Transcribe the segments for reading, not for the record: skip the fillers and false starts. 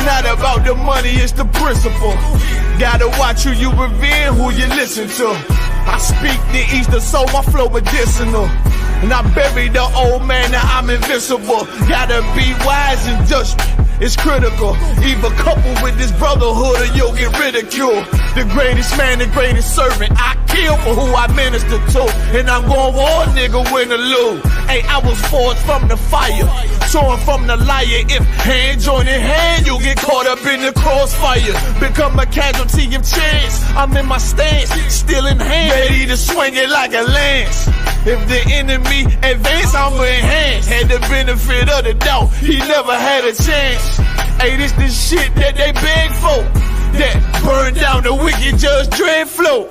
not about the money, it's the principle. Gotta watch who you revere, who you listen to. I speak the Eastern soul, my flow medicinal. And I bury the old man, now I'm invincible. Gotta be wise in judgment, it's critical. Either couple with this brotherhood or you'll get ridiculed. The greatest man, the greatest servant, I kill for who I minister to. And I'm going war, nigga, win or lose. Hey, I was forged from the fire, torn from the liar. If hand join in hand, you'll get caught up in the crossfire. Become a casualty of chance. I'm in my stance, still in hand, ready to swing it like a lance. If the enemy advance, I'ma enhance. Had the benefit of the doubt, he never had a chance. Hey, this the shit that they beg for, that burned down the wicked Judge Dredd flow.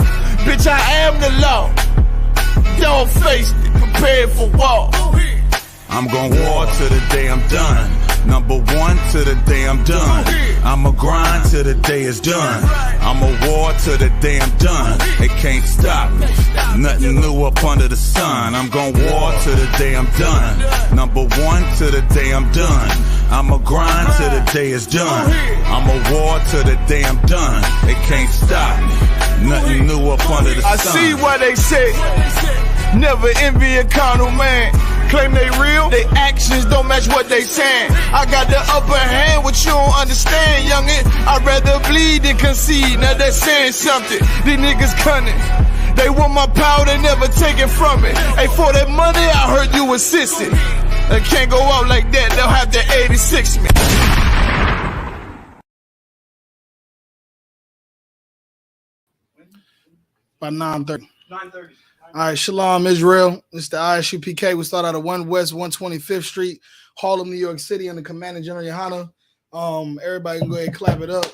Bitch, I am the law. Dog faced it, prepared for war. I'm gon' war till the day I'm done. Number one till the day I'm done. I'ma grind till the day is done. I'ma war till the day I'm done. They can't stop me. Nothing new up under the sun. I'm gon' war till the day I'm done. Number one till the day I'm done. I'ma grind till the day is done. I'ma war till the day I'm done. They can't stop me. Nothing new up under the sun. I see what they say. Never envy a carnal man. Claim they real, they actions don't match what they saying. I got the upper hand, what you don't understand, youngin'. I'd rather bleed than concede, now that's saying something. These niggas cunning, they want my power, they never take it from me. Hey, for that money, I heard you assisting. They can't go out like that, they'll have to 86 me. By 9:30. 9:30. All right, Shalom, Israel. It's the I.S.U.P.K. We start out at 1 West 125th Street, Harlem, New York City, under Commander General Yohana. Everybody can go ahead and clap it up.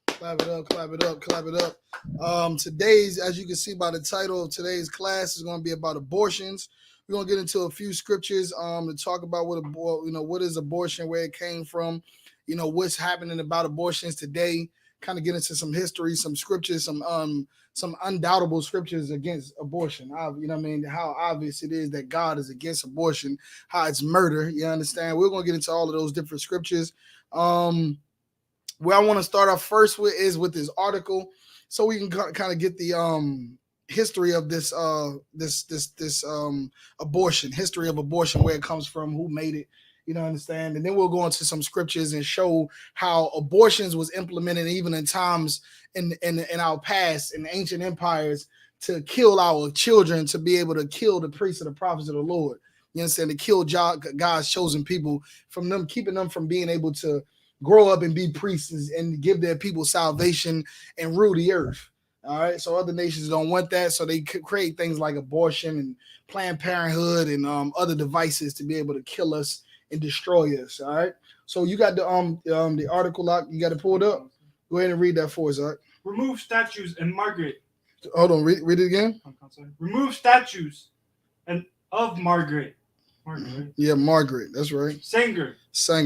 Clap it up, clap it up, clap it up. Today's, as you can see by the title of today's class, is going to be about abortions. We're going to get into a few scriptures to talk about what is abortion, where it came from, what's happening about abortions today, kind of get into some history, some scriptures, some undoubtable scriptures against abortion. How obvious it is that God is against abortion, how it's murder. You understand? We're going to get into all of those different scriptures. Where I want to start off first with is with this article, so we can kind of get the history of this abortion, history of abortion, where it comes from, who made it. Understand? And then we'll go into some scriptures and show how abortions was implemented even in times in our past, in ancient empires, to kill our children, to be able to kill the priests and the prophets of the Lord. You understand? To kill God's chosen people, from them, keeping them from being able to grow up and be priests and give their people salvation and rule the earth. All right. So other nations don't want that. So they create things like abortion and Planned Parenthood and other devices to be able to kill us and destroy us. All right. So you got the article lock. You got it pulled up. Go ahead and read that for us. All right. Remove statues and Margaret. Hold on. Read it again. Remove statues and of Margaret. Margaret. Yeah, Margaret. That's right. Sanger.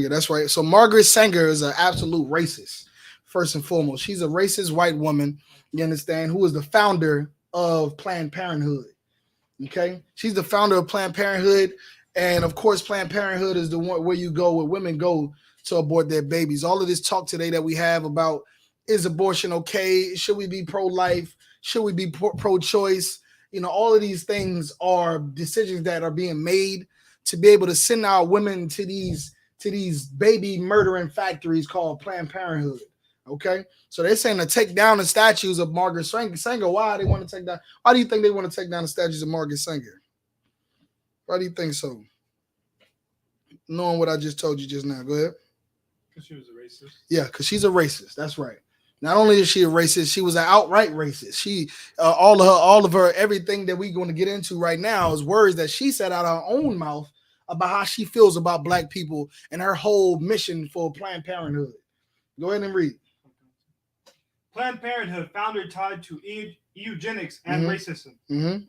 That's right. So Margaret Sanger is an absolute racist. First and foremost, she's a racist white woman. You understand? Who is the founder of Planned Parenthood. Okay. She's the founder of Planned Parenthood. And of course, Planned Parenthood is the one where you go, where women go to abort their babies. All of this talk today that we have about, is abortion okay? Should we be pro-life? Should we be pro-choice? All of these things are decisions that are being made to be able to send our women to these baby murdering factories called Planned Parenthood. Okay, so they're saying to take down the statues of Margaret Sanger. Why do they want to take down? Why do you think they want to take down the statues of Margaret Sanger? Why do you think so? Knowing what I just told you just now. Go ahead. Because she was a racist. Yeah, because she's a racist. That's right. Not only is she a racist, she was an outright racist. She, all of her, everything that we're going to get into right now is words that she said out of her own mouth about how she feels about black people and her whole mission for Planned Parenthood. Go ahead and read. Planned Parenthood, founder tied to eugenics and racism. Mm-hmm.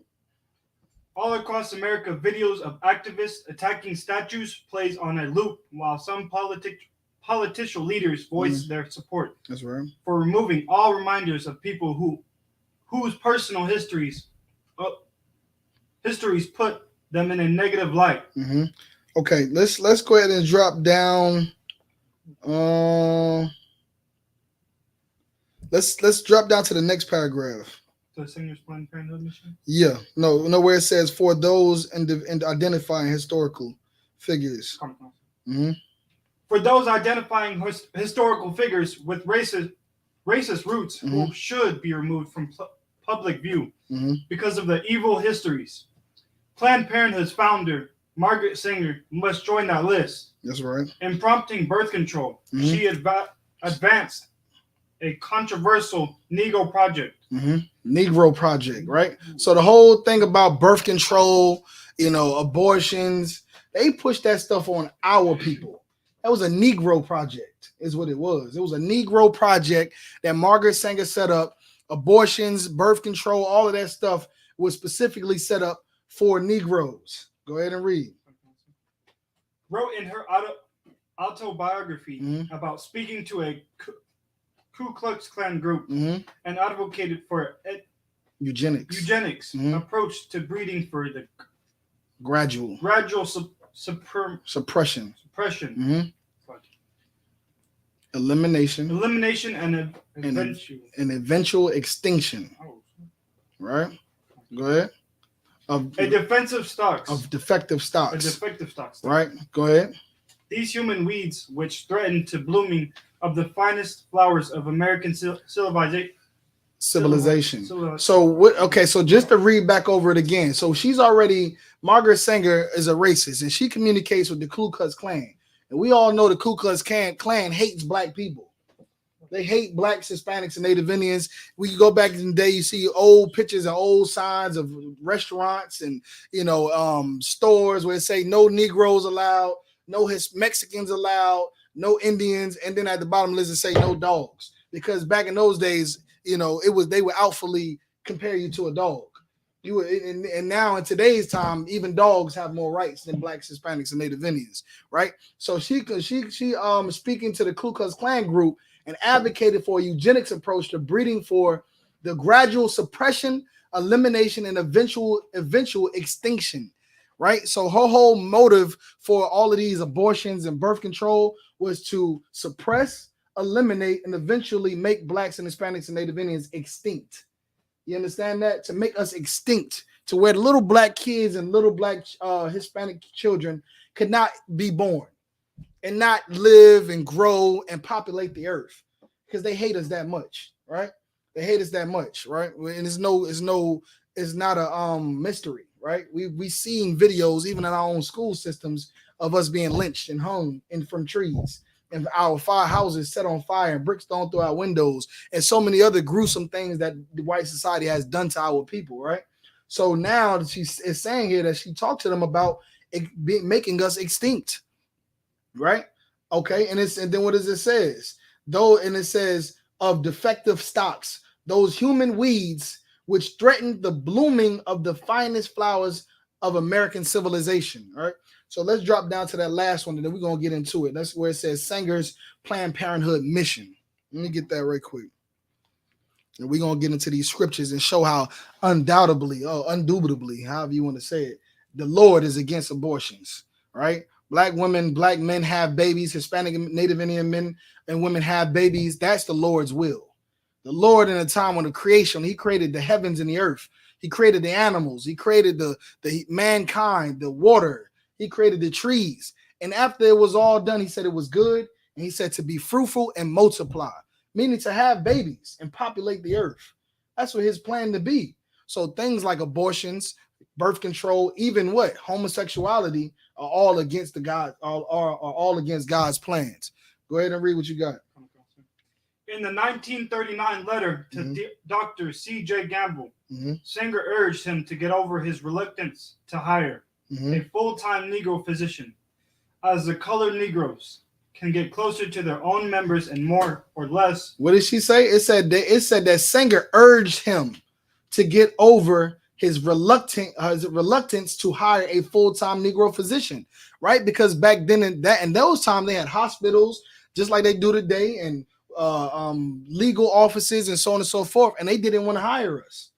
All across America, videos of activists attacking statues plays on a loop while some political leaders voice their support. That's right. For removing all reminders of people whose personal histories put them in a negative light. Mm-hmm. Okay, let's go ahead and drop down Let's drop down to the next paragraph. The Singer's Planned Parenthood mission? Yeah, no, where it says for those and identifying historical figures. Mm-hmm. For those identifying historical figures with racist roots who should be removed from public view because of the evil histories. Planned Parenthood's founder, Margaret Sanger, must join that list. That's right. In prompting birth control, she advanced a controversial Negro project. Negro project, right? So the whole thing about birth control, abortions, they pushed that stuff on our people. That was a Negro project, is what it was. It was a Negro project that Margaret Sanger set up. Abortions, birth control, all of that stuff was specifically set up for Negroes. Go ahead and read. Wrote in her autobiography about speaking to a Ku Klux Klan group and advocated for eugenics approach to breeding for the gradual suppression, elimination, and eventual extinction. Right? Go ahead. Of defective stocks. Right? Go ahead. These human weeds, which threaten to blooming of the finest flowers of American civilization. So what? Okay, so just to read back over it again. So Margaret Sanger is a racist, and she communicates with the Ku Klux Klan, and we all know the Ku Klux Klan hates black people. They hate blacks, Hispanics, and Native Indians. We go back in the day, you see old pictures and old signs of restaurants and stores where it say no Negroes allowed, no Mexicans allowed, no Indians, and then at the bottom list it say no dogs, because back in those days, they would outfully compare you to a dog. And now in today's time, even dogs have more rights than blacks, Hispanics, and Native Indians, right? So she speaking to the Ku Klux Klan group and advocated for a eugenics approach to breeding for the gradual suppression, elimination, and eventual extinction, right? So her whole motive for all of these abortions and birth control was to suppress, eliminate, and eventually make blacks and Hispanics and Native Indians extinct. You understand that? To make us extinct, to where the little black kids and little black Hispanic children could not be born and not live and grow and populate the earth, because they hate us that much, right? They hate us that much, right? And it's not a mystery, right? We seen videos even in our own school systems of us being lynched and hung from trees, and our houses set on fire and bricks thrown through our windows, and so many other gruesome things that the white society has done to our people, right? So now she is saying here that she talked to them about making us extinct, right? Okay, and then what does it says? It says of defective stocks, those human weeds which threaten the blooming of the finest flowers of American civilization, right? So let's drop down to that last one, and then we're going to get into it. That's where it says Sanger's Planned Parenthood mission. Let me get that right quick. And we're going to get into these scriptures and show how undoubtedly, however you want to say it, the Lord is against abortions, right? Black women, black men have babies, Hispanic and Native Indian men and women have babies. That's the Lord's will. The Lord, in a time when the creation, he created the heavens and the earth. He created the animals. He created the mankind, the water. He created the trees. And after it was all done, he said it was good. And he said to be fruitful and multiply, meaning to have babies and populate the earth. That's what his plan to be. So things like abortions, birth control, even homosexuality are all against are all against God's plans. Go ahead and read what you got. In the 1939 letter to Dr. C.J. Gamble, Sanger urged him to get over his reluctance to hire a full-time Negro physician, as the colored Negroes can get closer to their own members and more or less. What did she say? It said that Sanger urged him to get over his reluctance to hire a full-time Negro physician, right? Because back then in those times they had hospitals just like they do today, and legal offices and so on and so forth, and they didn't want to hire us.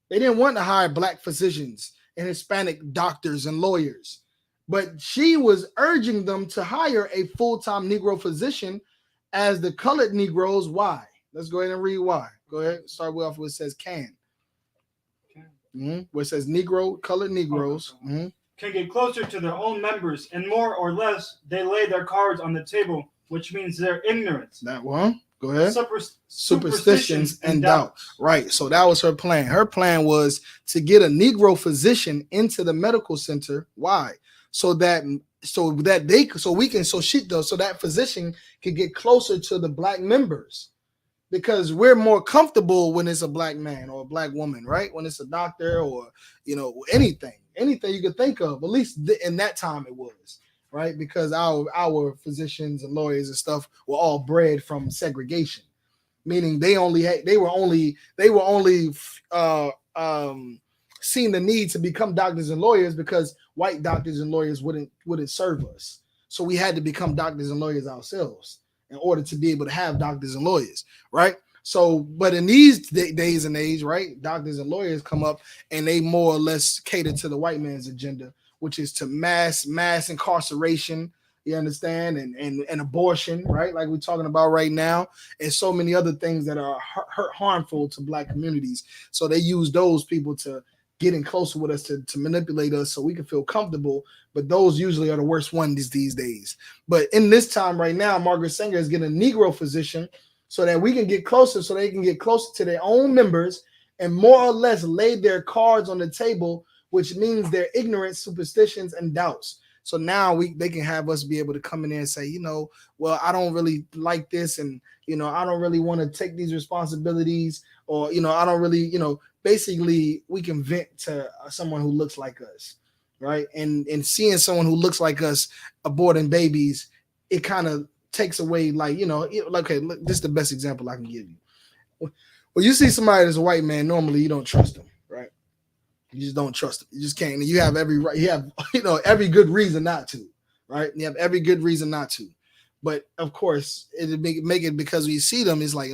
They didn't want to hire black physicians and Hispanic doctors and lawyers. But she was urging them to hire a full-time Negro physician as the colored Negroes. Why? Let's go ahead and read why. Go ahead. Start off with it says can. Where it says Negro, colored Negroes. Can get closer to their own members, and more or less they lay their cards on the table, which means their ignorance. That one. Go ahead. Superstitions and doubt. Right. So that was her plan. Her plan was to get a Negro physician into the medical center. Why? So that physician could get closer to the black members. Because we're more comfortable when it's a black man or a black woman, right? When it's a doctor or, anything you could think of, at least in that time it was, right? Because our physicians and lawyers and stuff were all bred from segregation, meaning they were only seeing the need to become doctors and lawyers because white doctors and lawyers wouldn't serve us. So we had to become doctors and lawyers ourselves in order to be able to have doctors and lawyers, right? So, but in these days and age, right, doctors and lawyers come up and they more or less cater to the white man's agenda, which is to mass incarceration, you understand, and abortion, right, like we're talking about right now, and so many other things that are harmful to black communities. So they use those people to get in closer with us to manipulate us so we can feel comfortable. But those usually are the worst ones these days. But in this time right now, Margaret Sanger is getting a Negro physician so that we can get closer, so they can get closer to their own members and more or less lay their cards on the table, which means their ignorance, superstitions, and doubts. So now they can have us be able to come in there and say, well, I don't really like this, and I don't really want to take these responsibilities, or I don't really, basically we can vent to someone who looks like us, right? And seeing someone who looks like us aborting babies, it kind of takes away, okay, look, this is the best example I can give you. When you see somebody that's a white man, normally you don't trust them, right? You just don't trust them. You just can't. And you have every right. You have every good reason not to, right? You have every good reason not to. But of course, it make it because we see them. It's like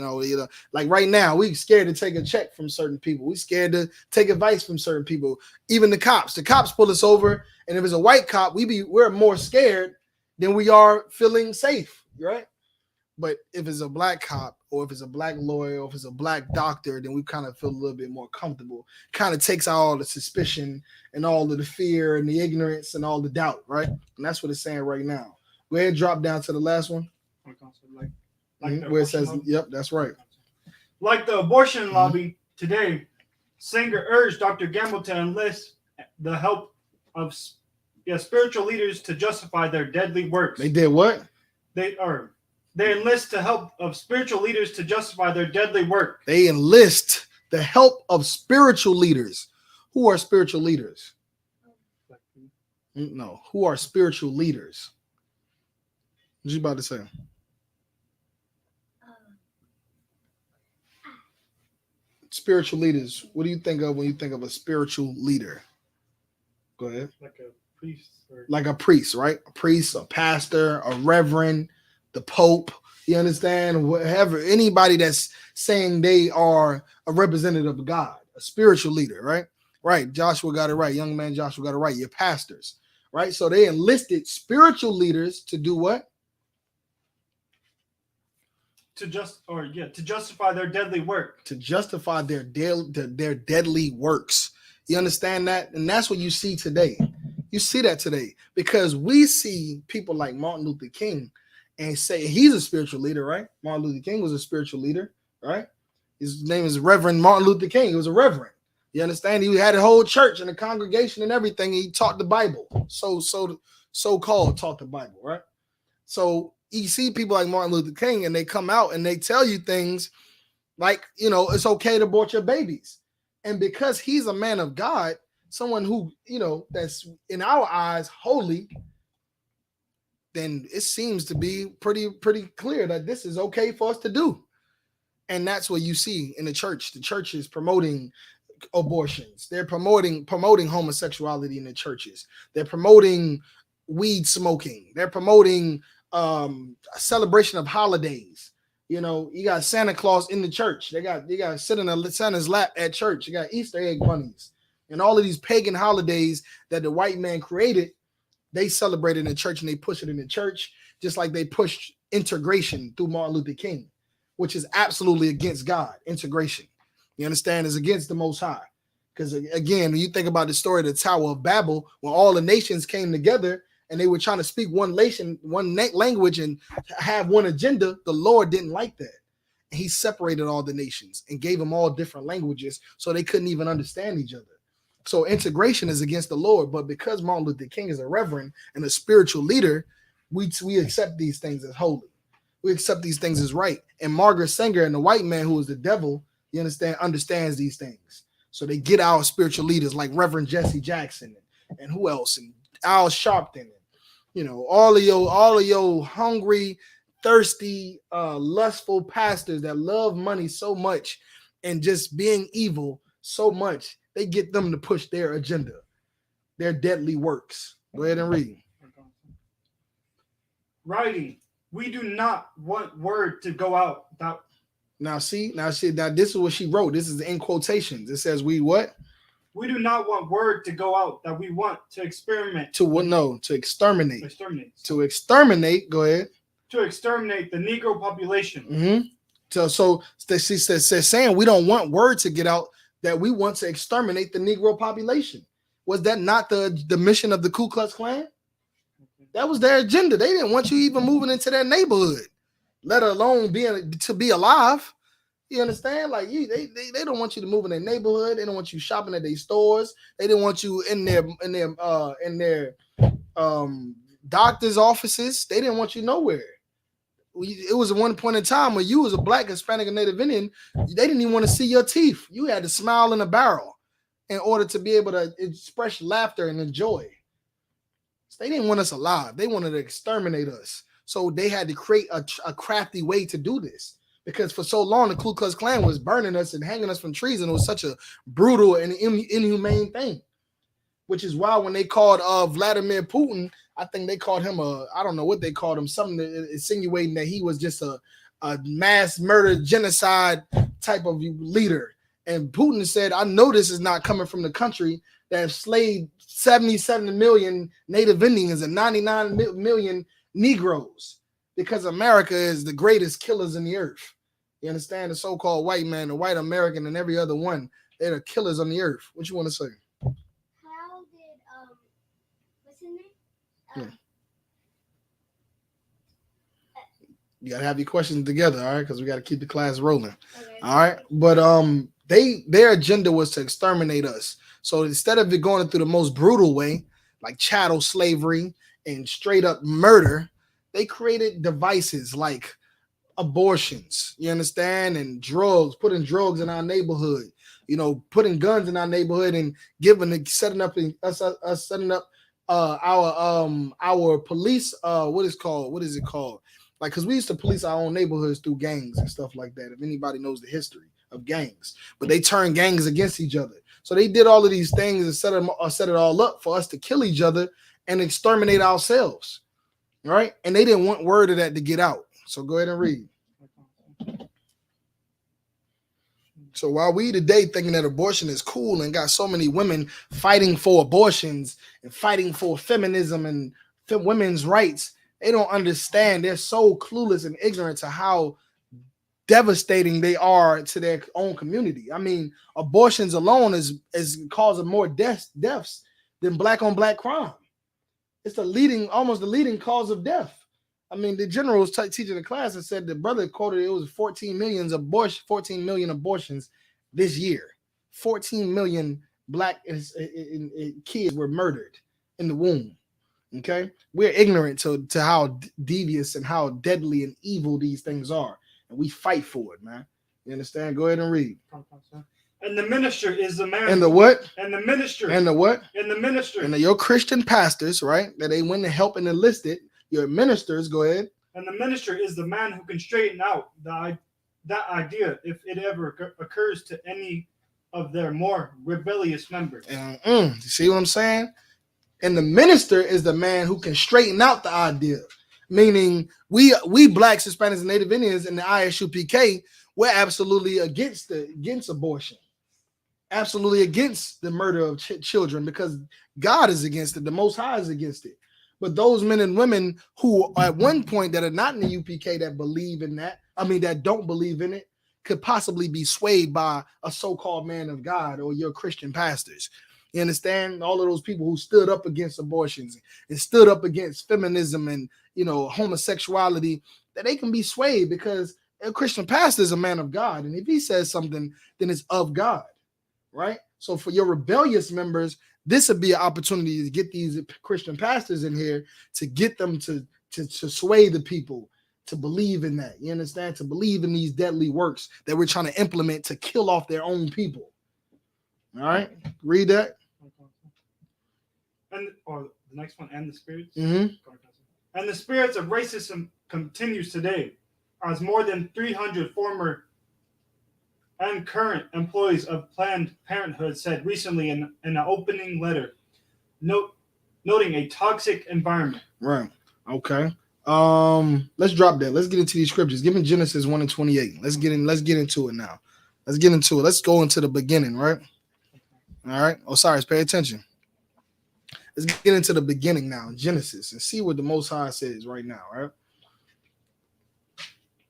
like right now, we scared to take a check from certain people. We scared to take advice from certain people. Even the cops. The cops pull us over, and if it's a white cop, we're more scared than we are feeling safe, right? But if it's a black cop, or if it's a black lawyer, or if it's a black doctor, then we kind of feel a little bit more comfortable. Kind of takes out all the suspicion and all of the fear and the ignorance and all the doubt, right? And that's what it's saying right now. Go ahead, drop down to the last one. Where it says, lobby. Yep, that's right. Like the abortion lobby today, Sanger urged Dr. Gamble to enlist the help of spiritual leaders to justify their deadly works. They did what? They enlist the help of spiritual leaders to justify their deadly work. They enlist the help of spiritual leaders. Who are spiritual leaders? No, who are spiritual leaders? What you about to say? Spiritual leaders. What do you think of when you think of a spiritual leader? Go ahead. Like a priest. Like a priest, right? A priest, a pastor, a reverend, the Pope. You understand? Whatever. Anybody that's saying they are a representative of God, a spiritual leader, right? Right. Joshua got it right. Young man Joshua got it right. Your pastors, right? So they enlisted spiritual leaders to do what? To justify their deadly work. To justify their deadly works. You understand that? And that's what you see today. You see that today because we see people like Martin Luther King and say he's a spiritual leader, right? Martin Luther King was a spiritual leader, right? His name is Reverend Martin Luther King. He was a reverend. You understand? He had a whole church and a congregation and everything. And he taught the Bible. So-called taught the Bible, right? So you see people like Martin Luther King and they come out and they tell you things like, it's okay to abort your babies. And because he's a man of God, someone who, that's in our eyes holy, then it seems to be pretty clear that this is okay for us to do. And that's what you see in the church. The church is promoting abortions. They're promoting homosexuality in the churches. They're promoting weed smoking. They're promoting a celebration of holidays. You got Santa Claus in the church. They got sit in Santa's lap at church. You got Easter egg bunnies and all of these pagan holidays that the white man created They celebrate it in the church and they push it in the church, just like they pushed integration through Martin Luther King, which is absolutely against God. Integration, you understand, is against the Most High. Because again, when you think about the story of the Tower of Babel, when all the nations came together and they were trying to speak one language and have one agenda, the Lord didn't like that. And he separated all the nations and gave them all different languages so they couldn't even understand each other. So integration is against the Lord. But because Martin Luther King is a reverend and a spiritual leader, we accept these things as holy. We accept these things as right. And Margaret Sanger and the white man who is the devil, you understand, understands these things. So they get our spiritual leaders like Reverend Jesse Jackson and who else, and Al Sharpton, and you know, all of your hungry, thirsty, lustful pastors that love money so much and just being evil so much, they get them to push their agenda, their deadly works. Go ahead and read. Writing, we do not want word to go out without. Now this is what she wrote. This is in quotations. It says, we what? We do not want word to go out that we want to experiment. To what? No, to exterminate. Exterminate. To exterminate. Go ahead. To exterminate the Negro population. Mm-hmm. So she says saying we don't want word to get out that we want to exterminate the Negro population. Was that not the mission of the Ku Klux Klan? That was their agenda. They didn't want you even moving into their neighborhood, let alone to be alive. You understand? Like they don't want you to move in their neighborhood. They don't want you shopping at their stores. They didn't want you in their doctor's offices. They didn't want you nowhere. It was at one point in time when you was a Black, Hispanic, and Native Indian, they didn't even want to see your teeth. You had to smile in a barrel in order to be able to express laughter and enjoy. So they didn't want us alive. They wanted to exterminate us. So they had to create a crafty way to do this. Because for so long, the Ku Klux Klan was burning us and hanging us from trees, and it was such a brutal and inhumane thing. Which is why when they called Vladimir Putin, I think they called him I don't know what they called him, something insinuating that he was just a mass murder, genocide type of leader. And Putin said, I know this is not coming from the country that enslaved 77 million Native Indians and 99 million Negroes, because America is the greatest killers in the earth. You understand? The so-called white man, the white American, and every other one, they're the killers on the earth. What you want to say? How did what's his name? You gotta have your questions together, all right? Because we got to keep the class rolling. Okay. All right. But their agenda was to exterminate us. So instead of it going through the most brutal way, like chattel slavery and straight up murder, they created devices like abortions, you understand, and drugs, putting drugs in our neighborhood, you know, putting guns in our neighborhood and setting up our police, what is it called? Like, because we used to police our own neighborhoods through gangs and stuff like that, if anybody knows the history of gangs. But they turned gangs against each other. So they did all of these things and set it all up for us to kill each other and exterminate ourselves. Right? And they didn't want word of that to get out. So go ahead and read. So while we today thinking that abortion is cool and got so many women fighting for abortions and fighting for feminism and women's rights, they don't understand. They're so clueless and ignorant to how devastating they are to their own community. I mean, abortions alone is causing more deaths than black on black crime. It's almost the leading cause of death. I mean, the general was teaching the class and said the brother quoted it was 14 million abortions this year. 14 million black kids were murdered in the womb. Okay, we're ignorant to how devious and how deadly and evil these things are, and we fight for it, man. You understand? Go ahead and read. And the minister is the man. And the what? And the minister. And the what? And the minister. And your Christian pastors, right? That they went to help and enlisted. Your ministers, go ahead. And the minister is the man who can straighten out that idea if it ever occurs to any of their more rebellious members. You see what I'm saying? And the minister is the man who can straighten out the idea. Meaning we blacks, Hispanics, and Native Indians in the I.S.U.P.K, we're absolutely against abortion. Absolutely against the murder of children, because God is against it. The Most High is against it. But those men and women who at one point that are not in the UPK that believe in that, that don't believe in it, could possibly be swayed by a so-called man of God or your Christian pastors. You understand? All of those people who stood up against abortions and stood up against feminism and, homosexuality, that they can be swayed because a Christian pastor is a man of God. And if he says something, then it's of God, right? So for your rebellious members, this would be an opportunity to get these Christian pastors in here to get them to sway the people to believe in that. You understand? To believe in these deadly works that we're trying to implement to kill off their own people. All right, read that. And or the next one, and the spirits. Mm-hmm. And the spirits of racism continues today, as more than 300 former and current employees of Planned Parenthood said recently in an opening letter, noting a toxic environment. Right. Okay. Let's drop that. Let's get into these scriptures. Give me Genesis 1:28. Let's get into it now. Let's get into it. Let's go into the beginning, right? All right. Osiris, pay attention. Let's get into the beginning now, Genesis, and see what the Most High says right now, right?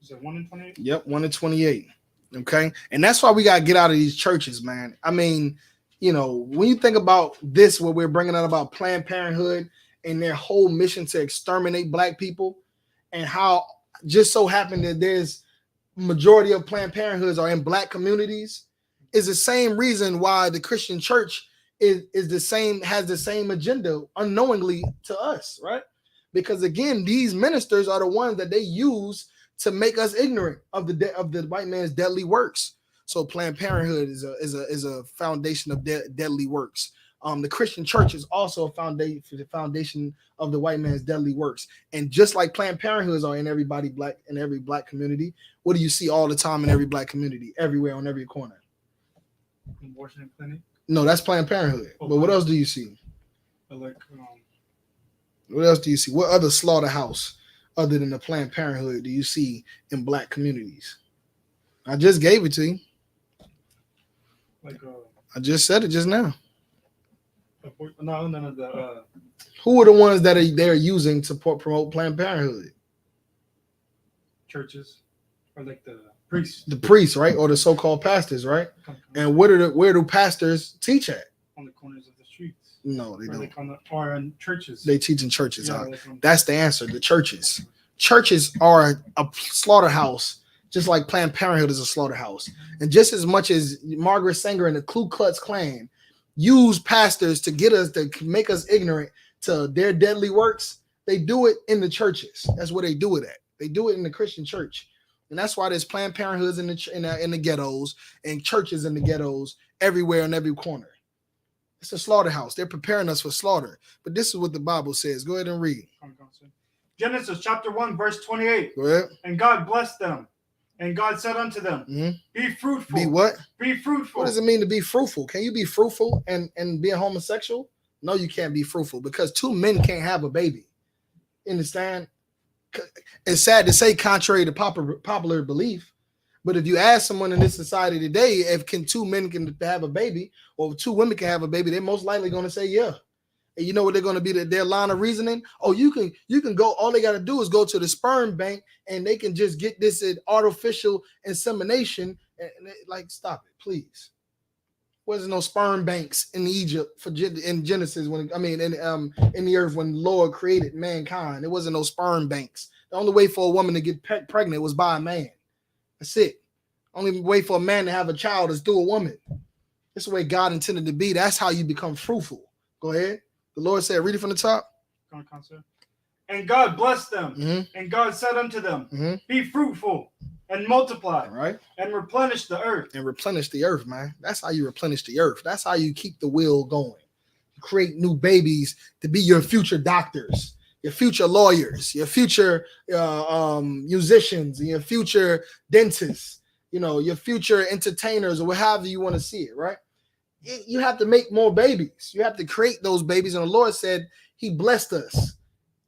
Is it 1:28? Yep, 1:28. Okay. And that's why we got to get out of these churches, man. When you think about this, what we're bringing out about Planned Parenthood and their whole mission to exterminate black people, and how just so happened that there's majority of Planned Parenthoods are in black communities, is the same reason why the Christian church is the same, has the same agenda unknowingly to us, right? Because again, these ministers are the ones that they use to make us ignorant of the white man's deadly works. So Planned Parenthood is a foundation of deadly works. The Christian church is also a foundation of the white man's deadly works. And just like Planned Parenthoods are in every black community, what do you see all the time in every black community, everywhere on every corner? Abortion clinic. No, that's Planned Parenthood. But what else do you see? What else do you see? What other slaughterhouse other than the Planned Parenthood do you see in black communities? I just gave it to you. I just said it just now. No. Who are the ones that they're using to promote Planned Parenthood? Churches, or like the priests. The priests, right, or the so-called pastors, right? And where do pastors teach at? On the corners of the streets. No, they don't. Or in churches. They teach in churches. Yeah, that's the answer. The churches. Churches are a slaughterhouse, just like Planned Parenthood is a slaughterhouse. And just as much as Margaret Sanger and the Ku Klux Klan use pastors to make us ignorant to their deadly works, they do it in the churches. That's where they do it at. They do it in the Christian church. And that's why there's Planned Parenthoods in the ghettos and churches in the ghettos everywhere on every corner. It's a slaughterhouse. They're preparing us for slaughter. But this is what the Bible says. Go ahead and read. Genesis chapter 1, verse 28. Go ahead. And God blessed them. And God said unto them, Be fruitful. Be what? Be fruitful. What does it mean to be fruitful? Can you be fruitful and be a homosexual? No, you can't be fruitful because two men can't have a baby. Understand? It's sad to say, contrary to popular belief, but if you ask someone in this society today, if two men can have a baby or two women can have a baby, they're most likely going to say yeah. And you know what they're going to be their line of reasoning? Oh, you can go. All they got to do is go to the sperm bank and they can just get this artificial insemination. And stop it, please. There's no sperm banks in Egypt in Genesis in the earth when the Lord created mankind. There wasn't no sperm banks. The only way for a woman to get pregnant was by a man. That's it. Only way for a man to have a child is through a woman. That's the way God intended to be. That's how you become fruitful. Go ahead. The Lord said, read it from the top. And God blessed them. And God said unto them, Be fruitful and multiply, right? And replenish the earth. And replenish the earth, man. That's how you replenish the earth. That's how you keep the wheel going. You create new babies to be your future doctors, your future lawyers, your future musicians, and your future dentists, your future entertainers, or whatever you want to see it, right? You have to make more babies. You have to create those babies. And the Lord said he blessed us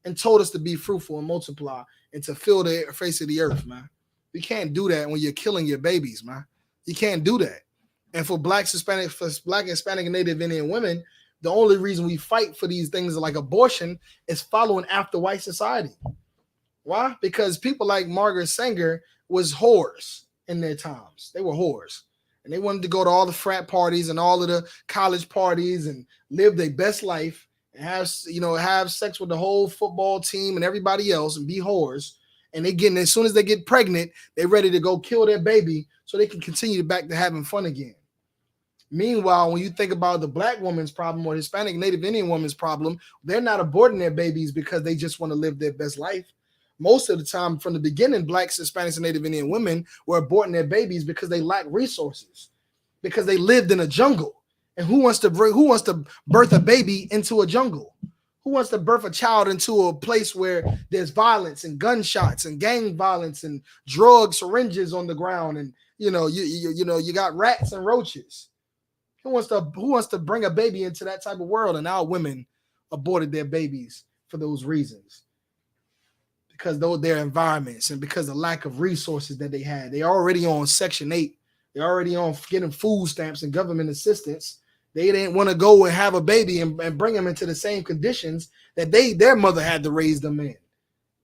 and told us to be fruitful and multiply and to fill the face of the earth, man. You can't do that when you're killing your babies, man. You can't do that. And for Black, Hispanic, and Native Indian women, the only reason we fight for these things like abortion is following after white society. Why? Because people like Margaret Sanger was whores in their times. They were whores. And they wanted to go to all the frat parties and all of the college parties and live their best life and have sex with the whole football team and everybody else and be whores. And as soon as they get pregnant, they're ready to go kill their baby so they can continue back to having fun again. Meanwhile, when you think about the black woman's problem or Hispanic Native Indian woman's problem, they're not aborting their babies because they just want to live their best life. Most of the time, from the beginning, blacks, Hispanics, and Native Indian women were aborting their babies because they lack resources, because they lived in a jungle. And who wants to birth a baby into a jungle? Who wants to birth a child into a place where there's violence and gunshots and gang violence and drug syringes on the ground and you got rats and roaches? Who wants to bring a baby into that type of world? And our women aborted their babies for those reasons. Because their environments and because of the lack of resources that they had. They're already on Section 8. They're already on getting food stamps and government assistance. They didn't want to go and have a baby and bring them into the same conditions that their mother had to raise them in.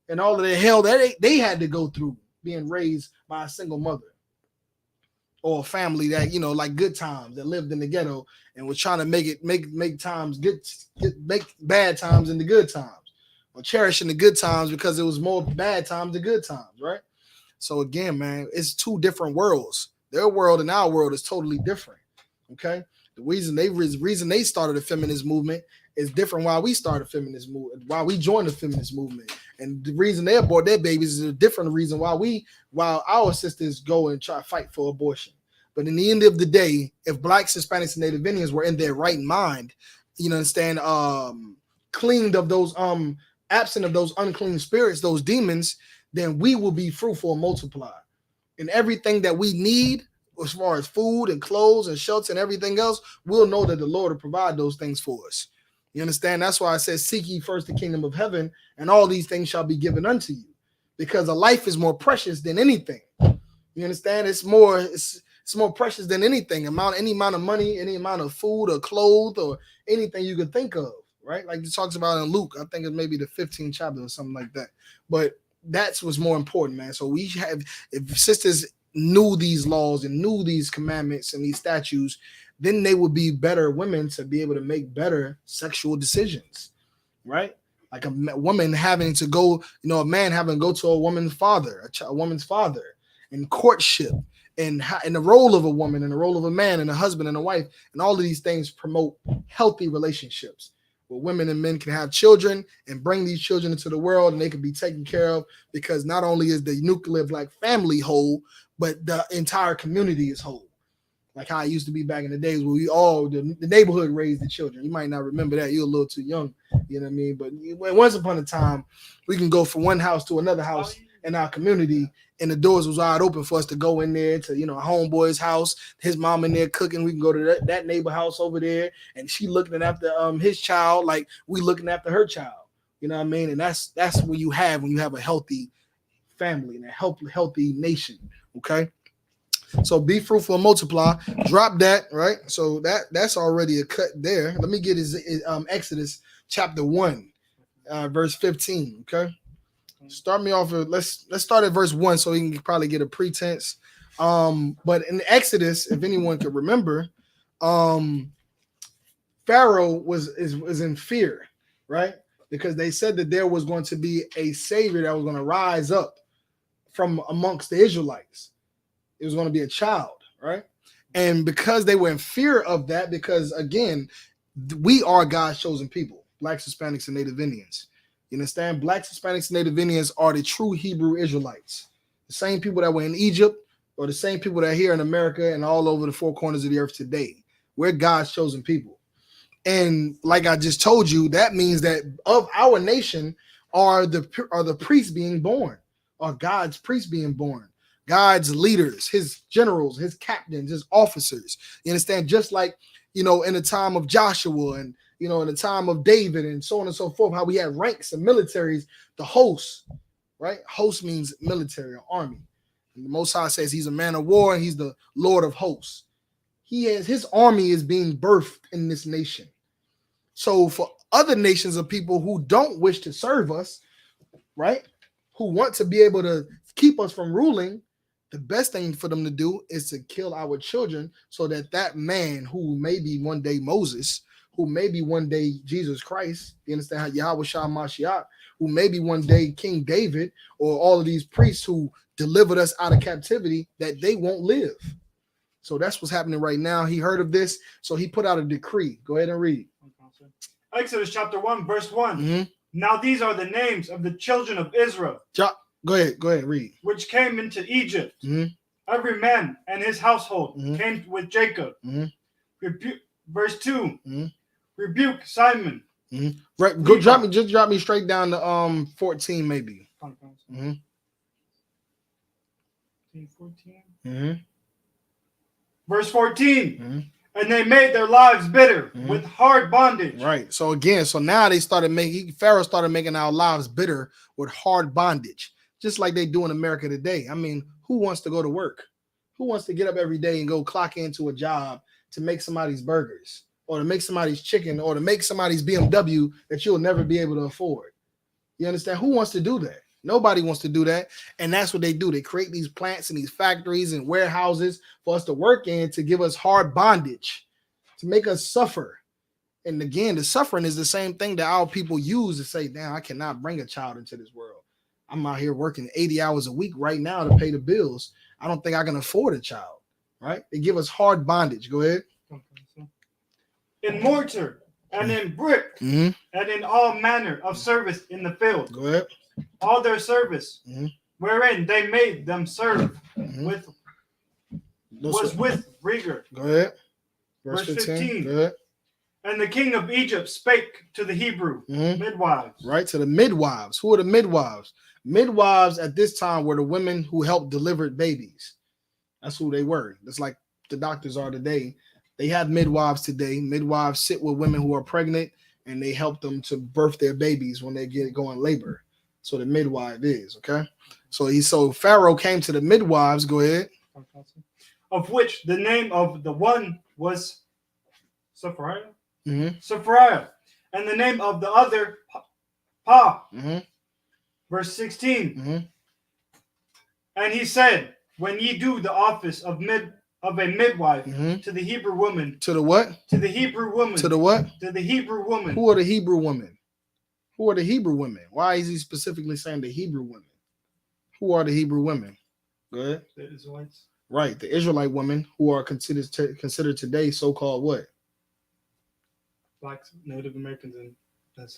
And all of the hell that they had to go through being raised by a single mother. Or a family that, like Good Times, that lived in the ghetto and was trying to make times good, make bad times into good times. Or cherishing the good times because it was more bad times than good times, right? So again, man, it's two different worlds. Their world and our world is totally different. Okay, the reason they started the feminist movement is different. Why we started feminist movement, why we joined the feminist movement, and the reason they abort their babies is a different reason why our sisters go and try to fight for abortion. But in the end of the day, if blacks, Hispanics, and Native Indians were in their right mind, cleaned of those absent of those unclean spirits, those demons, then we will be fruitful and multiply. And everything that we need, as far as food and clothes and shelter and everything else, we'll know that the Lord will provide those things for us. You understand? That's why I said, seek ye first the kingdom of heaven, and all these things shall be given unto you. Because a life is more precious than anything. You understand? It's more precious than anything. Any amount of money, any amount of food or clothes or anything you could think of. Right? Like it talks about in Luke, I think it's maybe the 15th chapter or something like that. But that's what's more important, man. So if sisters knew these laws and knew these commandments and these statutes, then they would be better women to be able to make better sexual decisions, right? Like a woman having to go, a man having to go to a woman's father, a woman's father, in courtship, and the role of a woman and the role of a man and a husband and a wife, and all of these things promote healthy relationships. Where women and men can have children and bring these children into the world and they can be taken care of, because not only is the nuclear black family whole, but the entire community is whole. Like how it used to be back in the days where the neighborhood raised the children. You might not remember that. You're a little too young, you know what I mean? But once upon a time, we can go from one house to another house in our community, and the doors was wide open for us to go in there to, a homeboy's house, his mom in there cooking. We can go to that neighbor house over there, and she looking after his child like we looking after her child. You know what I mean? And that's what you have when you have a healthy family and a healthy nation. Okay. So be fruitful and multiply. Drop that, right? So that's already a cut there. Let me get his Exodus chapter 1, verse 15. Okay. Start me off. Let's start at verse 1 so we can probably get a pretense. But in Exodus, if anyone could remember, Pharaoh was in fear, right? Because they said that there was going to be a savior that was going to rise up from amongst the Israelites. It was going to be a child, right? And because they were in fear of that, because again, we are God's chosen people, blacks, Hispanics, and Native Indians. You understand? Blacks, Hispanics, and Native Indians are the true Hebrew Israelites. The same people that were in Egypt, or the same people that are here in America and all over the four corners of the earth today. We're God's chosen people. And like I just told you, that means that of our nation are the priests being born, or God's priests being born, God's leaders, his generals, his captains, his officers. You understand? Just like, in the time of Joshua and, in the time of David and so on and so forth, how we had ranks and militaries, the host, right? Host means military or army. And the Most High says he's a man of war and he's the Lord of hosts. His army is being birthed in this nation. So for other nations of people who don't wish to serve us, right, who want to be able to keep us from ruling, the best thing for them to do is to kill our children so that that man who may be one day Moses, who may be one day Jesus Christ, you understand how Yahweh Shah Mashiach, who may be one day King David, or all of these priests who delivered us out of captivity, that they won't live. So that's what's happening right now. He heard of this, so he put out a decree. Go ahead and read. Exodus chapter 1, verse 1. Mm-hmm. Now these are the names of the children of Israel. Go ahead, read. Which came into Egypt. Mm-hmm. Every man and his household Mm-hmm. came with Jacob. Mm-hmm. Verse 2. Mm-hmm. Rebuke Simon. Mm-hmm. Right, go drop me straight down to 14 maybe. Mm-hmm. 14. Mm-hmm. Verse 14. Mm-hmm. And they made their lives bitter with hard bondage. Right. So again, so now they started Pharaoh started making our lives bitter with hard bondage, just like they do in America today. I mean, who wants to go to work? Who wants to get up every day and go clock into a job to make somebody's burgers, or to make somebody's chicken, or to make somebody's BMW that you'll never be able to afford? You understand? Who wants to do that? Nobody wants to do that. And that's what they do. They create these plants and these factories and warehouses for us to work in, to give us hard bondage, to make us suffer. And again, the suffering is the same thing that our people use to say, damn, I cannot bring a child into this world. I'm out here working 80 hours a week right now to pay the bills. I don't think I can afford a child, right? They give us hard bondage. Go ahead. In mortar and in brick and in all manner of service in the field. Go ahead. All their service wherein they made them serve with rigor. Go ahead. Verse 15. Go ahead. And the king of Egypt spake to the Hebrew midwives. Right, to the midwives. Who are the midwives? Midwives at this time were the women who helped deliver babies. That's who they were. That's like the doctors are today. They have midwives today. Midwives sit with women who are pregnant and they help them to birth their babies when they go in labor. So the midwife is, okay? So Pharaoh came to the midwives. Go ahead. Of which the name of the one was Sapphira. Mm-hmm. And the name of the other Pa. Mm-hmm. Verse 16. Mm-hmm. And he said, when ye do the office of a midwife to the Hebrew woman. To the what? To the Hebrew woman. To the what? To the Hebrew woman. Who are the Hebrew women? Who are the Hebrew women? Why is he specifically saying the Hebrew women? Who are the Hebrew women? Go ahead. The Israelites. Right, the Israelite women who are considered today so-called what? Blacks, Native Americans, and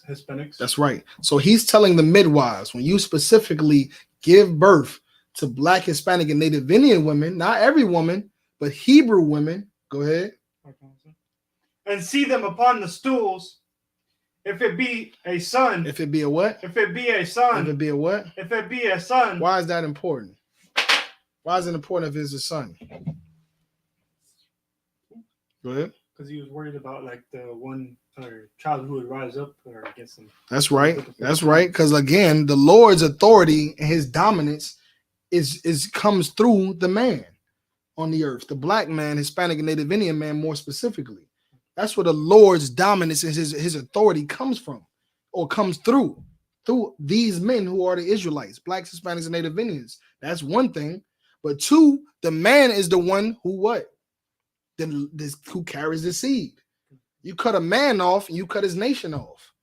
Hispanics. That's right. So he's telling the midwives, when you specifically give birth to Black, Hispanic, and Native Indian women, not every woman, but Hebrew women, go ahead. And see them upon the stools. If it be a son. If it be a what? If it be a son. If it be a what? If it be a son. Why is that important? Why is it important if it's a son? Go ahead. Because he was worried about like the one child who would rise up against him. That's right. That's right. Because again, the Lord's authority and his dominance comes through the man on the earth. The Black man, Hispanic, and Native Indian man more specifically. That's where the Lord's dominance and his authority comes from, or comes through these men who are the Israelites, Blacks, Hispanics, and Native Indians. That's one thing. But two, the man is the one who what? Who carries the seed. You cut a man off and you cut his nation off.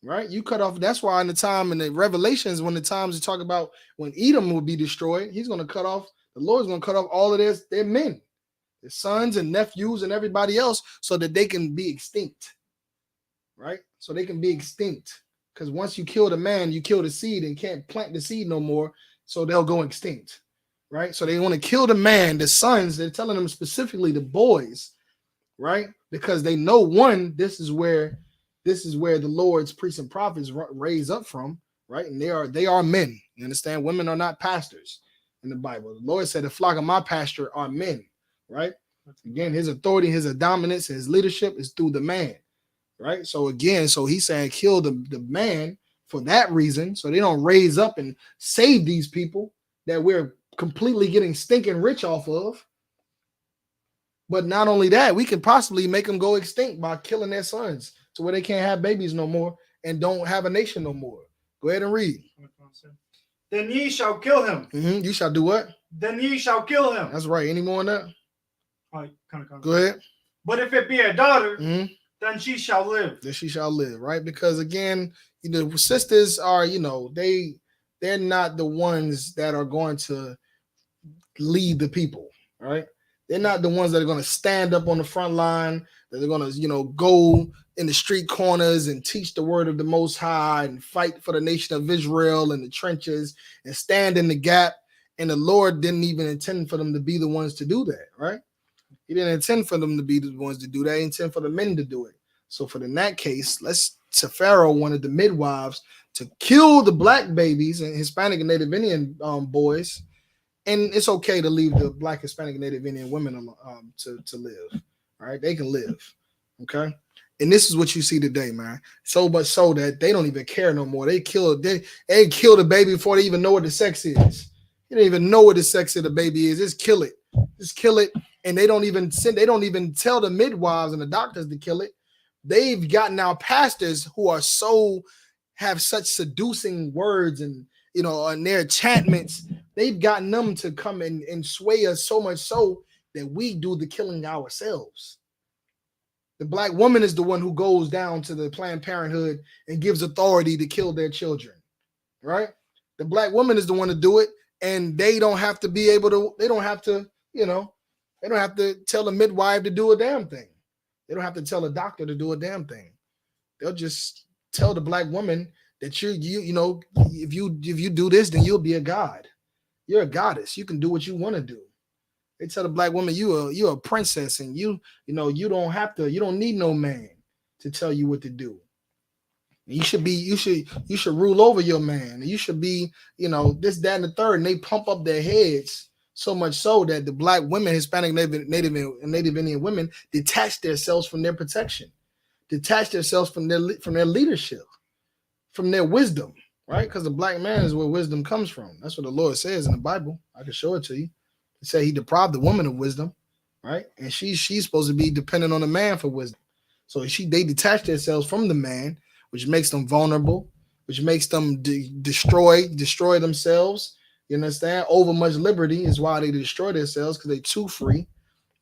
Right? You cut off. That's why in the Revelations, when the times they talk about when Edom will be destroyed, he's going to cut off, the Lord's going to cut off all of their men, their sons and nephews and everybody else, so that they can be extinct. Right? So they can be extinct. Because once you kill the man, you kill the seed and can't plant the seed no more. So they'll go extinct. Right? So they want to kill the man, the sons. They're telling them specifically the boys, right? Because they know, one, this is where the Lord's priests and prophets raise up from, right? And they are men. You understand? Women are not pastors in the Bible. The Lord said, the flock of my pasture are men, right? Again, his authority, his dominance, his leadership is through the man, right? So again, he's saying kill the man for that reason, so they don't raise up and save these people that we're completely getting stinking rich off of. But not only that, we can possibly make them go extinct by killing their sons, to where they can't have babies no more and don't have a nation no more. Go ahead and read. Then ye shall kill him. You shall do what? Then ye shall kill him. That's right. Any more on that? Right, Go ahead. But if it be a daughter, then she shall live. Then she shall live, right? Because again, sisters are, they're not the ones that are going to lead the people, right? They're not the ones that are going to stand up on the front line, that they're going to, go in the street corners and teach the word of the Most High and fight for the nation of Israel in the trenches and stand in the gap. And the Lord didn't even intend for them to be the ones to do that, right? He didn't intend for them to be the ones to do that. He intended for the men to do it. So in that case, Pharaoh wanted the midwives to kill the black babies and Hispanic and Native Indian boys. And it's okay to leave the black, Hispanic, and Native Indian women to live. All right, they can live. Okay, and this is what you see today, man. So much so that they don't even care no more. They kill the baby before they even know what the sex is. They don't even know what the sex of the baby is. Just kill it, and they don't even tell the midwives and the doctors to kill it. They've gotten now pastors who are have such seducing words and on their enchantments. They've gotten them to come and sway us so much so that we do the killing ourselves. The black woman is the one who goes down to the Planned Parenthood and gives authority to kill their children, right? The black woman is the one to do it, and they don't have to be able to, they don't have to tell a midwife to do a damn thing. They don't have to tell a doctor to do a damn thing. They'll just tell the black woman that if you do this, then you'll be a god. You're a goddess. You can do what you want to do. They tell the black woman you're a princess, and you don't need no man to tell you what to do. You should rule over your man. You should be, this, that, and the third. And they pump up their heads so much so that the black women, Hispanic, Native Indian women, detach themselves from their protection, detach themselves from their leadership, from their wisdom, right? Because the black man is where wisdom comes from. That's what the Lord says in the Bible. I can show it to you. It said he deprived the woman of wisdom, right? And she's supposed to be dependent on the man for wisdom. So they detach themselves from the man, which makes them vulnerable, which makes them destroy themselves. You understand? Over much liberty is why they destroy themselves, because they're too free,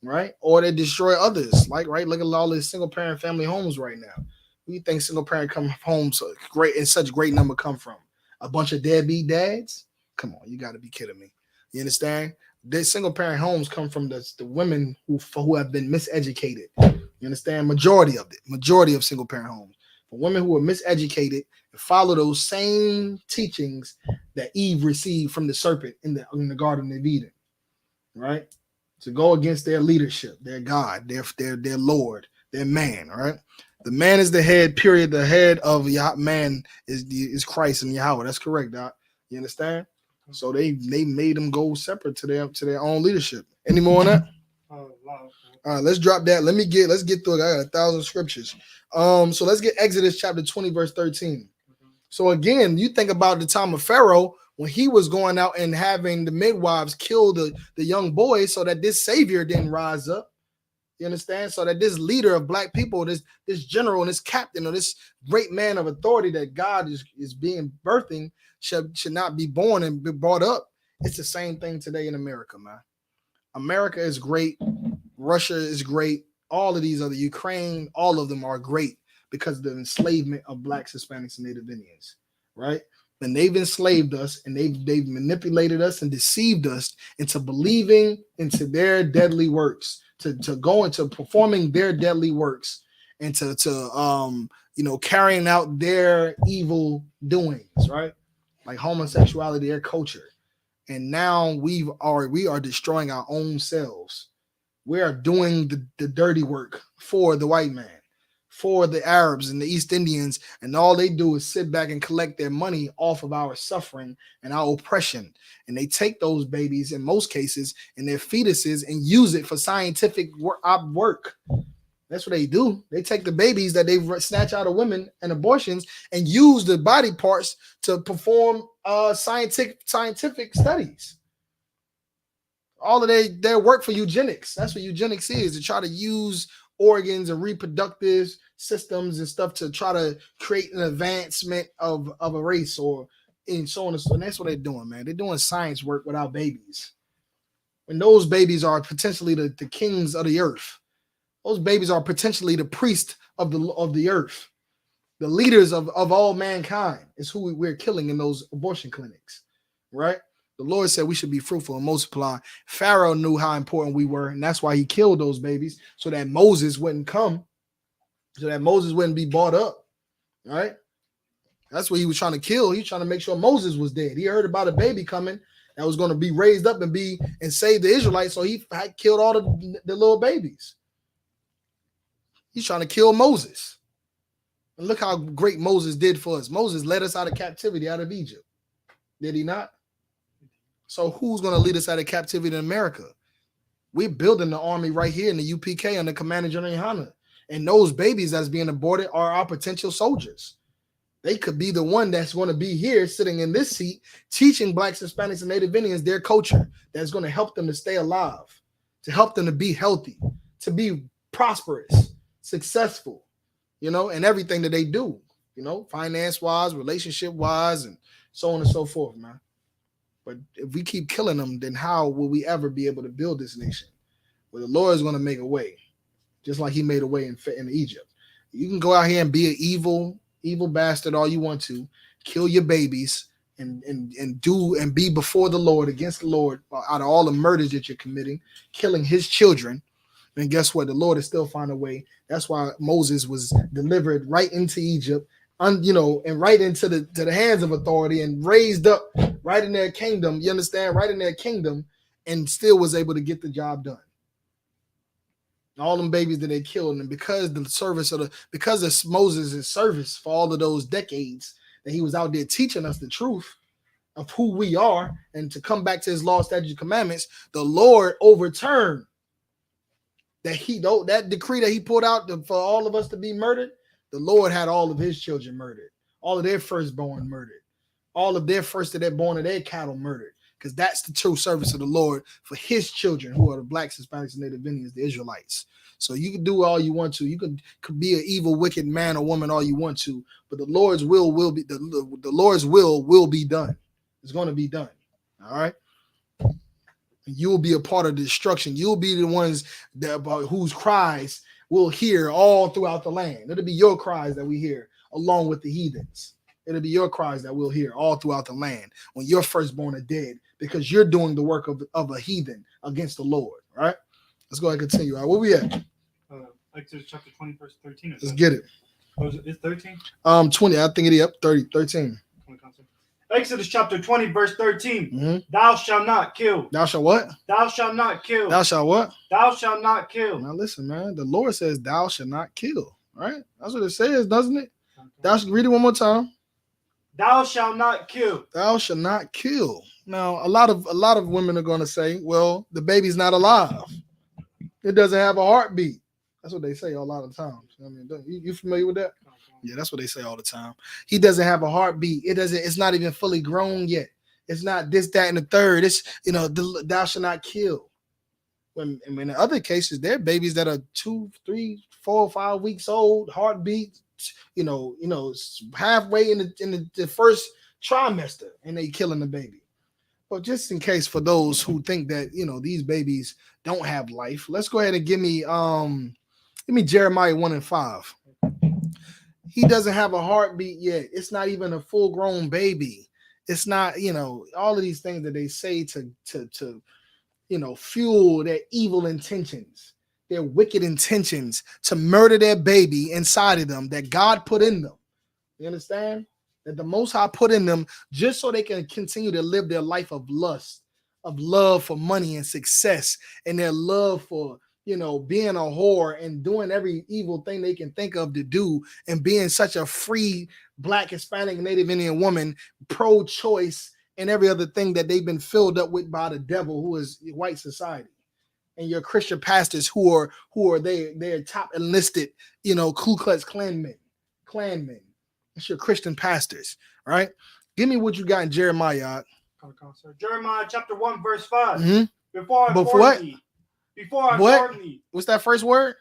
right? Or they destroy others. Look at all these single parent family homes right now. Who do you think single parent homes in such great number come from? A bunch of deadbeat dads? Come on, you got to be kidding me. You understand? The single parent homes come from the women who have been miseducated. You understand? Majority of single parent homes. For women who are miseducated and follow those same teachings that Eve received from the serpent in the Garden of Eden, right? To go against their leadership, their God, their Lord, their man, right? The man is the head, period. The head of man is Christ and Yahweh. That's correct, Doc. You understand? So they made them go separate to their own leadership. Any more on that? All right, let's drop that. Let's get through it. I got 1,000 scriptures. So let's get Exodus chapter 20, verse 13. So again, you think about the time of Pharaoh when he was going out and having the midwives kill the young boys so that this savior didn't rise up. You understand? So that this leader of black people, this general and this captain or this great man of authority that God is being birthing should not be born and be brought up. It's the same thing today in America, man. America is great. Russia is great. All of these other, Ukraine, all of them are great because of the enslavement of blacks, Hispanics, and Native Indians, right? And they've enslaved us and they've manipulated us and deceived us into believing into their deadly works, to go into performing their deadly works and to carrying out their evil doings, right? Like homosexuality, their culture. And now we are destroying our own selves. We are doing the dirty work for the white man, for the Arabs and the East Indians, and all they do is sit back and collect their money off of our suffering and our oppression. And they take those babies, in most cases, and their fetuses and use it for scientific work. That's what they do. They take the babies that they've snatched out of women and abortions and use the body parts to perform scientific studies. All of their work for eugenics. That's what eugenics is, to try to use organs and reproductive systems and stuff to try to create an advancement of a race or and so on and so on. And that's what they're doing, man. They're doing science work without babies. And those babies are potentially the kings of the earth. Those babies are potentially the priests of the earth. The leaders of all mankind is who we're killing in those abortion clinics, right? The Lord said we should be fruitful and multiply. Pharaoh knew how important we were, and that's why he killed those babies so that Moses wouldn't come, so that Moses wouldn't be brought up, right? That's what he was trying to kill. He was trying to make sure Moses was dead. He heard about a baby coming that was going to be raised up and save the Israelites, so he had killed all the little babies. He's trying to kill Moses. And look how great Moses did for us. Moses led us out of captivity, out of Egypt. Did he not? So who's going to lead us out of captivity in America? We're building the army right here in the UPK under Commander General Hunter. And those babies that's being aborted are our potential soldiers. They could be the one that's going to be here sitting in this seat teaching Blacks, Hispanics, and Native Indians their culture that's going to help them to stay alive, to help them to be healthy, to be prosperous, successful, and everything that they do, finance-wise, relationship-wise, and so on and so forth, man. But if we keep killing them, then how will we ever be able to build this nation? Well, the Lord is going to make a way, just like he made a way in Egypt. You can go out here and be an evil bastard all you want to, kill your babies, and be before the Lord, against the Lord, out of all the murders that you're committing, killing his children. And guess what? The Lord is still find a way. That's why Moses was delivered right into Egypt, and right into the hands of authority and raised up right in their kingdom. You understand? Right in their kingdom, and still was able to get the job done. All them babies that they killed, and because of Moses' service for all of those decades that he was out there teaching us the truth of who we are, and to come back to his law, statutes, commandments, the Lord overturned that decree that he put out for all of us to be murdered. The Lord had all of his children murdered, all of their firstborn murdered, all of their first that they're born of their cattle murdered, because that's the true service of the Lord for his children, who are the Blacks, Hispanics, and Native Indians, the Israelites. So you can do all you want to. You could be an evil, wicked man or woman all you want to, but the Lord's will be the Lord's will be done. It's going to be done. All right. You'll be a part of the destruction. You'll be the ones whose cries we'll hear all throughout the land. It'll be your cries that we hear along with the heathens. It'll be your cries that we'll hear all throughout the land when your firstborn are dead, because you're doing the work of a heathen against the Lord. All right. Let's go ahead and continue. All right, where we at? Exodus chapter 20, verse 13. Let's get it. Oh, it's 13? 20. I think it is 13. Exodus chapter 20, verse 13. Mm-hmm. Thou shalt not kill. Thou shalt what? Thou shalt not kill. Thou shalt what? Thou shalt not kill. Now listen, man. The Lord says thou shalt not kill. Right? That's what it says, doesn't it? Thou shalt, read it one more time. Thou shalt not kill. Thou shalt not kill. Now, a lot of women are going to say, well, the baby's not alive. It doesn't have a heartbeat. That's what they say a lot of times. I mean, you familiar with that? Yeah, that's what they say all the time. He doesn't have a heartbeat. It's not even fully grown yet. It's not this, that, and the third. It's, thou shalt not kill. When in other cases, there are babies that are 2, 3, 4, 5 weeks old, heartbeat, halfway in the first trimester, and they killing the baby. But just in case for those who think that, these babies don't have life, let's go ahead and give me Jeremiah 1:5. He doesn't have a heartbeat yet. It's not even a full-grown baby. It's not, all of these things that they say to fuel their evil intentions, their wicked intentions to murder their baby inside of them that God put in them. You understand? That the Most High put in them just so they can continue to live their life of lust, of love for money and success, and their love for being a whore and doing every evil thing they can think of to do, and being such a free Black, Hispanic, Native Indian woman, pro-choice, and every other thing that they've been filled up with by the devil, who is white society, and your Christian pastors who are their top enlisted, Ku Klux Klanmen. It's your Christian pastors, all right? Give me what you got in Jeremiah. Jeremiah chapter 1, verse 5. Mm-hmm. Before I Before formed what? thee Before I What? formed thee. What's that first word?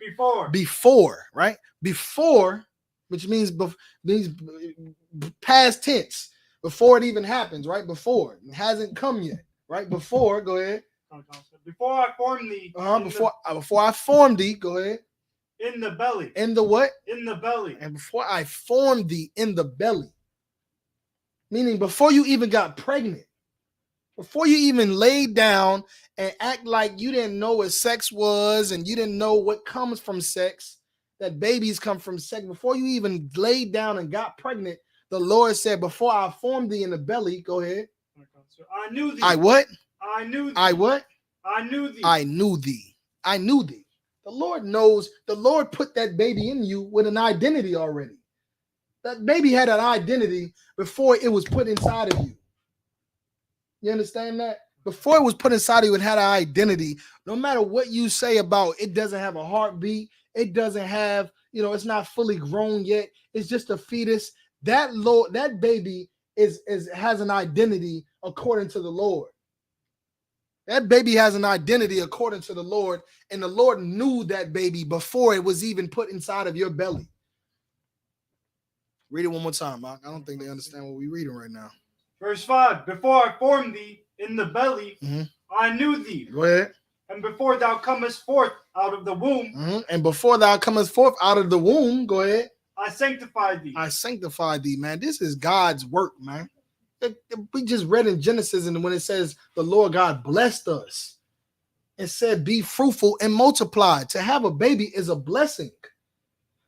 Before, right? Before, which means past tense, before it even happens, right? Before it hasn't come yet, right? Before, go ahead. Before I formed thee. Before I formed thee, go ahead. In the belly. In the what? In the belly. And before I formed thee in the belly, meaning before you even got pregnant, before you even laid down and act like you didn't know what sex was and you didn't know what comes from sex, that babies come from sex, before you even laid down and got pregnant, the Lord said, before I formed thee in the belly, go ahead. I knew thee. I what? I knew thee. I what? I knew thee. I knew thee. I knew thee. The Lord knows. The Lord put that baby in you with an identity already. That baby had an identity before it was put inside of you. You understand that? Before it was put inside of you, it had an identity. No matter what you say about it, doesn't have a heartbeat. It doesn't have, it's not fully grown yet. It's just a fetus. That baby has an identity according to the Lord. That baby has an identity according to the Lord, and the Lord knew that baby before it was even put inside of your belly. Read it one more time, Mark. I don't think they understand what we're reading right now. Verse 5, before I formed thee in the belly, I knew thee. Go ahead. And before thou comest forth out of the womb. And before thou comest forth out of the womb, go ahead. I sanctified thee. I sanctified thee, man. This is God's work, man. We just read in Genesis, and when it says the Lord God blessed us, it said, be fruitful and multiply. To have a baby is a blessing.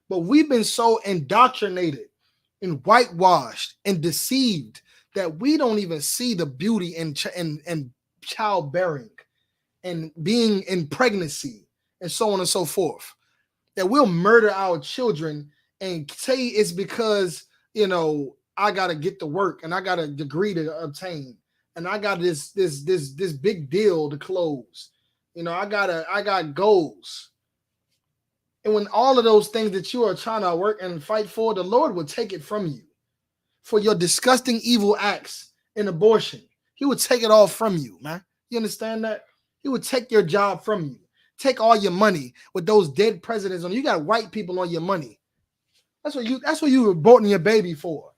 But we've been so indoctrinated and whitewashed and deceived that we don't even see the beauty in childbearing and being in pregnancy and so on and so forth. That we'll murder our children and say it's because, I got to get to work and I got a degree to obtain and I got this big deal to close. I got goals. And when all of those things that you are trying to work and fight for, the Lord will take it from you for your disgusting evil acts in abortion. He would take it all from you, man. You understand that? He would take your job from you. Take all your money with those dead presidents on. You got white people on your money. That's what you were aborting your baby for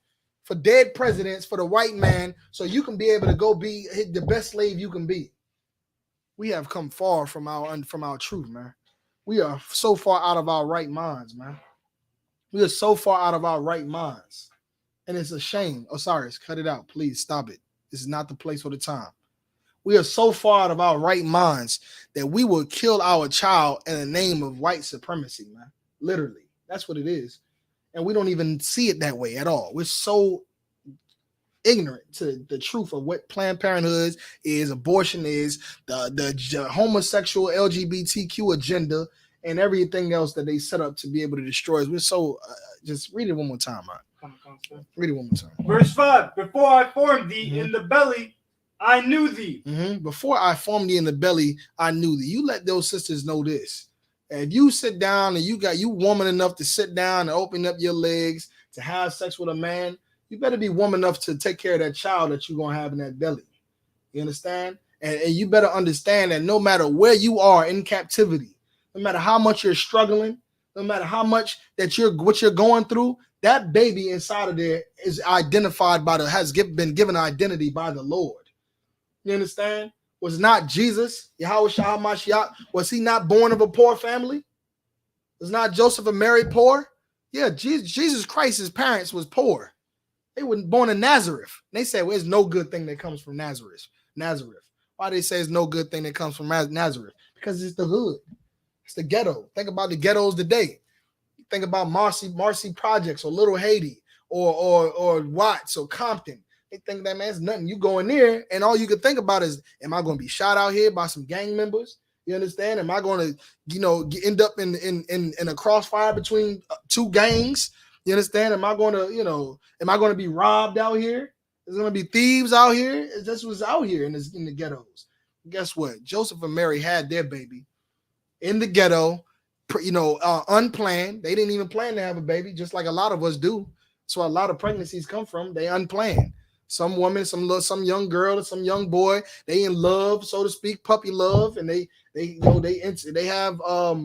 dead presidents, for the white man, so you can be able to go be the best slave you can be. We have come far from our truth, man. We are so far out of our right minds, man. We are so far out of our right minds. And it's a shame. Oh, sorry, cut it out. Please stop it. This is not the place or the time. We are so far out of our right minds that we will kill our child in the name of white supremacy, man. Literally. That's what it is. And we don't even see it that way at all. We're so ignorant to the truth of what Planned Parenthood is, abortion is, the homosexual LGBTQ agenda, and everything else that they set up to be able to destroy us. We're so just read it one more time, man. Read it one more time. Verse 5, before I formed thee in the belly, I knew thee. Before I formed thee in the belly, I knew thee. You let those sisters know this. If you sit down and you woman enough to sit down and open up your legs to have sex with a man, you better be woman enough to take care of that child that you're going to have in that belly. You understand? And you better understand that no matter where you are in captivity, no matter how much you're struggling, no matter how much what you're going through, that baby inside of there is identified been given identity by the Lord. You understand? Was not Jesus, Yahweh Shah Mashiach, was he not born of a poor family? Was not Joseph and Mary poor? Yeah, Jesus Christ's parents was poor. They were born in Nazareth. They said, well, there's no good thing that comes from Nazareth. Why they say it's no good thing that comes from Nazareth? Because it's the hood. It's the ghetto. Think about the ghettos today. Think about Marcy Projects or Little Haiti or Watts or Compton. They think that, man, it's nothing. You go in there and all you can think about is, am I going to be shot out here by some gang members? You understand? Am I going to, end up in a crossfire between two gangs? You understand? Am I going to be robbed out here? There's going to be thieves out here. That's what's out here in the ghettos. Guess what? Joseph and Mary had their baby in the ghetto, unplanned. They didn't even plan to have a baby, just like a lot of us do. So a lot of pregnancies come from, they unplanned. Some woman, some young girl, or some young boy, they in love, so to speak, puppy love, and they have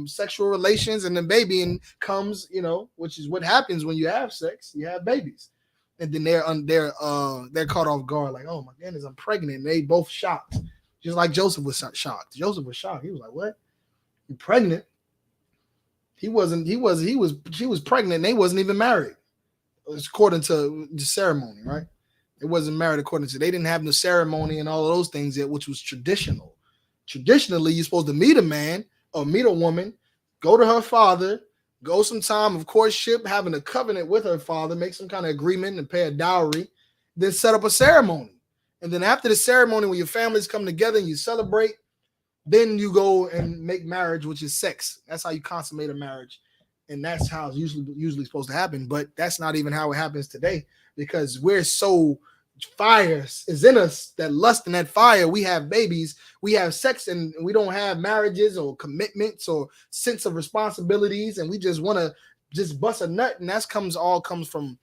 sexual relations, and the baby and comes, which is what happens when you have sex. You have babies, and then they're caught off guard, like, oh my goodness, I'm pregnant. And they both shocked, just like Joseph was shocked. Joseph was shocked. He was like, what? You pregnant? She was pregnant. And they wasn't even married. It was according to the ceremony, right? It wasn't married according to, they didn't have no ceremony and all of those things yet, which was traditional. Traditionally, you're supposed to meet a man or meet a woman, go to her father, go some time of courtship, having a covenant with her father, make some kind of agreement and pay a dowry, then set up a ceremony. And then after the ceremony, when your families come together and you celebrate, then you go and make marriage, which is sex. That's how you consummate a marriage. And that's how it's usually supposed to happen. But that's not even how it happens today, because we're so, fire is in us, that lust and that fire. We have babies, we have sex, and we don't have marriages or commitments or sense of responsibilities, and we just want to just bust a nut. And that all comes from,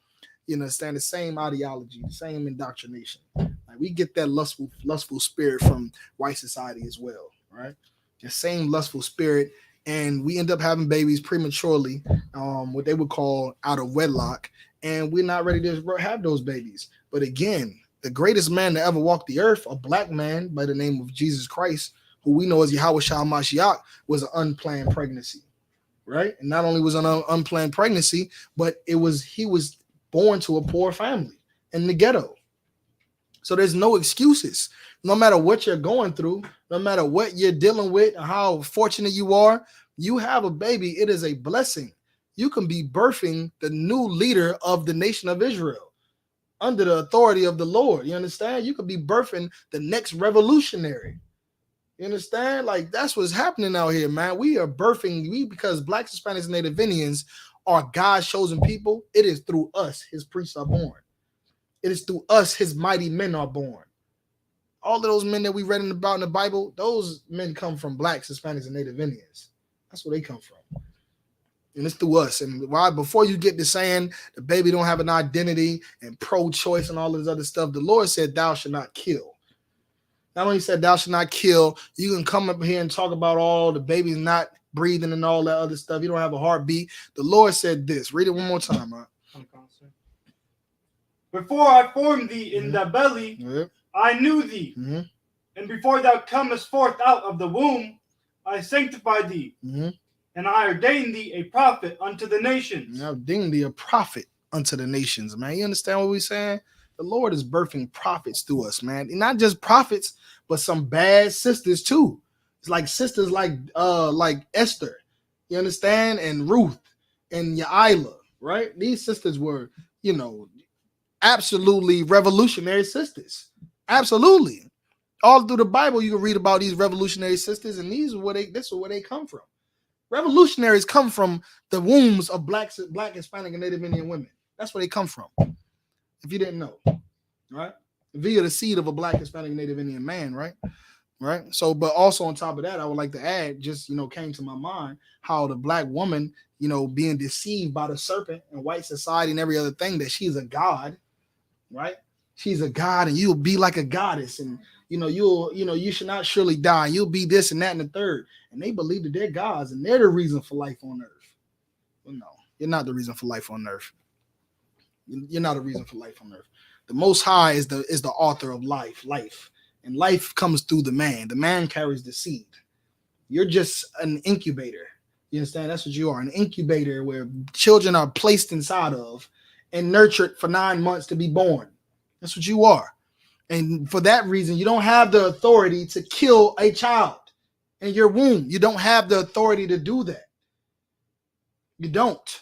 the same ideology, the same indoctrination. Like, we get that lustful spirit from white society as well, right? The same lustful spirit. And we end up having babies prematurely, what they would call out of wedlock, and we're not ready to have those babies. But again, the greatest man to ever walk the earth, a black man by the name of Jesus Christ, who we know as I.S.U.P.K, was an unplanned pregnancy, right? And not only was it an unplanned pregnancy, but he was born to a poor family in the ghetto. So there's no excuses. No matter what you're going through, no matter what you're dealing with, or how fortunate you are, you have a baby. It is a blessing. You can be birthing the new leader of the nation of Israel under the authority of the Lord. You understand? You could be birthing the next revolutionary. You understand? Like, that's what's happening out here, man. We are birthing, because Blacks, Hispanics, and Native Indians are God's chosen people. It is through us his priests are born. It is through us his mighty men are born. All of those men that we read about in the Bible, those men come from Blacks, Hispanics, and Native Indians. That's where they come from. And it's through us. And why, before you get to saying the baby don't have an identity and pro-choice and all this other stuff, the Lord said, thou shalt not kill. Not only said thou shalt not kill, you can come up here and talk about all the babies not breathing and all that other stuff. You don't have a heartbeat. The Lord said this. Read it one more time, right? Before I formed thee in the belly, I knew thee. And before thou comest forth out of the womb, I sanctified thee. And I ordained thee a prophet unto the nations. I ordained thee a prophet unto the nations, man. You understand what we're saying? The Lord is birthing prophets through us, man. And not just prophets, but some bad sisters too. It's like sisters like Esther, you understand, and Ruth and Yaila, right? These sisters were, absolutely revolutionary sisters. Absolutely. All through the Bible, you can read about these revolutionary sisters, and this is where they come from. Revolutionaries come from the wombs of Black, Hispanic, and Native Indian women. That's where they come from. If you didn't know, right? Via the seed of a Black, Hispanic, Native Indian man, right? Right. So, but also on top of that, I would like to add, just, came to my mind how the Black woman, being deceived by the serpent and white society and every other thing, that she's a god, right? She's a god, and you'll be like a goddess, and you should not surely die. You'll be this and that and the third. And they believe that they're gods and they're the reason for life on earth. Well, no, you're not the reason for life on earth. You're not a reason for life on earth. The Most High is the author of life, and life comes through the man. The man carries the seed. You're just an incubator. You understand? That's what you are, an incubator where children are placed inside of and nurtured for 9 months to be born. That's what you are. And for that reason, you don't have the authority to kill a child in your womb. You don't have the authority to do that. You don't.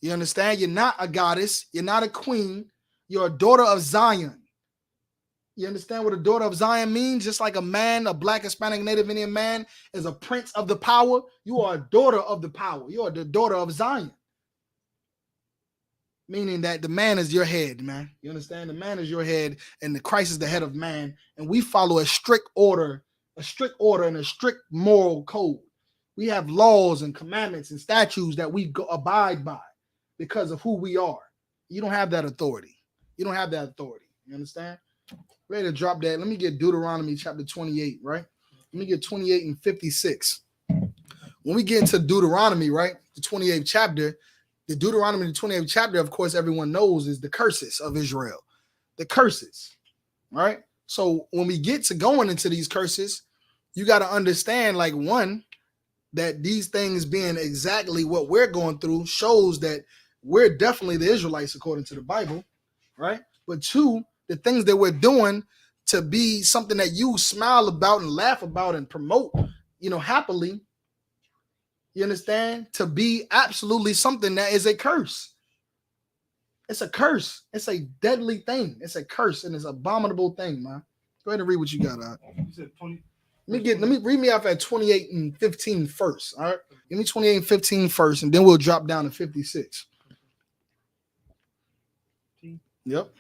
You understand? You're not a goddess. You're not a queen. You're a daughter of Zion. You understand what a daughter of Zion means? Just like a man, a Black, Hispanic, Native Indian man is a prince of the power. You are a daughter of the power. You are the daughter of Zion. Meaning that the man is your head, man. You understand? The man is your head, and the Christ is the head of man. And we follow a strict order and a strict moral code. We have laws and commandments and statutes that we abide by because of who we are. You don't have that authority. You don't have that authority. You understand? Ready to drop that. Let me get Deuteronomy chapter 28, right? Let me get 28 and 56. When we get into Deuteronomy, right, the 28th chapter, the Deuteronomy, the 28th chapter, of course, everyone knows is the curses of Israel. The curses, right? So when we get to going into these curses, you got to understand, like, one, that these things being exactly what we're going through shows that we're definitely the Israelites according to the Bible, right? But two, the things that we're doing to be something that you smile about and laugh about and promote, happily, you understand? To be absolutely something that is a curse. It's a curse. It's a deadly thing. It's a curse and it's an abominable thing, man. Go ahead and read what you got. You said 20. Let me read me off at 28 and 15 first. All right. Give me 28 and 15 first, and then we'll drop down to 56. Yep.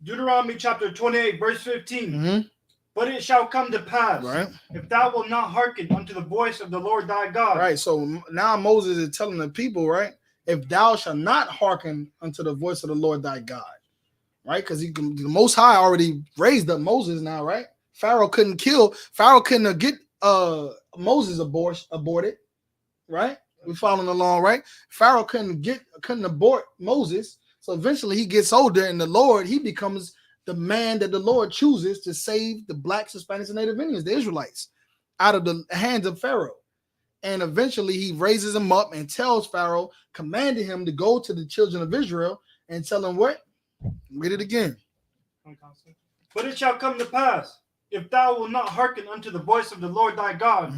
Deuteronomy chapter 28, verse 15. Mm-hmm. But it shall come to pass, Right. if thou wilt not hearken unto the voice of the Lord thy God. Right. So now Moses is telling the people, right? If thou shalt not hearken unto the voice of the Lord thy God, right? Because the Most High already raised up Moses now, right? Pharaoh couldn't get Moses aborted, right? We following along, right? Pharaoh couldn't abort Moses. So eventually he gets older, and the Lord, he becomes the man that the Lord chooses to save the blacks, Hispanics, and Native Indians, the Israelites, out of the hands of Pharaoh. And eventually he raises him up and tells Pharaoh, commanding him to go to the children of Israel and tell them what? Read it again. But it shall come to pass, if thou wilt not hearken unto the voice of the Lord thy God,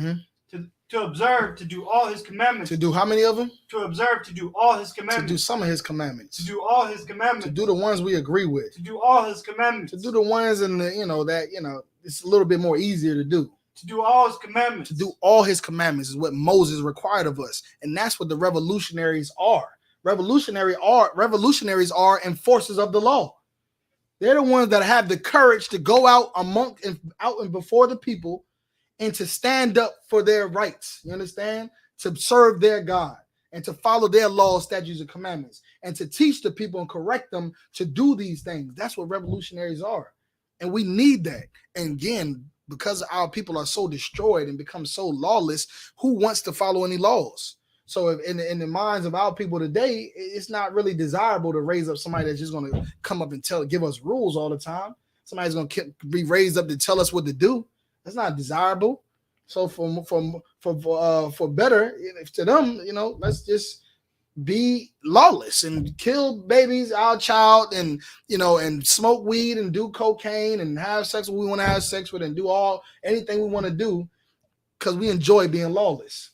to observe to do all his commandments. To do how many of them? To observe to do all his commandments. To do some of his commandments. To do all his commandments. To do the ones we agree with. To do all his commandments. To do the ones in the, it's a little bit more easier to do. To do all his commandments. To do all his commandments is what Moses required of us. And that's what the revolutionaries are. Revolutionaries are enforcers of the law. They're the ones that have the courage to go out and before the people and to stand up for their rights. You understand? To serve their God and to follow their laws, statutes, and commandments, and to teach the people and correct them to do these things. That's what revolutionaries are. And we need that. And again, because our people are so destroyed and become so lawless, who wants to follow any laws? So if in the minds of our people today, it's not really desirable to raise up somebody that's just going to come up and give us rules all the time. Somebody's going to be raised up to tell us what to do. That's not desirable. So for better, if to them, let's just be lawless and kill babies, our child, and smoke weed and do cocaine and have sex with who we want to have sex with and do anything we want to do because we enjoy being lawless.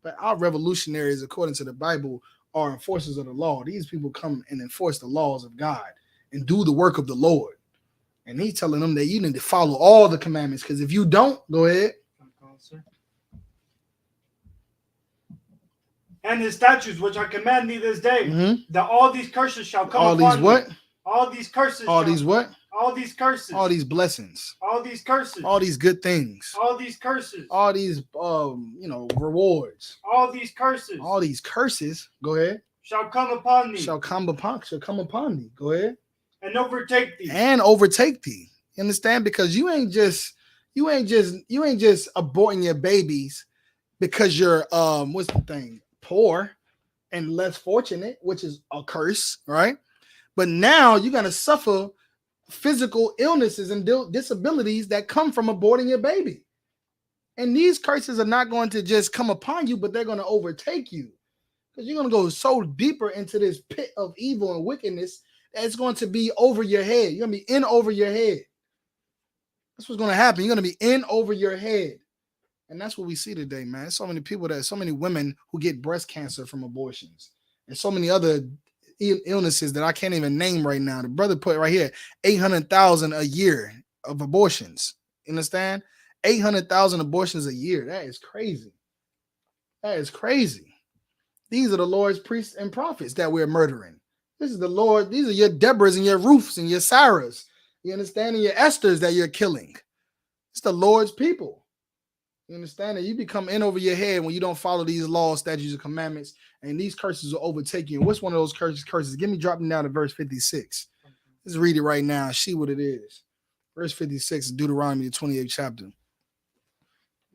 But our revolutionaries, according to the Bible, are enforcers of the law. These people come and enforce the laws of God and do the work of the Lord. And he's telling them that you need to follow all the commandments, because if you don't, go ahead. And his statutes, which I command thee this day, that all these curses shall come upon these what? You. All these curses. All these what? All these curses. All these blessings. All these curses. All these good things. All these curses. All these rewards. All these curses. All these curses. Go ahead. Shall come upon thee. Shall come upon thee. Go ahead. And overtake thee. You understand? Because you ain't just aborting your babies because you're poor and less fortunate, which is a curse, right? But now you're gonna suffer physical illnesses and disabilities that come from aborting your baby. And these curses are not going to just come upon you, but they're going to overtake you, because you're going to go so deeper into this pit of evil and wickedness that it's going to be over your head. You're going to be in over your head. That's what's going to happen. You're going to be in over your head. And that's what we see today, man. So many women who get breast cancer from abortions, and so many other illnesses that I can't even name right now. The brother put right here 800,000 a year of abortions. You understand? 800,000 abortions a year. That is crazy. That is crazy. These are the Lord's priests and prophets that we're murdering. This is the Lord. These are your Deborahs and your Ruths and your Sarahs. You understand? And your Esthers that you're killing. It's the Lord's people. You understand that you become in over your head when you don't follow these laws, statutes, and commandments, and these curses will overtake you. And what's one of those curses? Give me dropping down to verse 56. Let's read it right now. See what it is. Verse 56 of Deuteronomy, the 28th chapter.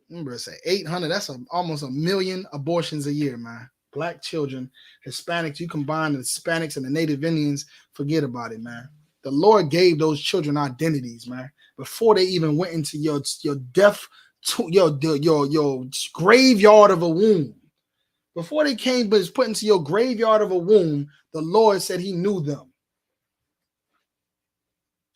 Remember, it's 800. That's almost 1 million abortions a year, man. Black children, Hispanics, you combine the Hispanics and the Native Indians, forget about it, man. The Lord gave those children identities, man, before they even went into your death, your graveyard of a womb. Before they came, but it's put into your graveyard of a womb, the Lord said he knew them.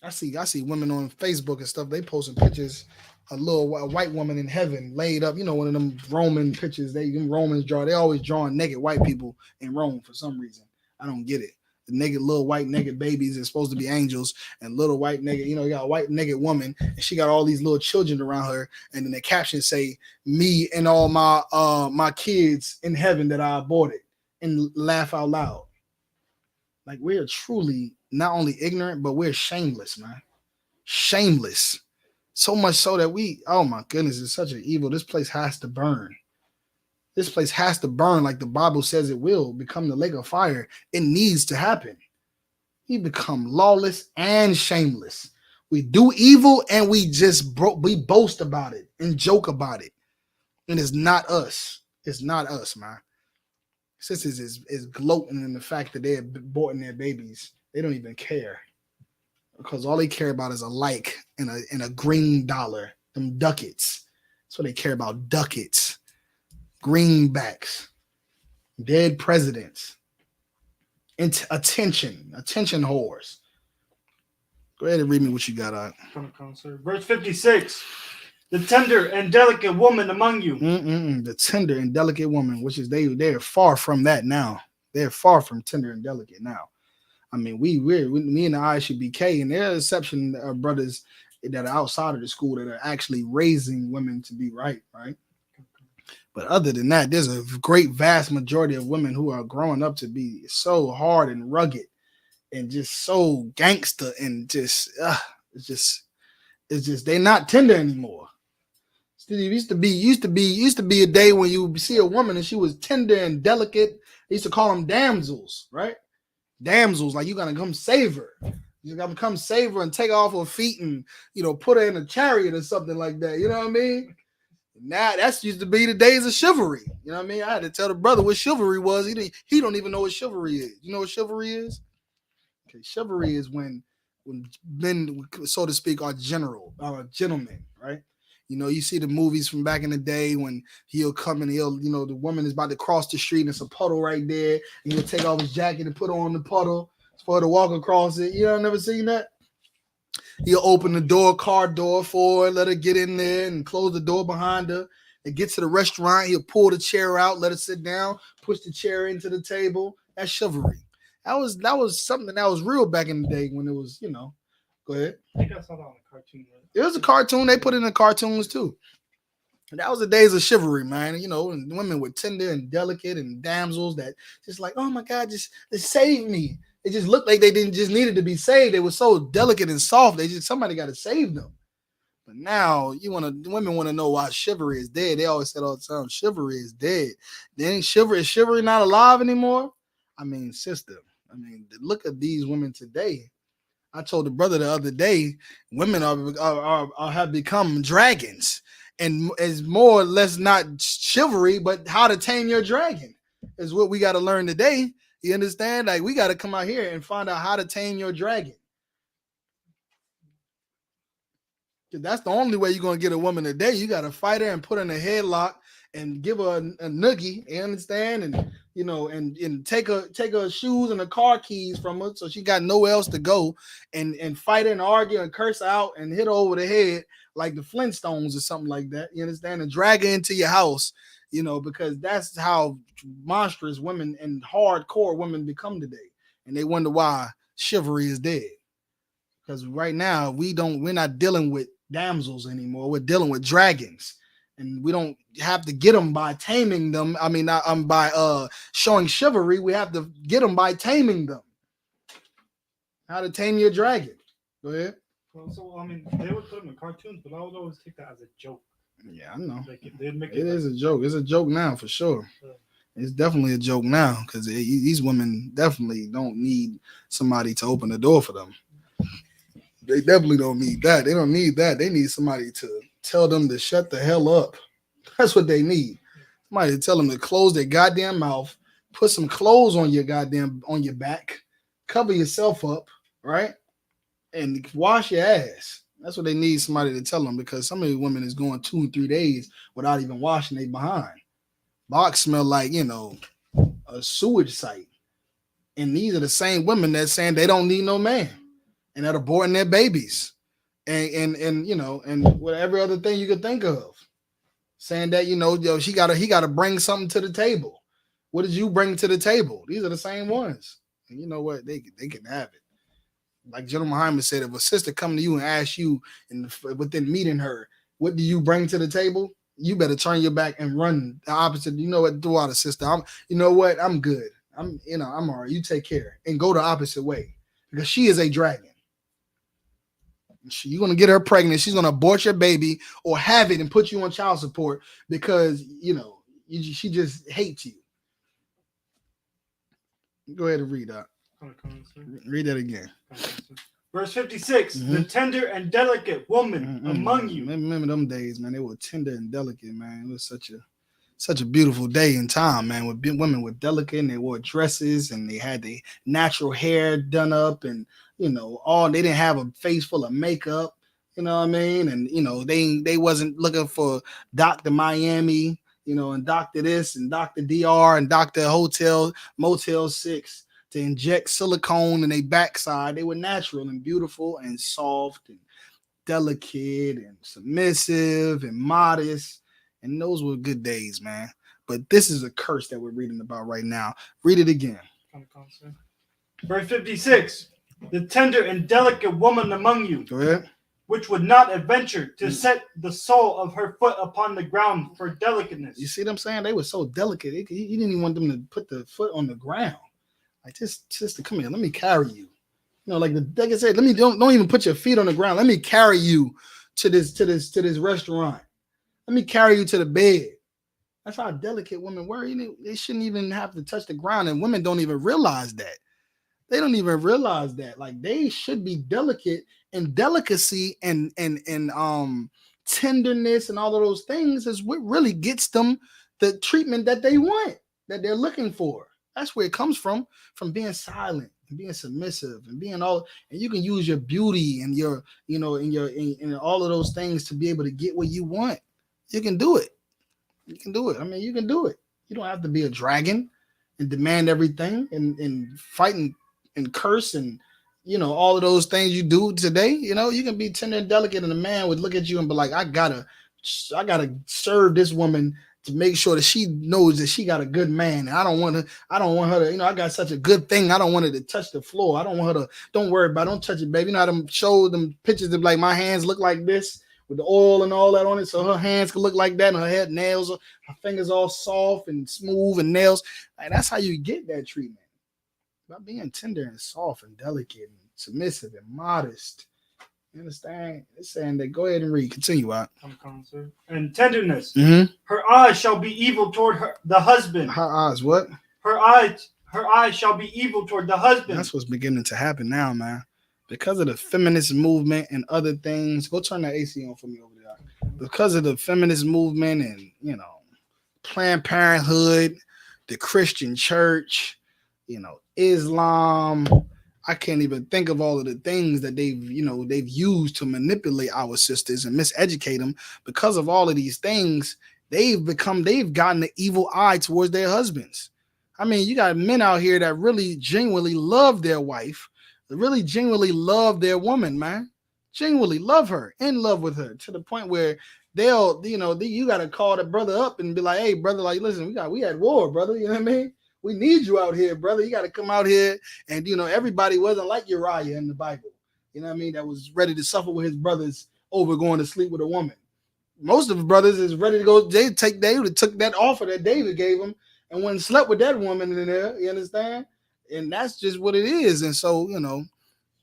I see women on Facebook and stuff, they posting pictures, a white woman in heaven laid up, one of them Roman pictures, them Romans they always drawing naked white people in Rome for some reason. I don't get it. The naked little white naked babies are supposed to be angels, and little white naked, you got a white naked woman, and she got all these little children around her, and then the captions say, "Me and all my kids in heaven that I aborted," and laugh out loud. Like, we're truly not only ignorant, but we're shameless, man. Shameless. So much so that oh my goodness, it's such an evil. This place has to burn. This place has to burn like the Bible says it will, become the lake of fire. It needs to happen. We become lawless and shameless. We do evil and we boast about it and joke about it. And it's not us. It's not us, man. Sisters is gloating in the fact that they're aborting their babies. They don't even care. Because all they care about is a like and a green dollar. Them ducats. That's what they care about. Ducats. Greenbacks, dead presidents, attention whores. Go ahead and read me what you got out. Verse 56, the tender and delicate woman among you. The tender and delicate woman, which is they're far from that now. They're far from tender and delicate now. I mean, me and the I.S.U.P.K, and there are exception brothers that are outside of the school that are actually raising women to be right. But other than that, there's a great vast majority of women who are growing up to be so hard and rugged and just so gangster and it's just they're not tender anymore. It used to be a day when you see a woman and she was tender and delicate. They used to call them damsels, right? Damsels, like you gotta come save her. You gotta come save her and take off her feet and put her in a chariot or something like that. You know what I mean? Now that's used to be the days of chivalry. You know what I mean? I had to tell the brother what chivalry was. He don't even know what chivalry is. You know what chivalry is? Okay, chivalry is when men, so to speak, are gentlemen, right? You see the movies from back in the day when he'll come and the woman is about to cross the street and it's a puddle right there, and he'll take off his jacket and put on the puddle for her to walk across it. I've never seen that. He'll open the car door for her, let her get in there and close the door behind her. And get to the restaurant, he'll pull the chair out, let her sit down, push the chair into the table. That's chivalry. That was something that was real back in the day when it was, Go ahead. I think I saw that on a cartoon. It was a cartoon. They put it in the cartoons too. And that was the days of chivalry, man. And women were tender and delicate and damsels that just like, oh my God, just save me. It just looked like they didn't just needed to be saved. They were so delicate and soft. Somebody got to save them. But now women want to know why chivalry is dead. They always said all the time, chivalry is dead. Then is chivalry not alive anymore? I mean, sister. Look at these women today. I told the brother the other day, women have become dragons, and it's more or less not chivalry, but how to tame your dragon is what we got to learn today. You understand? Like, we got to come out here and find out how to tame your dragon. That's the only way you're going to get a woman today. You got to fight her and put her in a headlock and give her a noogie, you understand? And, and take her shoes and her car keys from her so she got nowhere else to go, and fight her and argue and curse her out and hit her over the head like the Flintstones or something like that. You understand? And drag her into your house. Because that's how monstrous women and hardcore women become today. And they wonder why chivalry is dead. Because right now we're not dealing with damsels anymore. We're dealing with dragons. And we don't have to get them by taming them. By showing chivalry. We have to get them by taming them. How to tame your dragon. Go ahead. Well, so they would put them in cartoons, but I would always take that as a joke. Yeah, I know. It is a joke. It's a joke now for sure. It's definitely a joke now because these women definitely don't need somebody to open the door for them. They definitely don't need that. They don't need that. They need somebody to tell them to shut the hell up. That's what they need. Somebody to tell them to close their goddamn mouth, put some clothes on your back, cover yourself up, right? And wash your ass. That's what they need somebody to tell them, because some of these women is going 2 and 3 days without even washing their behind. Box smell like, a sewage site. And these are the same women that's saying they don't need no man and that aborting their babies and whatever other thing you could think of. Saying that, he gotta bring something to the table. What did you bring to the table? These are the same ones. And you know what? They can have it. Like General Muhammad said, if a sister come to you and ask you within meeting her, what do you bring to the table? You better turn your back and run the opposite. You know what? Do out, sister. I'm good. I'm all right. You take care and go the opposite way, because she is a dragon. You're gonna get her pregnant. She's gonna abort your baby or have it and put you on child support because she just hates you. Go ahead and read that. Read that again. Verse 56, the tender and delicate woman among you. Remember them days, man. They were tender and delicate, man. It was such a beautiful day and time, man. With women were delicate and they wore dresses and they had the natural hair done up and, they didn't have a face full of makeup, you know what I mean? And, they wasn't looking for Dr. Miami, and Dr. this and Dr. DR and Dr. Motel 6. To inject silicone in their backside. They were natural and beautiful and soft and delicate and submissive and modest. And those were good days, man. But this is a curse that we're reading about right now. Read it again. Verse 56, the tender and delicate woman among you. Go ahead. Which would not adventure to set the sole of her foot upon the ground for delicateness. You see what I'm saying? They were so delicate. He didn't even want them to put the foot on the ground. Like, just sister, come here. Let me carry you. Like I said, don't even put your feet on the ground. Let me carry you to this restaurant. Let me carry you to the bed. That's how delicate women were. They shouldn't even have to touch the ground, and women don't even realize that. They don't even realize that. Like, they should be delicate, and delicacy and tenderness and all of those things is what really gets them the treatment that they want, that they're looking for. That's where it comes from being silent and being submissive and being all, and you can use your beauty and your, in all of those things to be able to get what you want. You can do it. You can do it. I mean, you can do it. You don't have to be a dragon and demand everything and fight and curse and, all of those things you do today. You can be tender and delicate, and a man would look at you and be like, I gotta serve this woman to make sure that she knows that she got a good man. I don't want her to, I got such a good thing. I don't want her to touch the floor. I don't want her to, don't worry about it. Don't touch it, baby. You know how them show them pictures of like my hands look like this with the oil and all that on it. So her hands can look like that and her head, nails, her fingers all soft and smooth and nails. Like, that's how you get that treatment. By being tender and soft and delicate and submissive and modest. You understand? It's saying that. Go ahead and read. Continue out. And tenderness. Her eyes shall be evil toward the husband. Her eyes, what? Her eyes shall be evil toward the husband. That's what's beginning to happen now, man. Because of the feminist movement and other things. Go turn that AC on for me over there. Because of the feminist movement and, Planned Parenthood, the Christian church, Islam. I can't even think of all of the things that they've used to manipulate our sisters and miseducate them. Because of all of these things, they've gotten the evil eye towards their husbands. I mean, you got men out here that really genuinely love their wife, really genuinely love their woman, man. Genuinely love her, in love with her, to the point where they'll, you got to call the brother up and be like, hey, brother, like, listen, we at war, brother. You know what I mean? We need you out here, brother. You got to come out here. And, everybody wasn't like Uriah in the Bible. You know what I mean? That was ready to suffer with his brothers over going to sleep with a woman. Most of the brothers is ready to go. They took that offer that David gave them and went and slept with that woman in there. You understand? And that's just what it is. And so,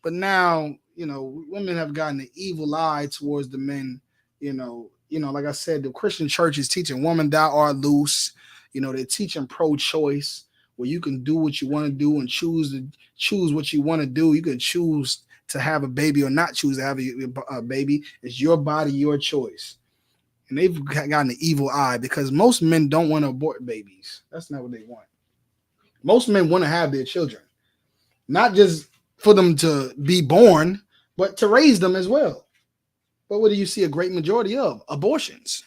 but now, women have gotten an evil eye towards the men. Like I said, the Christian church is teaching woman thou art loose. They're teaching pro-choice, where you can do what you want to do and choose what you want to do. You can choose to have a baby or not choose to have a baby. It's your body, your choice. And they've gotten an evil eye because most men don't want to abort babies. That's not what they want. Most men want to have their children, not just for them to be born, but to raise them as well. But what do you see a great majority of? Abortions.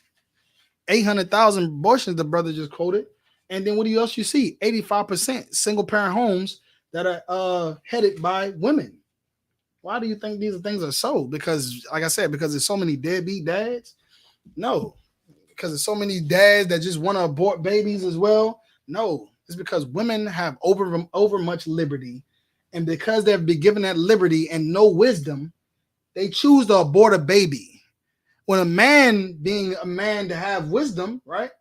800,000 abortions the brother just quoted. And then what else you see? 85% single parent homes that are headed by women. Why do you think these things are so? Because, like I said, because there's so many deadbeat dads? No. Because there's so many dads that just want to abort babies as well? No. It's because women have over much liberty. And because they've been given that liberty and no wisdom, they choose to abort a baby. When a man, being a man to have wisdom, right?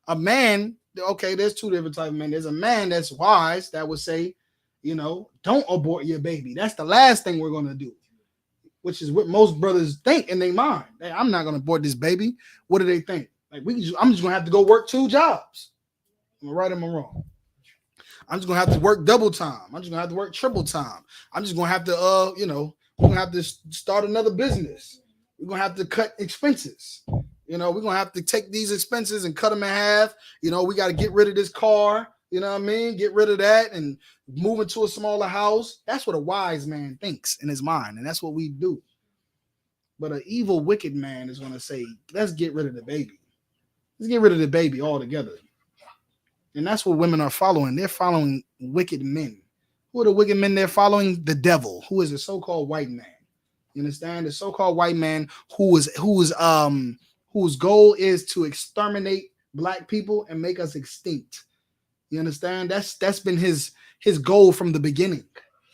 A man, okay, there's two different types of men. There's a man that's wise that would say, don't abort your baby. That's the last thing we're going to do, which is what most brothers think in their mind. Hey, I'm not going to abort this baby. What do they think? Like, I'm just going to have to go work 2 jobs. Am I right or am I wrong? I'm just going to have to work double time. I'm just going to have to work triple time. I'm just going to have to, we're going to have to start another business. We're going to have to cut expenses. We're going to have to take these expenses and cut them in half. We got to get rid of this car. You know what I mean? Get rid of that and move into a smaller house. That's what a wise man thinks in his mind. And that's what we do. But an evil, wicked man is going to say, let's get rid of the baby. Let's get rid of the baby altogether. And that's what women are following. They're following wicked men. Who are the wicked men they're following? The devil, who is a so-called white man. You understand? The so-called white man whose goal is to exterminate black people and make us extinct. You understand? That's been his goal from the beginning.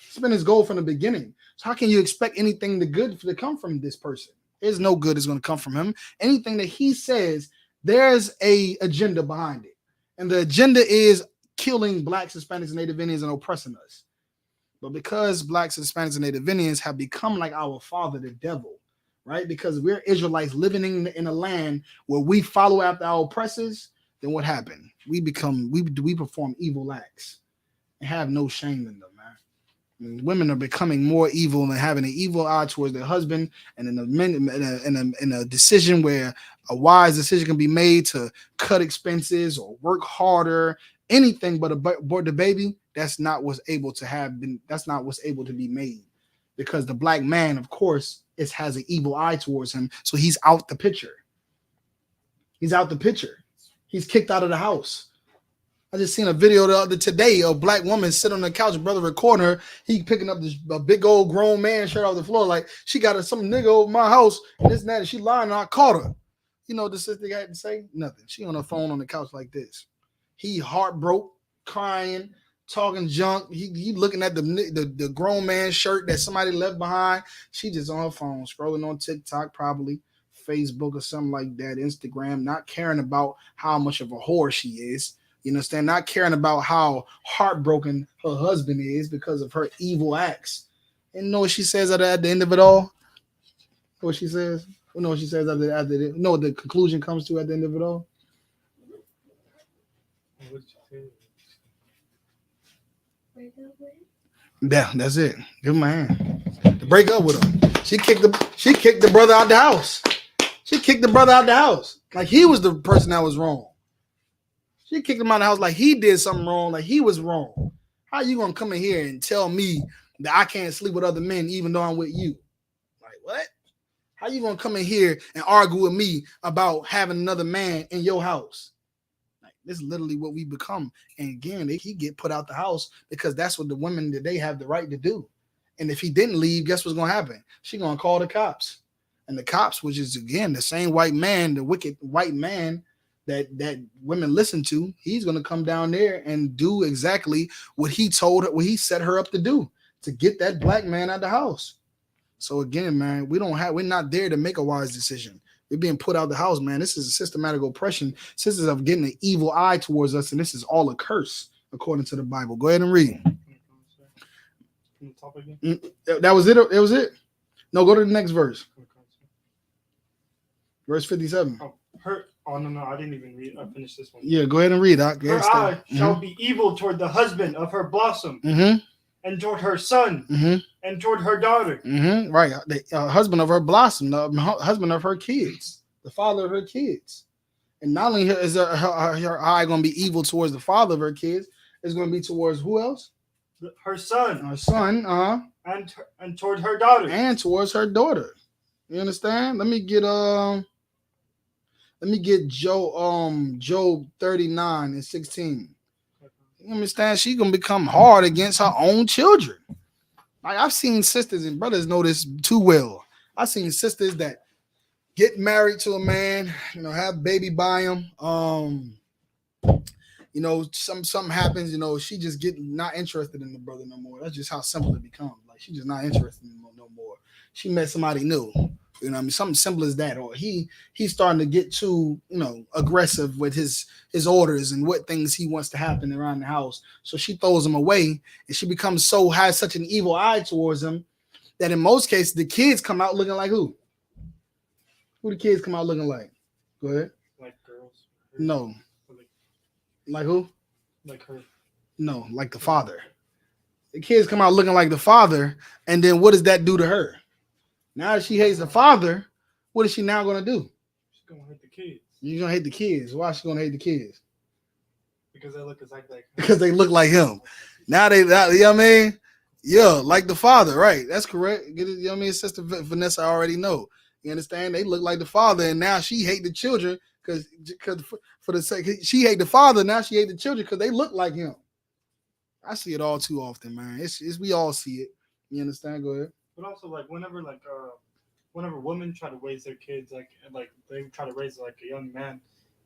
It's been his goal from the beginning. So how can you expect anything good to come from this person? There's no good is going to come from him. Anything that he says, there's a agenda behind it. And the agenda is killing blacks, Hispanics, and Native Indians and oppressing us. But because blacks, Hispanics, and Native Indians have become like our father, the devil, right? Because we're Israelites living in a land where we follow after our oppressors, then what happened? We perform evil acts and have no shame in them, man. And women are becoming more evil and having an evil eye towards their husband, and in a decision where a wise decision can be made to cut expenses or work harder, anything but abort the baby. That's not what's able to be made, because the black man, of course, has an evil eye towards him. So he's out the picture. He's kicked out of the house. I just seen a video today of a black woman sitting on the couch, brother recording her. He picking up a big old grown man shirt off the floor, like she got some nigga over my house and this and that. And she lying, and I caught her. You know what the sister had to say? Nothing. She on her phone on the couch like this. He heartbroken, crying, talking junk. He looking at the grown man shirt that somebody left behind. She just on her phone, scrolling on TikTok, probably Facebook or something like that, Instagram, not caring about how much of a whore she is. You understand? Not caring about how heartbroken her husband is because of her evil acts. And you know what she says at the end of it all? What she says? You know what she says what the conclusion comes to at the end of it all? Yeah, that's it. Give him a hand. To break up with him. She kicked the brother out the house. She kicked the brother out the house. Like he was the person that was wrong. She kicked him out of the house like he did something wrong, like he was wrong. How you gonna come in here and tell me that I can't sleep with other men even though I'm with you? Like what? How you gonna come in here and argue with me about having another man in your house? Like this is literally what we become. And again, he get put out the house because that's what the women today have the right to do. And if he didn't leave, guess what's gonna happen? She gonna call the cops. And the cops, which is again the same white man, the wicked white man that women listen to, he's going to come down there and do exactly what he told her, what he set her up to do, to get that black man out of the house. So again, man, we're not there to make a wise decision. We're being put out of the house, man. This is a systematic oppression. Sisters are getting an evil eye towards us, and this is all a curse according to the Bible. Go ahead and read. That was it. It was it. No, go to the next verse. Verse 57. Oh, no, I didn't even read. I finished this one. Yeah, go ahead and read. Her eye shall be evil toward the husband of her blossom. Mm-hmm. and toward her son, and toward her daughter. Right. The husband of her blossom, the husband of her kids, the father of her kids. And not only is her eye going to be evil towards the father of her kids, it's going to be towards who else? Her son. Her son, and toward her daughter. And towards her daughter. You understand? Let me get Job 39:16. You understand? She's gonna become hard against her own children. Like I've seen sisters and brothers know this too well. I've seen sisters that get married to a man, have baby by him. Something happens, she just get not interested in the brother no more. That's just how simple it becomes. Like she just not interested in him no more. She met somebody new. Something simple as that. Or he's starting to get too, aggressive with his orders and what things he wants to happen around the house. So she throws him away, and she has such an evil eye towards him that in most cases the kids come out looking like who? Who the kids come out looking like? Go ahead. Like girls. No. Like who? Like her. No, like the father. The kids come out looking like the father, and then what does that do to her? Now that she hates the father, what is she now going to do? She's going to hate the kids. You're going to hate the kids. Why is she going to hate the kids? Because they look exactly like him. Because they look like him. Now you know what I mean? Yeah, like the father, right? That's correct. Get it, you know what I mean? Sister Vanessa already know. You understand? They look like the father, and now she hate the children because for the sake she hate the father. Now she hate the children because they look like him. I see it all too often, man. It's we all see it. You understand? Go ahead. But also, whenever women try to raise their kids, like they try to raise like a young man,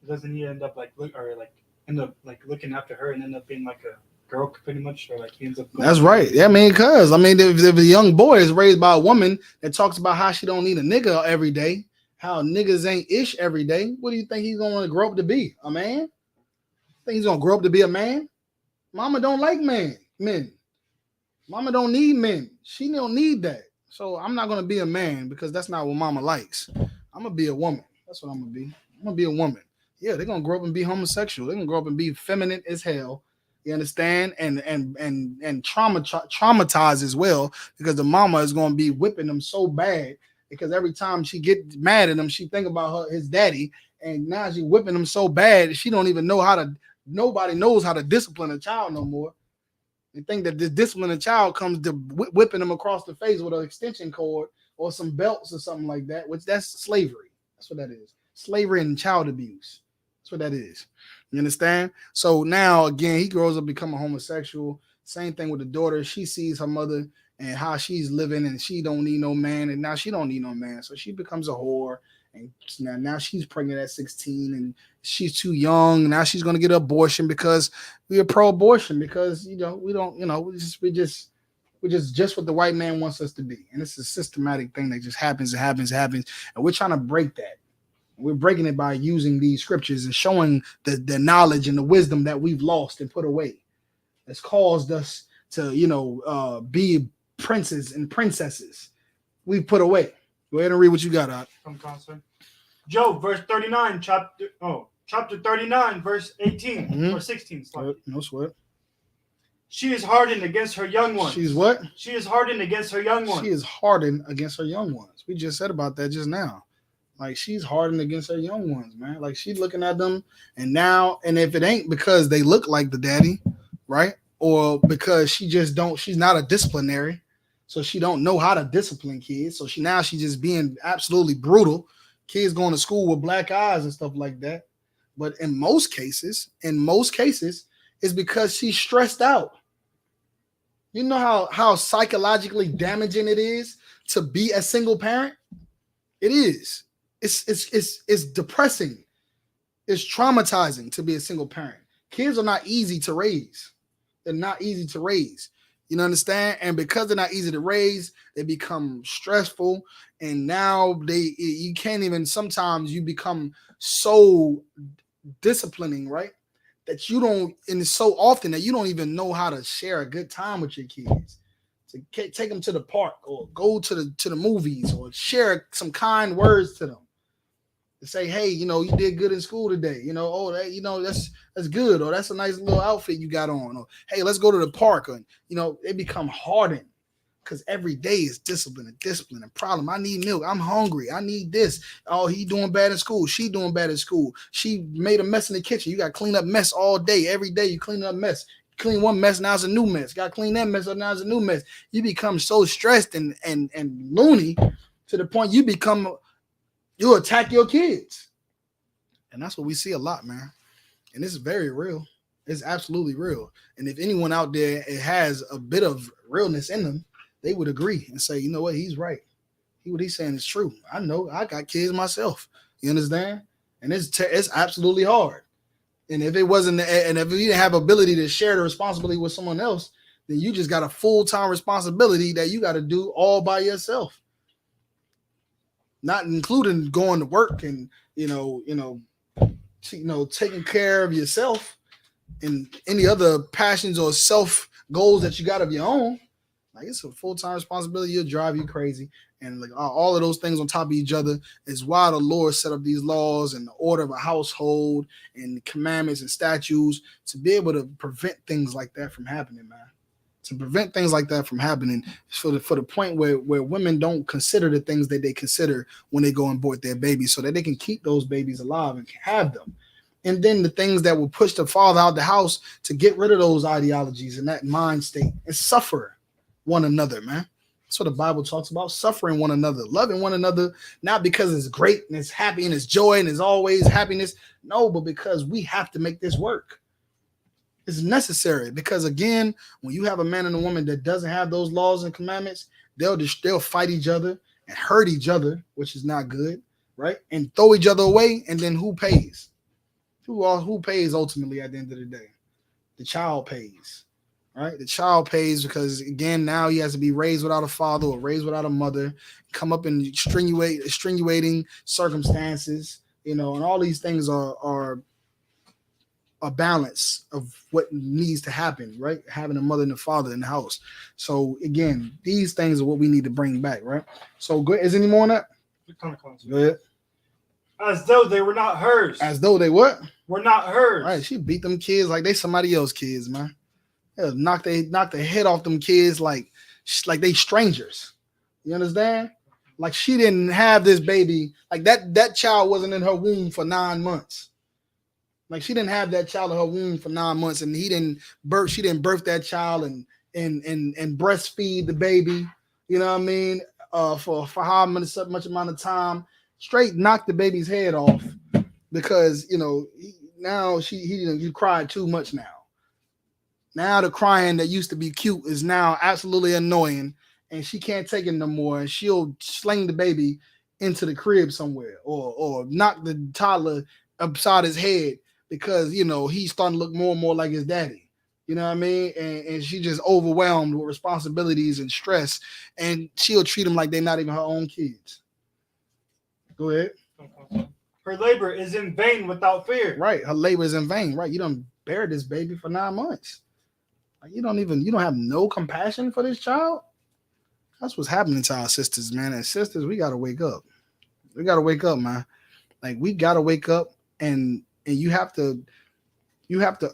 doesn't he end up looking after her and end up being like a girl pretty much, or like he ends up. That's right. Yeah, because if a young boy is raised by a woman that talks about how she don't need a nigga every day, how niggas ain't ish every day, what do you think he's gonna grow up to be? A man? Think he's gonna grow up to be a man? Mama don't like men. Mama don't need men. She don't need that. So I'm not gonna be a man because that's not what mama likes. I'm gonna be a woman. That's what I'm gonna be. I'm gonna be a woman. Yeah, they're gonna grow up and be homosexual. They're gonna grow up and be feminine as hell. You understand? And traumatized as well, because the mama is gonna be whipping them so bad because every time she get mad at him, she think about his daddy, and now she whipping him so bad she don't even know how to. Nobody knows how to discipline a child no more. They think that the disciplining child comes to whipping them across the face with an extension cord or some belts or something like that, which that's slavery. That's what that is. Slavery and child abuse. That's what that is. You understand? So now, again, he grows up, become a homosexual. Same thing with the daughter. She sees her mother and how she's living, and she don't need no man, and now she don't need no man. So she becomes a whore. And now she's pregnant at 16 and she's too young. Now she's going to get an abortion because we are pro-abortion because, we don't, we're just what the white man wants us to be. And it's a systematic thing that just happens. And we're trying to break that. We're breaking it by using these scriptures and showing the knowledge and the wisdom that we've lost and put away. That's caused us to, be princes and princesses we've put away. Go ahead and read what you got out. From concert. Job, verse 39, chapter 39, verse 18 or 16. No sweat. She is hardened against her young ones. She's what? She is hardened against her young ones. She is hardened against her young ones. We just said about that just now. Like she's hardened against her young ones, man. Like she's looking at them, and if it ain't because they look like the daddy, right? Or because she's not a disciplinary. So she don't know how to discipline kids. So she's just being absolutely brutal. Kids going to school with black eyes and stuff like that. But in most cases, it's because she's stressed out. You know how psychologically damaging it is to be a single parent? It is. It's depressing. It's traumatizing to be a single parent. Kids are not easy to raise. They're not easy to raise. You understand? And because they're not easy to raise, they become stressful. And now you can't even, sometimes you become so disciplining, right? That you don't, and it's so often that you don't even know how to share a good time with your kids. To take them to the park or go to the movies or share some kind words to them. to say, hey, you know, you did good in school today. You know, oh, that, you know, that's good, or that's a nice little outfit you got on, or hey, let's go to the park, or you know, they become hardened because every day is discipline and problem. I need milk. I'm hungry. I need this. Oh, he doing bad in school. She doing bad in school. She made a mess in the kitchen. You got to clean up mess all day. Every day you clean up mess. Clean one mess, now it's a new mess. Got to clean that mess up, now it's a new mess. You become so stressed and loony to the point you attack your kids. And that's what we see a lot, man. And this is very real. It's absolutely real. And if anyone out there it has a bit of realness in them, they would agree and say, you know what, he's right. What he's saying is true. I know I got kids myself. You understand? And it's absolutely hard. And if it wasn't, and if you didn't have ability to share the responsibility with someone else, then you just got a full-time responsibility that you got to do all by yourself. Not including going to work and taking care of yourself and any other passions or self goals that you got of your own. Like, it's a full-time responsibility. It'll drive you crazy. And like all of those things on top of each other is why the Lord set up these laws and the order of a household and the commandments and statutes to be able to prevent things like that from happening, man. To prevent things like that from happening for the point where women don't consider the things that they consider when they go and abort their babies, so that they can keep those babies alive and have them. And then the things that will push the father out the house to get rid of those ideologies and that mind state and suffer one another, man. That's what the Bible talks about, suffering one another, loving one another, not because it's great and it's happy and it's joy and it's always happiness. No, but because we have to make this work. It's necessary because, again, when you have a man and a woman that doesn't have those laws and commandments, they'll fight each other and hurt each other, which is not good, right? And throw each other away, and then who pays? Who pays ultimately at the end of the day? The child pays. Right, the child pays because, again, now he has to be raised without a father or raised without a mother, come up in extenuating circumstances, and all these things are a balance of what needs to happen, right? Having a mother and a father in the house. So again, these things are what we need to bring back, right? So good. Is any more on that? Go ahead. As though they were not hers. As though they what? Were not hers. Right. She beat them kids like they somebody else's kids, man. Yeah, knock the head off them kids like they strangers. You understand? Like she didn't have this baby. Like that child wasn't in her womb for 9 months. Like she didn't have that child in her womb for 9 months, and she didn't birth that child and breastfeed the baby. You know what I mean? For how much amount of time? Straight knocked the baby's head off because now he cried too much now. Now the crying that used to be cute is now absolutely annoying, and she can't take it no more. And she'll sling the baby into the crib somewhere, or knock the toddler upside his head because he's starting to look more and more like his daddy. You know what I mean? And she just overwhelmed with responsibilities and stress, and she'll treat them like they're not even her own kids. Go ahead. Her labor is in vain without fear. Right, her labor is in vain. Right, you done bear this baby for 9 months. You don't have no compassion for this child. That's what's happening to our sisters, man. And sisters, we gotta wake up. We gotta wake up, man. Like we gotta wake up, and you have to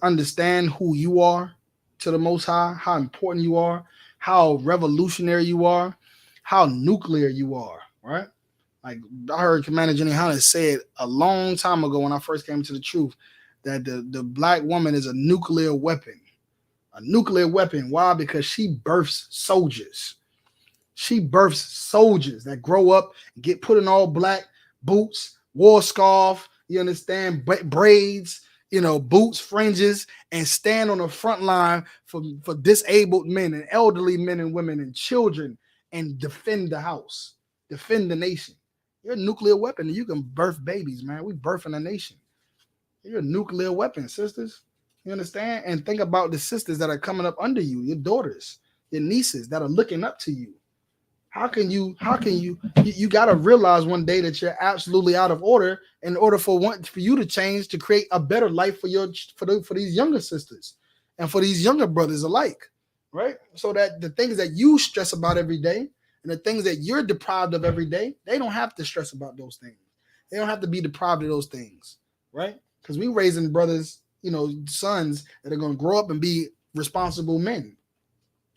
understand who you are to the Most High, how important you are, how revolutionary you are, how nuclear you are. Right? Like I heard Commander Jenny Hunter say it a long time ago when I first came to the truth that the black woman is a nuclear weapon. A nuclear weapon. Why? Because she births soldiers. She births soldiers that grow up and get put in all black boots, war scarf, you understand, braids, boots, fringes, and stand on the front line for disabled men and elderly men and women and children and defend the house, defend the nation. You're a nuclear weapon and you can birth babies, man. We birthing a nation. You're a nuclear weapon, sisters. You understand? And think about the sisters that are coming up under you, your daughters, your nieces that are looking up to you. How can you got to realize one day that you're absolutely out of order in order for you to change, to create a better life for these younger sisters and for these younger brothers alike, right? So that the things that you stress about every day and the things that you're deprived of every day, they don't have to stress about those things. They don't have to be deprived of those things, right? Because we raising brothers, sons that are going to grow up and be responsible men.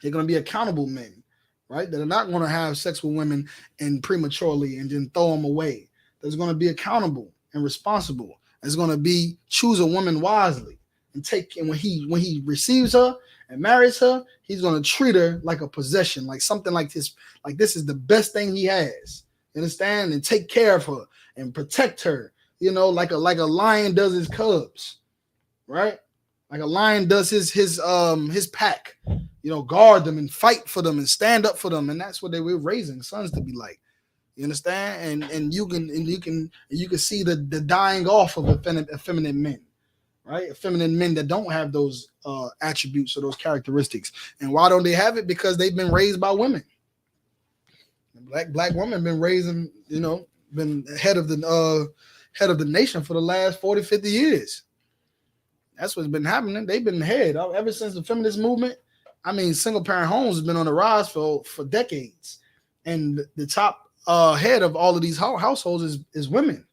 They're going to be accountable men, right? That are not going to have sex with women and prematurely and then throw them away. That's going to be accountable and responsible. That's going to be choose a woman wisely and when he receives her and marries her, he's going to treat her like a possession, like something like this is the best thing he has. You understand? And take care of her and protect her, like a lion does his cubs, right? Like a lion does his pack, guard them and fight for them and stand up for them. And that's what we're raising sons to be like. You understand? And you can see the dying off of effeminate men, right? Effeminate men that don't have those attributes or those characteristics. And why don't they have it? Because they've been raised by women. Black women been raising, been head of the nation for the last 40, 50 years. That's what's been happening. They've been head ever since the feminist movement. I mean, single parent homes has been on the rise for decades, and the top head of all of these households is women.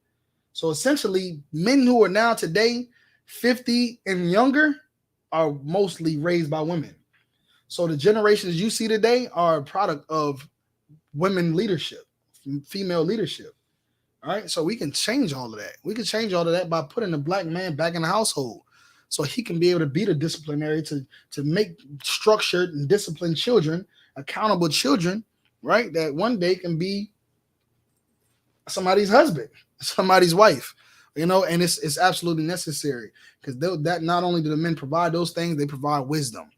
So essentially, men who are now today 50 and younger are mostly raised by women. So the generations you see today are a product of women leadership, female leadership. All right. So we can change all of that. We can change all of that by putting the black man back in the household so he can be able to be the disciplinary to make structured and disciplined children, accountable children, right? That one day can be somebody's husband, somebody's wife, and it's absolutely necessary because that not only do the men provide those things, they provide wisdom.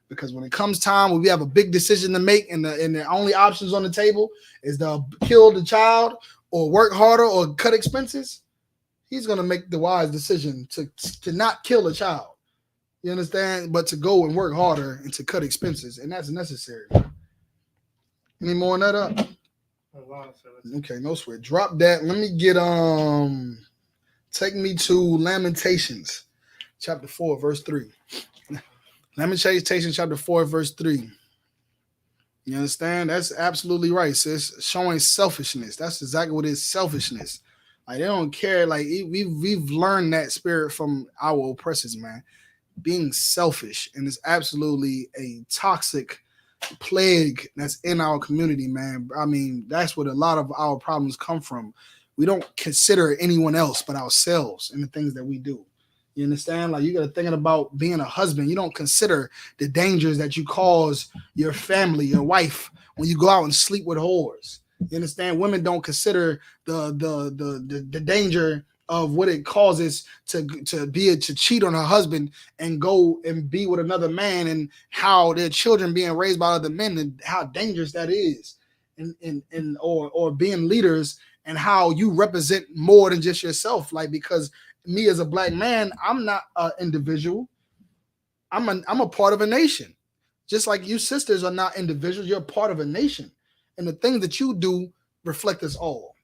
Because when it comes time when we have a big decision to make and the only options on the table is to kill the child or work harder or cut expenses, he's going to make the wise decision to not kill a child. You understand? But to go and work harder and to cut expenses. And that's necessary. Any more on that up? Okay, no sweat. Drop that. Let me get take me to Lamentations chapter 4, verse 3. Lamentations chapter 4, verse 3. You understand? That's absolutely right, sis. Showing selfishness. That's exactly what it is, selfishness. Like, they don't care. Like, we've learned that spirit from our oppressors, man. Being selfish. And it's absolutely a toxic plague that's in our community, man. I mean, that's what a lot of our problems come from. We don't consider anyone else but ourselves in the things that we do. You understand? Like, you got to think about being a husband. You don't consider the dangers that you cause your family, your wife, when you go out and sleep with whores. You understand? Women don't consider the danger of what it causes to cheat on her husband and go and be with another man, and how their children being raised by other men, and how dangerous that is, or being leaders, and how you represent more than just yourself. Like, because me as a black man, I'm not an individual. I'm a part of a nation. Just like you sisters are not individuals, you're a part of a nation. And the things that you do reflect us all.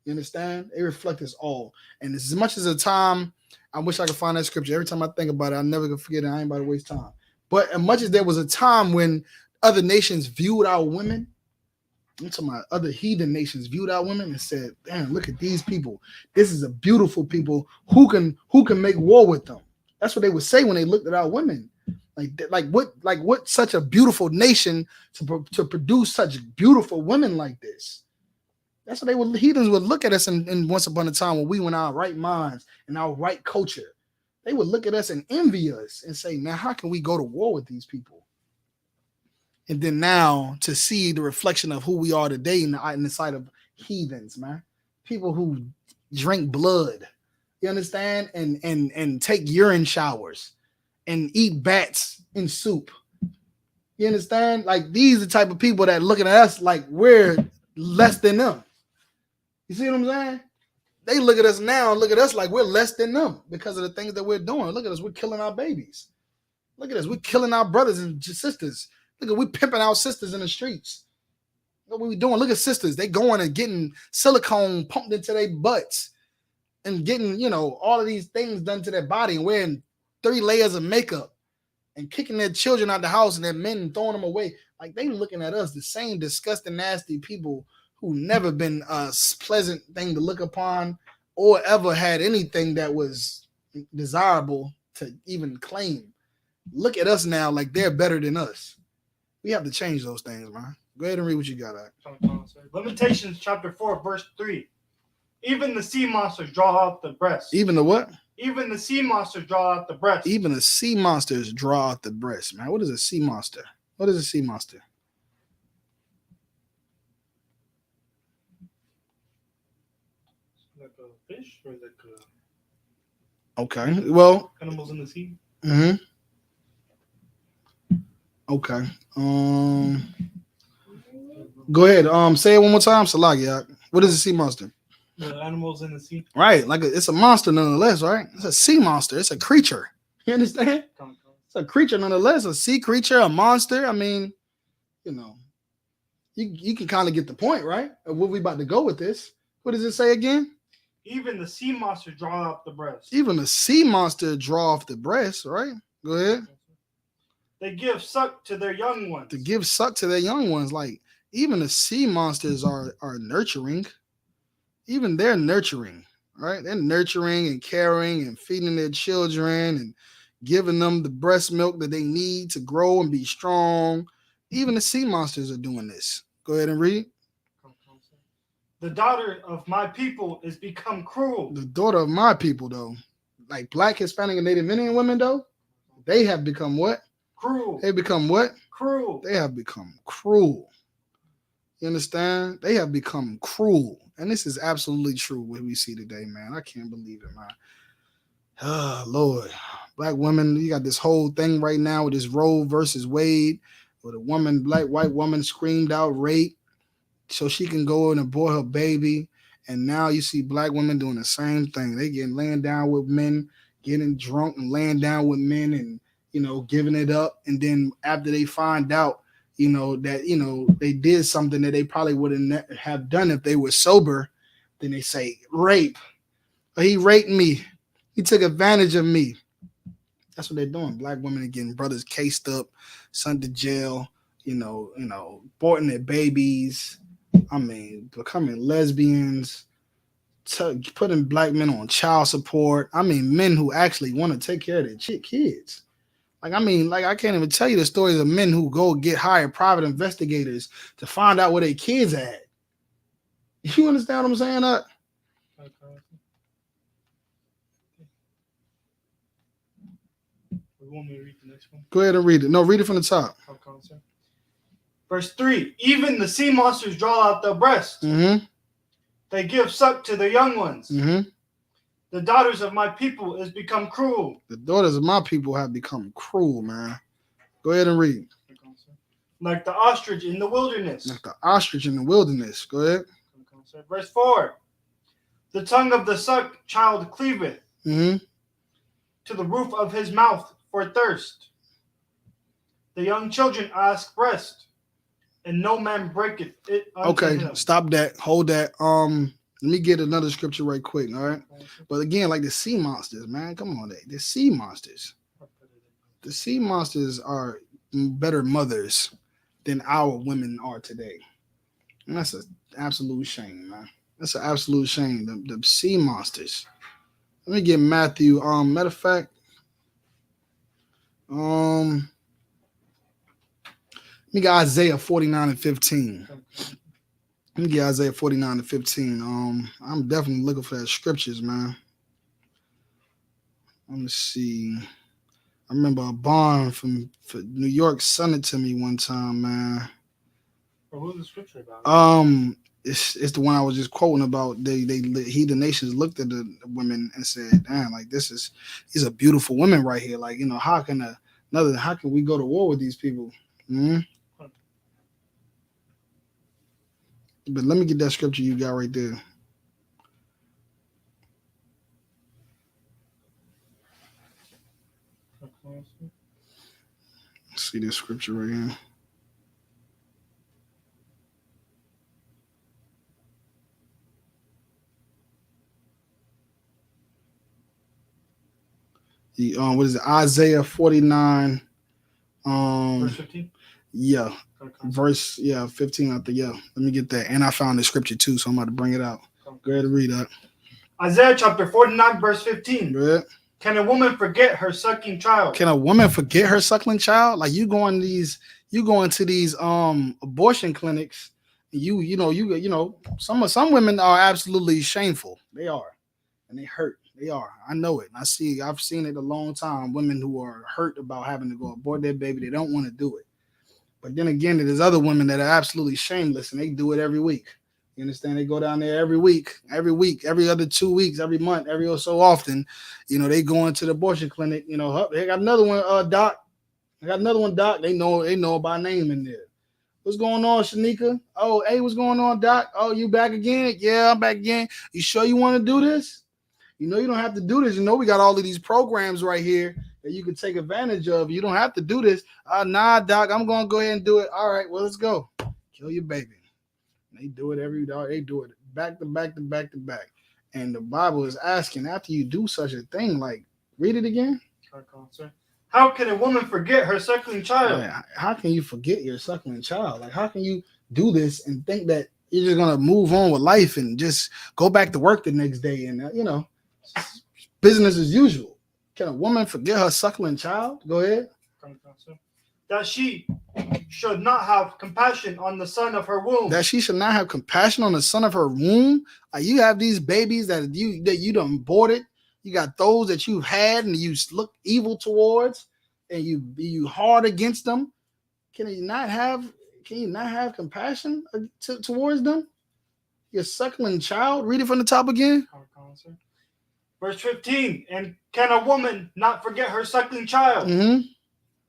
You understand? They reflect us all. And as much as a time, I wish I could find that scripture. Every time I think about it, I never can forget it. I ain't about to waste time. But as much as there was a time when other nations viewed our women, I'm talking about other heathen nations viewed our women and said, damn, look at these people. This is a beautiful people. Who can make war with them? That's what they would say when they looked at our women. Like what such a beautiful nation to produce such beautiful women like this. That's what heathens would look at us and once upon a time when we were in our right minds and our right culture. They would look at us and envy us and say, man, how can we go to war with these people? And then now to see the reflection of who we are today in the sight of heathens, man. People who drink blood, you understand? And take urine showers and eat bats in soup. You understand? Like, these are the type of people that looking at us like we're less than them. You see what I'm saying? They look at us now and look at us like we're less than them because of the things that we're doing. Look at us, we're killing our babies. Look at us, we're killing our brothers and sisters. Look at, we pimping our sisters in the streets. Look what we doing. Look at sisters. They going and getting silicone pumped into their butts and getting, all of these things done to their body and wearing 3 layers of makeup and kicking their children out the house and their men throwing them away. Like, they looking at us, the same disgusting, nasty people who never been a pleasant thing to look upon or ever had anything that was desirable to even claim. Look at us now like they're better than us. We have to change those things, man. Go ahead and read what you got. Lamentations chapter 4, verse 3. Even the sea monsters draw out the breast. Even the what? Even the sea monsters draw out the breast. Even the sea monsters draw out the breast, man. What is a sea monster? What is a sea monster? Like a fish or like a... Okay. Well, animals in the sea. Mm-hmm. Okay. Go ahead. Say it one more time. Salagi. What is a sea monster? The animals in the sea. Right. Like it's a monster nonetheless, right? It's a sea monster. It's a creature. You understand? It's a creature nonetheless. A sea creature, a monster. I mean, you know, you can kind of get the point, right? Of what we about to go with this. What does it say again? Even the sea monster draw out the breast. Even the sea monster draw off the breast, right? Go ahead. They give suck to their young ones. To give suck to their young ones. Like, even the sea monsters are nurturing. Even they're nurturing, right? They're nurturing and caring and feeding their children and giving them the breast milk that they need to grow and be strong. Even the sea monsters are doing this. Go ahead and read. The daughter of my people is become cruel. The daughter of my people, though, like Black, Hispanic, and Native Indian women, though, they have become what? Cruel. They become what? Cruel. They have become cruel. You understand? They have become cruel. And this is absolutely true what we see today, man. I can't believe it, man. Oh, Lord. Black women, you got this whole thing right now with this Roe versus Wade, where the woman, white woman screamed out rape so she can go and abort her baby. And now you see Black women doing the same thing. They getting laying down with men, getting drunk and laying down with men and, you know, giving it up. And then after they find out, you know, that, you know, they did something that they probably wouldn't have done if they were sober, then they say rape. Or he raped me. He took advantage of me. That's what they're doing. Black women are getting brothers cased up, sent to jail, you know, aborting their babies. I mean, becoming lesbians, putting Black men on child support. I mean, men who actually want to take care of their kids. Like, I mean, like, I can't even tell you the stories of men who go get hired private investigators to find out where their kids at. You understand what I'm saying? You want me to read the next one? Go ahead and read it. No, read it from the top. Verse 3. Even the sea monsters draw out their breast. Mm-hmm. They give suck to their young ones. Mm-hmm. The daughters of my people is become cruel. The daughters of my people have become cruel, man. Go ahead and read. Like the ostrich in the wilderness. Like the ostrich in the wilderness. Go ahead. Verse 4. The tongue of the suck child cleaveth Mm-hmm. to the roof of his mouth for thirst. The young children ask breast, and no man breaketh it unto Okay, him. stop that. Hold that. Let me get another scripture right quick, all right? But again, like the sea monsters, man. Come on, the sea monsters. The sea monsters are better mothers than our women are today. And that's an absolute shame, man. That's an absolute shame. The sea monsters. Let me get Matthew. Matter of fact, let me get Isaiah 49 and 15. Let me get Isaiah 49 and 15. I'm definitely looking for that scriptures, man. Let me see. I remember a barn from New York sent it to me one time, man. What was the scripture about? It's the one I was just quoting about. The nations looked at the women and said, "Damn, like these are beautiful women right here. Like, you know, how can we go to war with these people?" Mm-hmm. But let me get that scripture you got right there. Let's see this scripture right here. What is it? Isaiah 49. Verse 15? Yeah. Verse 15 out there. Yeah. Let me get that. And I found the scripture too, so I'm about to bring it out. Go ahead and read that. Isaiah chapter 49, verse 15. Yeah. Can a woman forget her sucking child? Can a woman forget her suckling child? Like you go into these abortion clinics. You know some women are absolutely shameful. They are, and they hurt. They are. I know it. I've seen it a long time. Women who are hurt about having to go abort their baby. They don't want to do it. But then again, there's other women that are absolutely shameless and they do it every week. You understand? They go down there every week, every other 2 weeks, every month, every so often. You know, they go into the abortion clinic. You know, they got another one, Doc. I got another one, Doc. They know by name in there. What's going on, Shanika? Oh, hey, what's going on, Doc? Oh, you back again? Yeah, I'm back again. You sure you want to do this? You know, you don't have to do this. You know, we got all of these programs right here that you can take advantage of. You don't have to do this. Nah, Doc, I'm going to go ahead and do it. All right, well, let's go. Kill your baby. They do it every day. They do it back to back to back to back. And the Bible is asking, after you do such a thing, like, read it again. How can a woman forget her suckling child? Yeah, how can you forget your suckling child? Like, how can you do this and think that you're just going to move on with life and just go back to work the next day and, business as usual? Can a woman forget her suckling child? Go ahead. That she should not have compassion on the son of her womb. That she should not have compassion on the son of her womb. You have these babies that you done aborted. You got those that you've had and you look evil towards, and you hard against them. Can you not have compassion towards them? Your suckling child. Read it from the top again. Verse 15. And can a woman not forget her suckling child? Mm-hmm.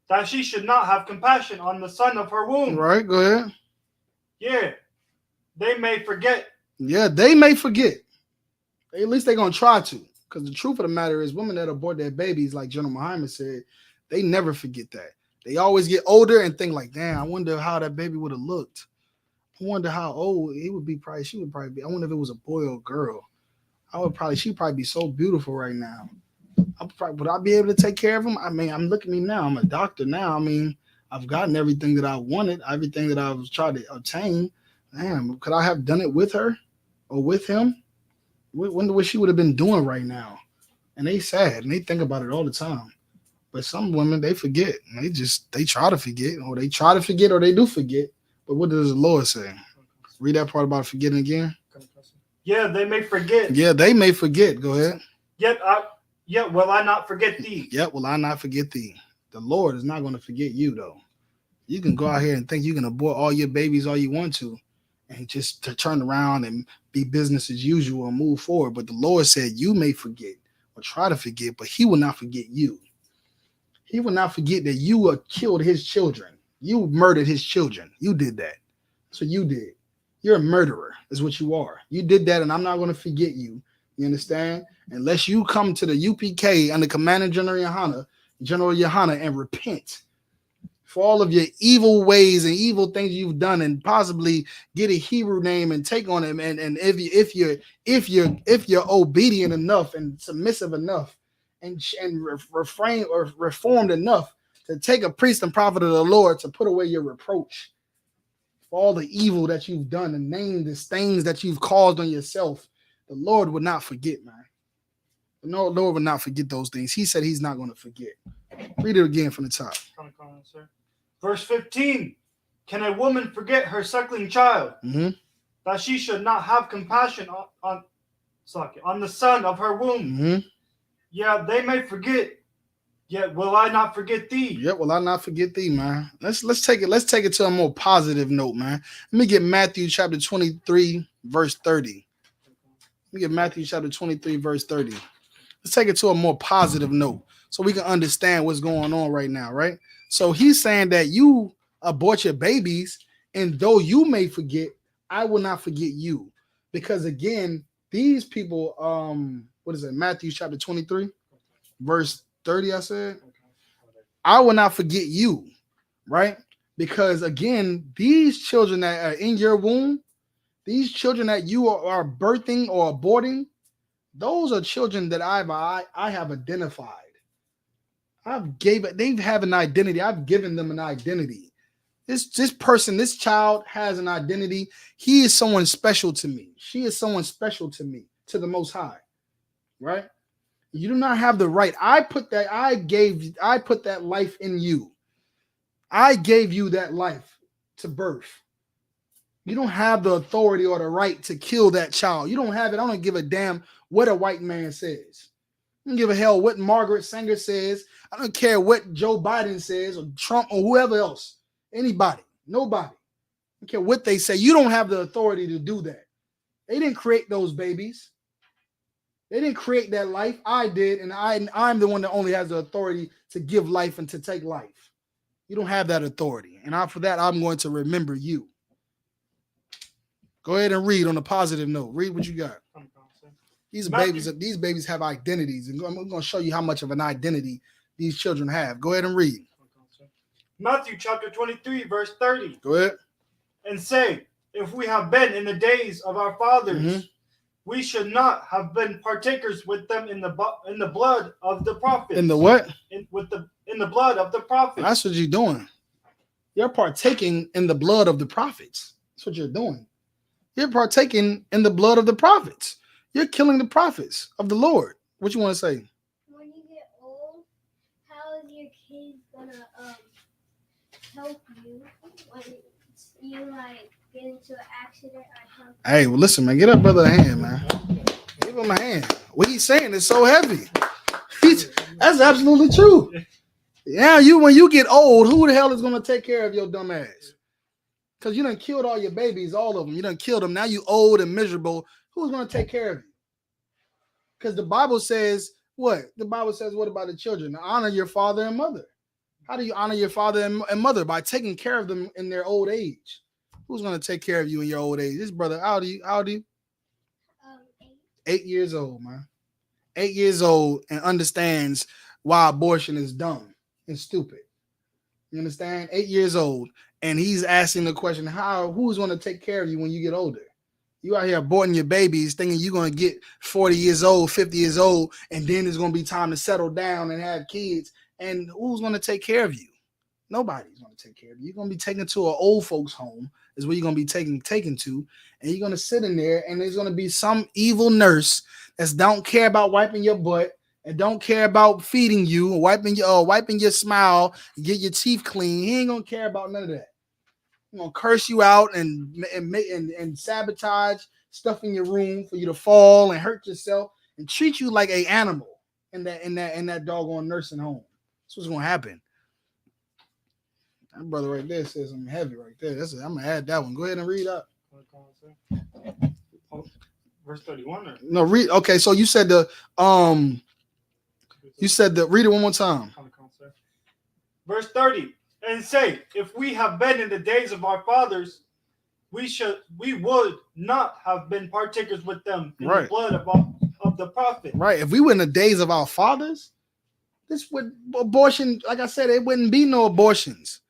That she should not have compassion on the son of her womb. Right, go ahead. Yeah, they may forget. Yeah, they may forget. At least they're going to try to. Because the truth of the matter is, women that abort their babies, like General Muhammad said, they never forget that. They always get older and think like, damn, I wonder how that baby would have looked. I wonder how old she would probably be. I wonder if it was a boy or a girl. She'd probably be so beautiful right now. Would I be able to take care of him? I mean, I'm looking at me now. I'm a doctor now. I mean, I've gotten everything that I wanted, everything that I was trying to obtain. Damn, could I have done it with her or with him? Wonder what she would have been doing right now. And they sad and they think about it all the time. But some women, they forget. And they try to forget, or they try to forget, or they do forget. But what does the Lord say? Read that part about forgetting again. Yeah, they may forget. Yeah, they may forget. Go ahead. Yet will I not forget thee. Yet will I not forget thee. The Lord is not going to forget you, though. You can go out here and think you can abort all your babies all you want to, and just to turn around and be business as usual and move forward. But the Lord said you may forget or try to forget, but he will not forget you. He will not forget that you killed his children. You murdered his children. You did that. That's what you did. You're a murderer is what you are. You did that, and I'm not going to forget you. You understand? Unless you come to the UPK under Commander General Yohana, and repent for all of your evil ways and evil things you've done, and possibly get a Hebrew name and take on him. And if you're obedient enough and submissive enough and refrain or reformed enough to take a priest and prophet of the Lord to put away your reproach for all the evil that you've done and name the things that you've caused on yourself, the Lord would not forget, man. The Lord would not forget those things. He said he's not going to forget. Read it again from the top. Verse 15. Can a woman forget her suckling child? Mm-hmm. That she should not have compassion on the son of her womb? Mm-hmm. Yeah, they may forget. Yet will I not forget thee? Yet will I not forget thee, man. Let's take it to a more positive note, man. Let me get Matthew chapter 23, verse 30. Let me get Matthew chapter 23, verse 30. Let's take it to a more positive note so we can understand what's going on right now, right? So he's saying that you abort your babies, and though you may forget, I will not forget you. Because again, these people, what is it? Matthew chapter 23, verse 30, I said, I will not forget you, right? Because again, these children that are in your womb, these children that you are birthing or aborting, those are children that I have identified. They have an identity. I've given them an identity. This child has an identity. He is someone special to me. She is someone special to me, to the Most High. right? You do not have the right. I put that life in you. I gave you that life to birth. You don't have the authority or the right to kill that child. You don't have it. I don't give a damn what a white man says. I don't give a hell what Margaret Sanger says. I don't care what Joe Biden says or Trump or whoever else. Anybody. Nobody. I don't care what they say. You don't have the authority to do that. They didn't create those babies. They didn't create that life. I did, and I'm the one that only has the authority to give life and to take life. You don't have that authority. And for that, I'm going to remember you. Go ahead and read on a positive note. Read what you got. These babies have identities, and I'm going to show you how much of an identity these children have. Go ahead and read. Matthew chapter 23, verse 30. Go ahead. And say, if we have been in the days of our fathers, we should not have been partakers with them in the blood of the prophets. In the what? In the blood of the prophets. That's what you're doing. You're partaking in the blood of the prophets. That's what you're doing. You're partaking in the blood of the prophets. You're killing the prophets of the Lord. What you want to say? When you get old, how is your kid gonna help you when you get into an accident or something? Hey, well, listen, man. Get up, brother, a hand, man. Give him a hand. What he's saying is so heavy. That's absolutely true. Yeah, when you get old, who the hell is gonna take care of your dumb ass? Because you done killed all your babies, all of them. You done killed them. Now you old and miserable. Who's going to take care of you? Because the Bible says what? The Bible says what about the children? Honor your father and mother. How do you honor your father and mother? By taking care of them in their old age. Who's going to take care of you in your old age? This brother, how old are you? 8. 8 years old, man. 8 years old and understands why abortion is dumb and stupid. You understand? 8 years old. And he's asking the question, who's going to take care of you when you get older? You out here aborting your babies thinking you're going to get 40 years old, 50 years old, and then it's going to be time to settle down and have kids. And who's going to take care of you? Nobody's going to take care of you. You're going to be taken to an old folks home is where you're going to be taken to. And you're going to sit in there and there's going to be some evil nurse that don't care about wiping your butt and don't care about feeding you or wiping your smile, get your teeth clean. He ain't going to care about none of that. He's going to curse you out and sabotage stuff in your room for you to fall and hurt yourself and treat you like an animal in that doggone nursing home. That's what's going to happen. That brother right there says something heavy right there. I'm going to add that one. Go ahead and read up. Verse 31 or? No, read. Okay, so you said read it one more time. Verse 30. And say, if we have been in the days of our fathers, we would not have been partakers with them in the blood of the prophet. Right. If we were in the days of our fathers, abortion, like I said, it wouldn't be no abortions.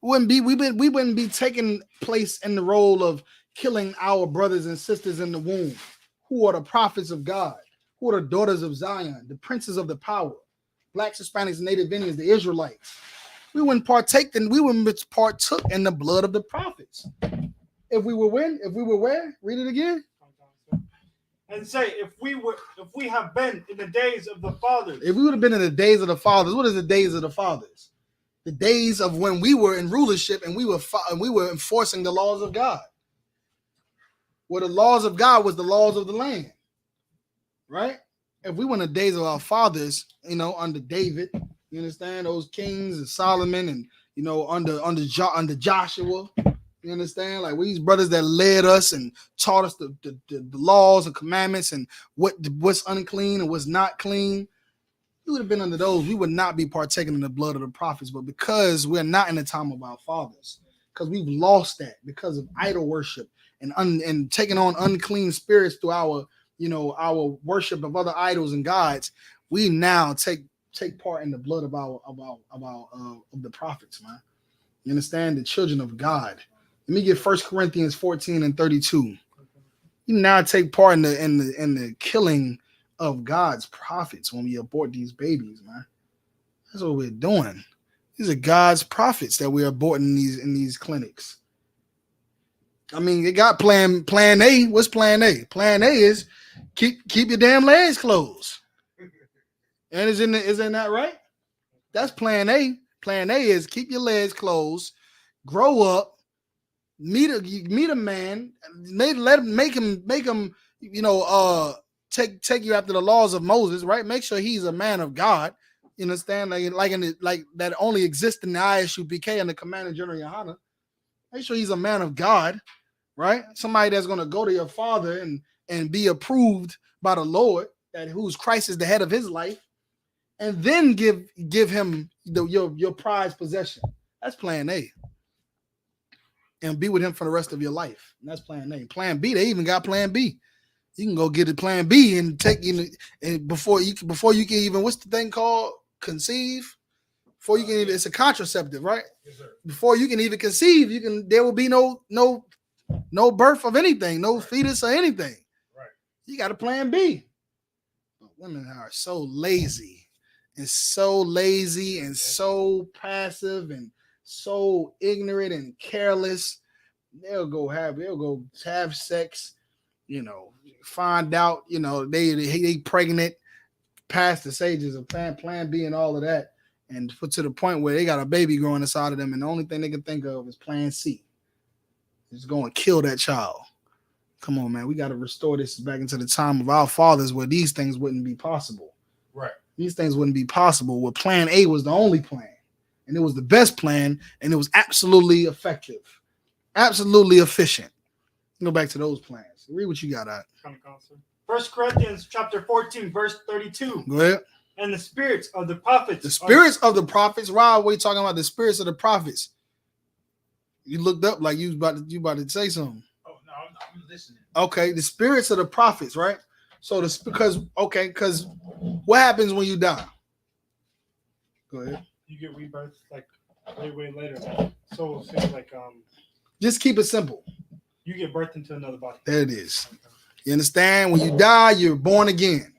We wouldn't be taking place in the role of killing our brothers and sisters in the womb, who are the prophets of God, who are the daughters of Zion, the princes of the power, blacks, Hispanics, Native Indians, the Israelites. We wouldn't partook in the blood of the prophets. If we were where? Read it again. And say, if we have been in the days of the fathers. If we would have been in the days of the fathers, what is the days of the fathers? The days of when we were in rulership and we were enforcing the laws of God. Where the laws of God was the laws of the land. Right? If we were in the days of our fathers, under David, you understand, those kings and Solomon and under Joshua, you understand, like these brothers that led us and taught us the laws and commandments and what's unclean and what's not clean. We would have been under those. We would not be partaking in the blood of the prophets, but because we're not in the time of our fathers, because we've lost that because of idol worship and taking on unclean spirits through our worship of other idols and gods, we now take part in the blood of the prophets, man. You understand? The children of God. Let me get 1 Corinthians 14 and 32. You now take part in the killing of God's prophets when we abort these babies, man. That's what we're doing. These are God's prophets that we're aborting in these clinics. I mean, it got plan A. What's plan A? Plan A is keep your damn legs closed. And isn't that right? That's plan A. Plan A is keep your legs closed, grow up, meet a man, make him take you after the laws of Moses, right? Make sure he's a man of God. You understand? Like that only exists in the I.S.U.P.K and the Commander General Yohana. Make sure he's a man of God, right? Somebody that's going to go to your father and be approved by the Lord, that whose Christ is the head of his life, and then give him your prized possession. That's plan A. And be with him for the rest of your life. And that's plan A. Plan B, they even got plan B. You can go get a plan B and take and before you can even, what's the thing called? Conceive. Before you can even, it's a contraceptive, right? Yes, sir. Before you can even conceive, there will be no birth of anything, no fetus or anything. Right. You got a plan B. But women are so lazy and so passive and so ignorant and careless. They'll go have sex, find out, they pregnant past the stages of plan B and all of that, and put to the point where they got a baby growing inside of them, and the only thing they can think of is plan C. It's going to kill that child. Come on, man. We got to restore this back into the time of our fathers where these things wouldn't be possible. Right. These things wouldn't be possible where plan A was the only plan. And it was the best plan, and it was absolutely effective, absolutely efficient. Go back to those plans. Read what you got out. 1 Corinthians chapter 14, verse 32. Go ahead. And the spirits of the prophets. The spirits of the prophets. Why are we talking about the spirits of the prophets? You looked up like you about to say something. Oh no, I'm listening. Okay, the spirits of the prophets, right? So because what happens when you die? Go ahead. You get rebirth like way later. So it seems like just keep it simple. You get birthed into another body. There it is. You understand? When you die, you're born again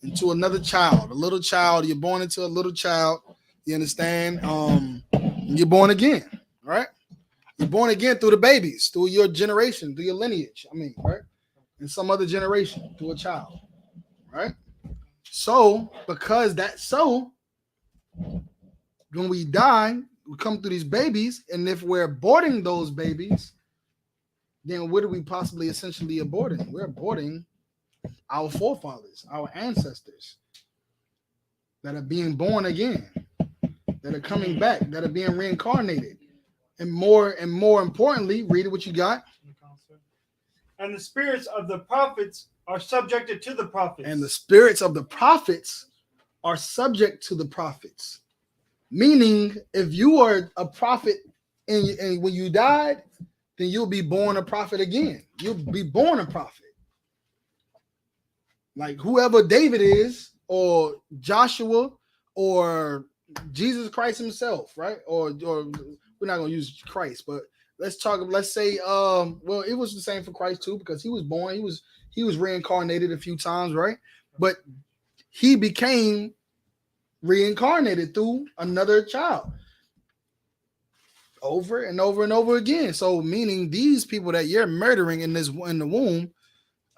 into another child, a little child. You're born into a little child. You understand? You're born again, right? You're born again through the babies, through your generation, through your lineage. Right? And some other generation, through a child, right? So, because that's so, when we die, we come through these babies, and if we're aborting those babies, then what are we possibly essentially aborting? We're aborting our forefathers, our ancestors that are being born again, that are coming back, that are being reincarnated. And more importantly, read what you got. And the spirits of the prophets are subjected to the prophets. And the spirits of the prophets are subject to the prophets. Meaning, if you are a prophet and when you died, then you'll be born a prophet again. You'll be born a prophet. Like whoever David is, or Joshua, or Jesus Christ himself, right? Or we're not going to use Christ, but let's say, it was the same for Christ too, because he was born, he was reincarnated a few times, right? But he became reincarnated through another child over and over and over again. So meaning these people that you're murdering in the womb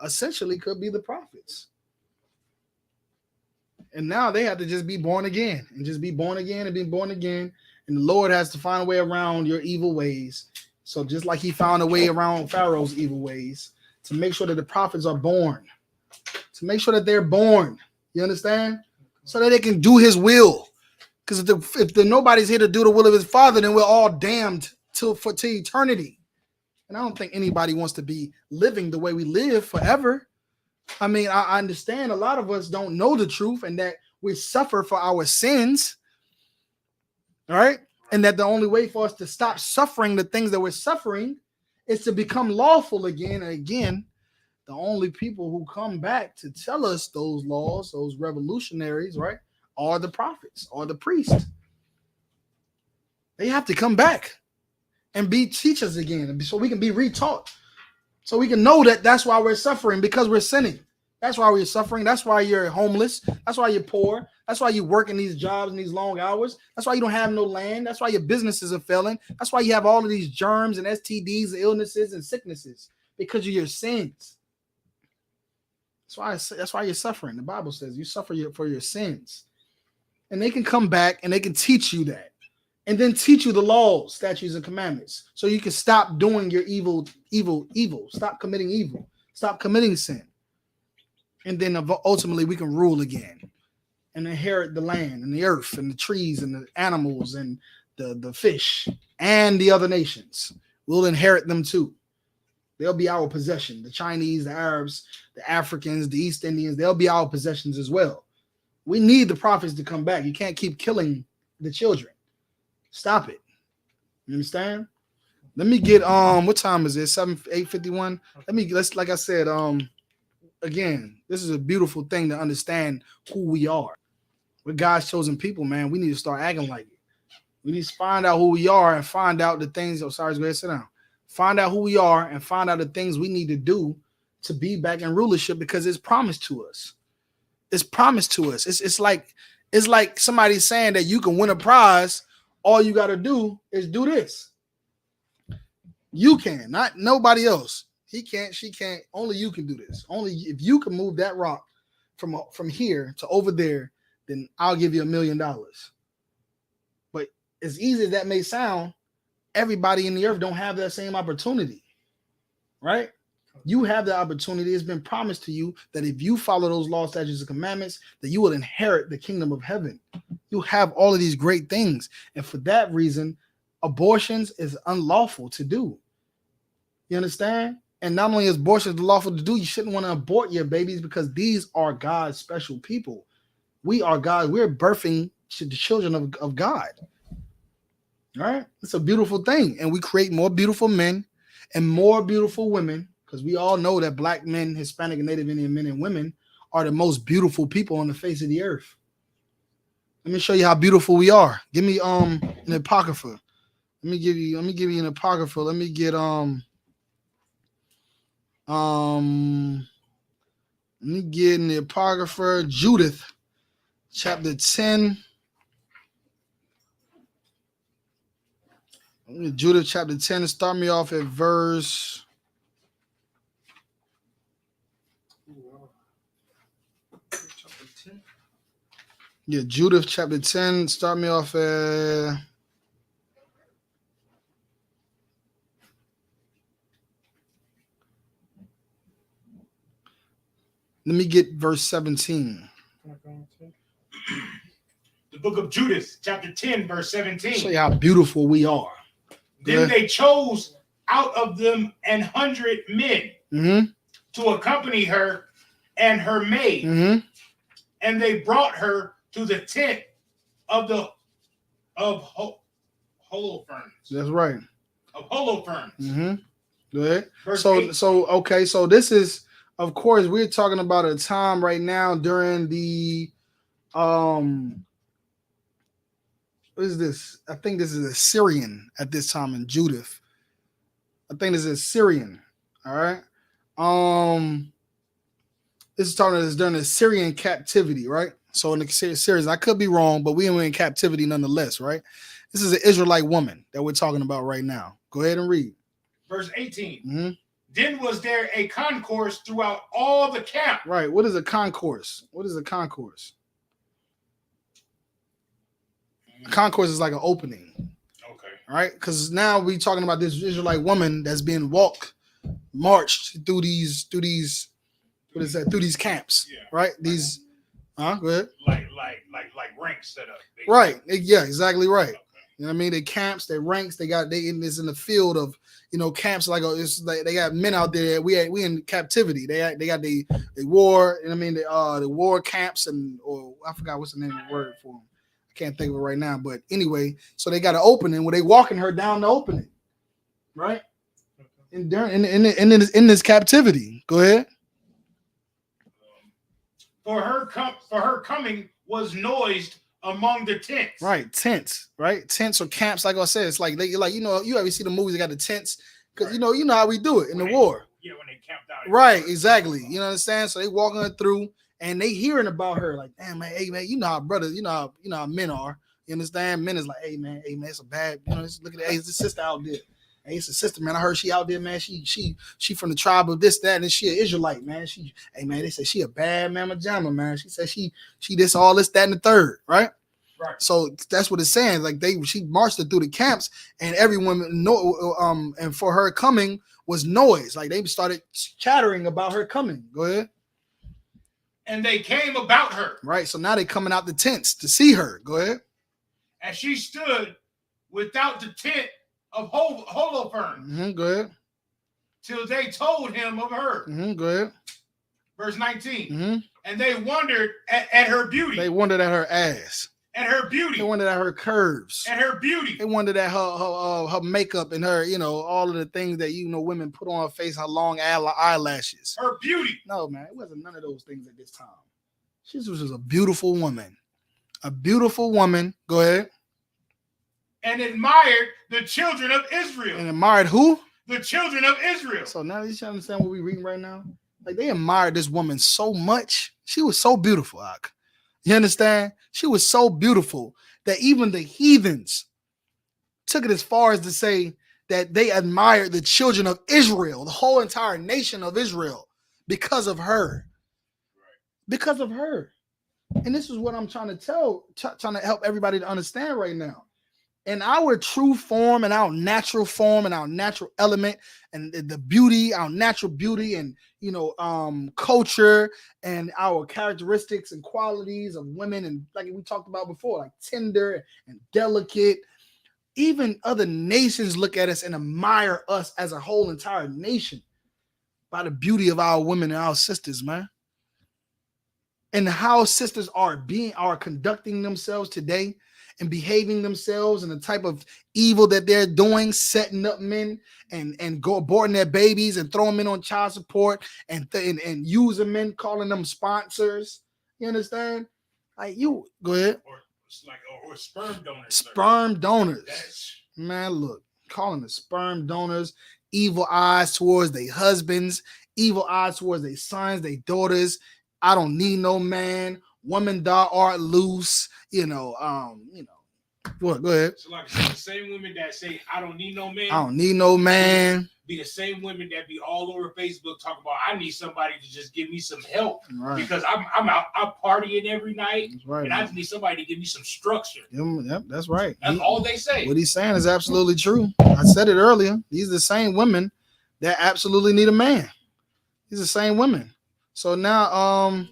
essentially could be the prophets. And now they have to just be born again and just be born again and be born again. And the Lord has to find a way around your evil ways. So just like he found a way around Pharaoh's evil ways, to make sure that the prophets are born, to make sure that they're born. You understand? So that they can do his will. Because if nobody's here to do the will of his Father, then we're all damned to eternity. And I don't think anybody wants to be living the way we live forever. I mean, I understand a lot of us don't know the truth and that we suffer for our sins. All right. And that the only way for us to stop suffering the things that we're suffering is to become lawful again and again. The only people who come back to tell us those laws, those revolutionaries, right, are the prophets or the priests. They have to come back and be teachers again so we can be retaught. So we can know that that's why we're suffering, because we're sinning. That's why we're suffering. That's why you're homeless. That's why you're poor. That's why you work in these jobs and these long hours. That's why you don't have no land. That's why your businesses are failing. That's why you have all of these germs and STDs, illnesses and sicknesses, because of your sins. That's why you're suffering. The Bible says you suffer for your sins. And they can come back and they can teach you that. And then teach you the laws, statutes, and commandments. So you can stop doing your evil. Stop committing evil. Stop committing sin. And then ultimately we can rule again and inherit the land and the earth and the trees and the animals and the fish and the other nations. We'll inherit them too. They'll be our possession. The Chinese, the Arabs, the Africans, the East Indians, they'll be our possessions as well. We need the prophets to come back. You can't keep killing the children. Stop it. You understand? Let me get what time is it? 8:51. Let's like I said, again, this is a beautiful thing to understand who we are. We're God's chosen people, man. We need to start acting like it. We need to find out who we are and find out the things. Oh, sorry, go ahead, sit down. Find out who we are and find out the things we need to do to be back in rulership, because it's promised to us. It's promised to us. It's like somebody saying that you can win a prize. All you got to do is do this. You can, not nobody else. He can't, she can't. Only you can do this. Only if you can move that rock from here to over there, then I'll give you $1 million. But as easy as that may sound, everybody in the earth don't have that same opportunity, right? You have the opportunity. It's been promised to you that if you follow those laws, statutes, and commandments, that you will inherit the kingdom of heaven. You have all of these great things. And for that reason, abortions is unlawful to do. You understand? And not only is abortion lawful to do, you shouldn't want to abort your babies, because these are God's special people. We are God. We're birthing the children of God. All right? It's a beautiful thing. And we create more beautiful men and more beautiful women, because we all know that Black men, Hispanic and Native Indian men and women are the most beautiful people on the face of the earth. Let me show you how beautiful we are. Give me an Apocrypha. Let me give you an Apocrypha. Let me get in the Apocrypha, Judith, chapter 10. Judith chapter 10. Start me off at verse. Yeah, Judith chapter 10. Start me off at. Let me get verse 17. The book of Judith, chapter 10, verse 17. Show you how beautiful we are. Then they chose out of them 100 men to accompany her and her maid, and they brought her to the tent of Holofernes. That's right. Of Holofernes. Go ahead. Verse So this is, of course, we're talking about a time right now during the what is this? I think this is Assyrian at this time in Judith. I think this is Assyrian. All right. This is talking about during the Assyrian captivity, right? So in the series, I could be wrong, but we were in captivity nonetheless, right? This is an Israelite woman that we're talking about right now. Go ahead and read. Verse 18. Then was there a concourse throughout all the camp. Right. What is a concourse? What is a concourse? A concourse is like an opening. Okay. Right? Because now we're talking about this Israelite woman that's being marched through these, what is that? Through these camps. Yeah. Right? These, go ahead. Like ranks set up. Right. Yeah, exactly right. Okay. You know what I mean? They camps, they ranks, they in the field of, camps it's like they got men out there. We in captivity. They got the war, you know what I mean? The war camps or I forgot what's the name of the word for them. I can't think of it right now. But anyway, so they got an opening where they walking her down the opening. Right? And in this captivity. Go ahead. For her coming was noised among the tents. Right, tents, right? Tents or camps, like I said, it's like you ever see the movies that got the tents? Because you know how we do it in the war. Yeah, when they camped out. Right, exactly. You know what I'm saying? So they walking her through and they hearing about her like, damn man, hey man, you know how brothers, you know how men are. You understand? Men is like, hey man, it's a bad, you know, look at hey, it's a sister out there. Hey, it's a sister, man. I heard she out there, man. She from the tribe of this, that, and she an Israelite, man. Hey man, they said she a bad mamma jamma, man. She said she this, all this, that, and the third, right? Right. So that's what it's saying. Like she marched her through the camps, and everyone and for her coming was noise. Like they started chattering about her coming. Go ahead. And they came about her. Right. So now they coming out the tents to see her. Go ahead. And she stood without the tent of Holofernes. Go ahead. Till they told him of her. Go ahead. Verse 19. And they wondered at her beauty. They wondered at her ass. And her beauty. They wondered at her curves. And her beauty. They wondered at her makeup and her, you know, all of the things that, you know, women put on her face, her long eyelashes. Her beauty. No, man, it wasn't none of those things at this time. She was just a beautiful woman. A beautiful woman. Go ahead. And admired the children of Israel. And admired who? The children of Israel. So now you understand what we're reading right now? Like they admired this woman so much. She was so beautiful, Ak. You understand? She was so beautiful that even the heathens took it as far as to say that they admired the children of Israel, the whole entire nation of Israel, because of her. Because of her. And this is what I'm trying to help everybody to understand right now. In our true form and our natural form and our natural element and the beauty, our natural beauty and, you know, culture and our characteristics and qualities of women, and like we talked about before, like tender and delicate, even other nations look at us and admire us as a whole entire nation by the beauty of our women and our sisters, man. And how sisters are conducting themselves today and behaving themselves and the type of evil that they're doing, setting up men and go aborting their babies and throwing men on child support and using men, calling them sponsors. You understand? Like you go ahead. Or sperm donors. Sperm donors. Man, look, calling the sperm donors, evil eyes towards their husbands, evil eyes towards their sons, their daughters. I don't need no man. Woman, thou art loose. What? Go ahead. So like the same women that say, I don't need no man. I don't need no man. Be the same women that be all over Facebook talking about, I need somebody to just give me some help. Right. Because I'm out partying every night. Right, and I just need somebody to give me some structure. Yep, that's right. That's all they say. What he's saying is absolutely true. I said it earlier. These are the same women that absolutely need a man. These are the same women. So now,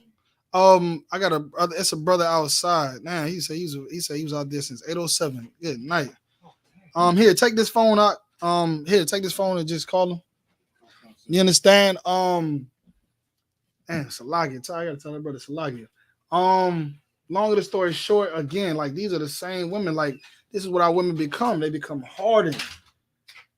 I got it's a brother outside. Now he said he was out there since 8:07. Good night. Here, take this phone out. Take this phone and just call him. You understand? Salagia. I gotta tell that brother Salagia. Longer the story short, again, like these are the same women. Like this is what our women become. They become hardened.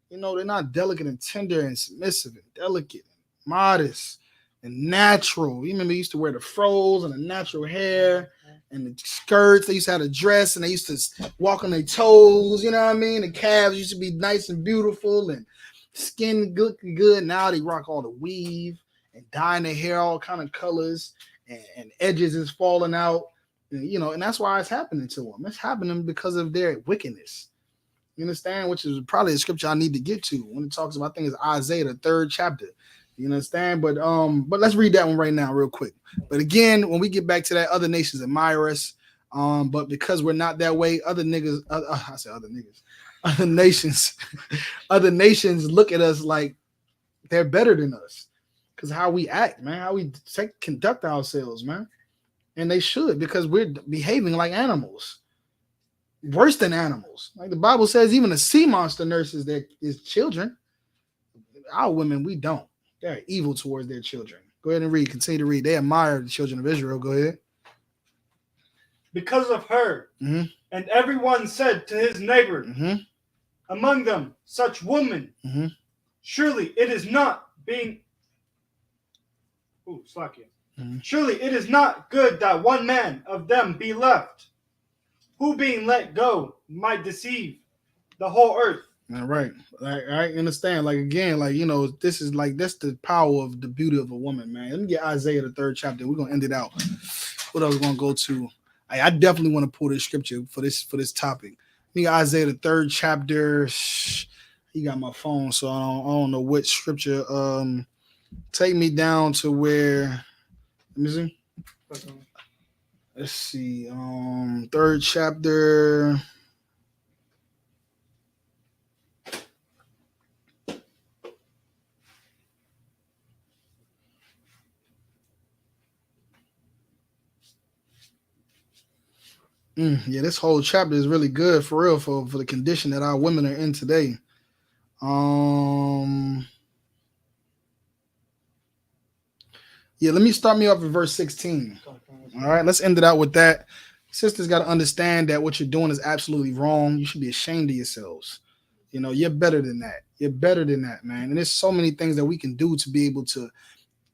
You know, they're not delicate and tender and submissive and delicate and modest and natural. You remember they used to wear the froze and the natural hair and the skirts. They used to have a dress and they used to walk on their toes. You know what I mean? The calves used to be nice and beautiful and skin good. Now they rock all the weave and dyeing their hair all kind of colors and edges is falling out. And, you know, and that's why it's happening to them. It's happening because of their wickedness. You understand? Which is probably a scripture I need to get to when it talks about, I think it's Isaiah, the 3rd chapter. You understand? But let's read that one right now real quick. But again, when we get back to that, other nations admire us. But because we're not that way, other nations look at us like they're better than us. Because how we act, man, how we conduct ourselves, man. And they should, because we're behaving like animals. Worse than animals. Like the Bible says, even a sea monster nurses his children. Our women, we don't. They're evil towards their children. Go ahead and read. Continue to read. They admire the children of Israel. Go ahead. Because of her. Mm-hmm. And everyone said to his neighbor, among them, such woman, surely it is not being... Surely it is not good that one man of them be left, who being let go might deceive the whole earth. All right. I understand. Like again, like this is like that's the power of the beauty of a woman, man. Let me get Isaiah the 3rd chapter. We're gonna end it out. What else gonna go to? I definitely want to pull this scripture for this topic. Let me get Isaiah the 3rd chapter. You got my phone, so I don't know which scripture. Take me down to where. Let me see. Let's see. 3rd chapter. Yeah, this whole chapter is really good for real for the condition that our women are in today. Yeah, let me start me off at verse 16. All right, let's end it out with that. Sisters got to understand that what you're doing is absolutely wrong. You should be ashamed of yourselves. You're better than that. You're better than that, man. And there's so many things that we can do to be able to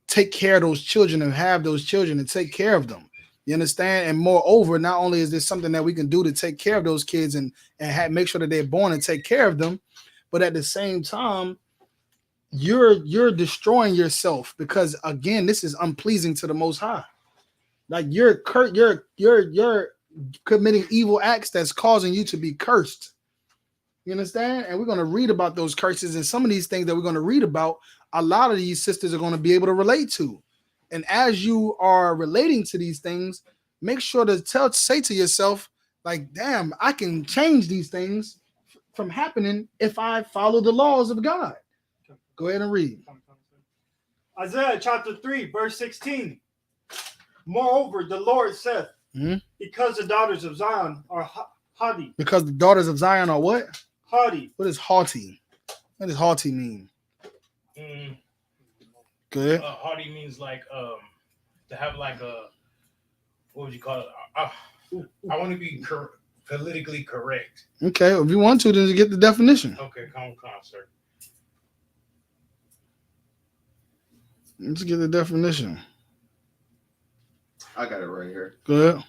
take care of those children and have those children and take care of them. You understand? And moreover, not only is this something that we can do to take care of those kids and make sure that they're born and take care of them, but at the same time, you're destroying yourself because again, this is unpleasing to the Most High. Like you're committing evil acts that's causing you to be cursed. You understand? And we're going to read about those curses and some of these things that we're going to read about. A lot of these sisters are going to be able to relate to. And as you are relating to these things, make sure to say to yourself, like, damn, I can change these things from happening if I follow the laws of God. Go ahead and read. Isaiah chapter 3, verse 16. Moreover, the Lord saith, because the daughters of Zion are haughty. Because the daughters of Zion are what? Haughty. What is haughty? What does haughty mean? Good. Haughty means like to have like a, what would you call it? I want to be politically correct. Okay, if you want to, then you get the definition. Okay, come, sir. Let's get the definition. I got it right here. Good.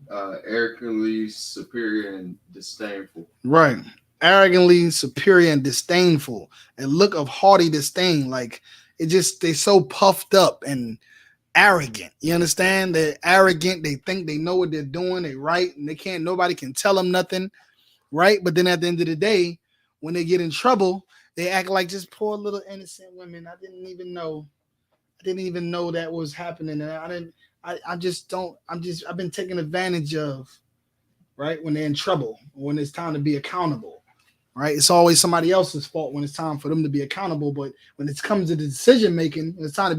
Arrogantly superior and disdainful. Right. Arrogantly superior and disdainful. A look of haughty disdain. Like they so puffed up and arrogant. You understand? They're arrogant. They think they know what they're doing. They right. And nobody can tell them nothing. Right. But then at the end of the day, when they get in trouble, they act like just poor little innocent women. I didn't even know that was happening. And I've been taken advantage of, right? When they're in trouble, when it's time to be accountable, right? It's always somebody else's fault when it's time for them to be accountable. But when it comes to the decision making, when it's time to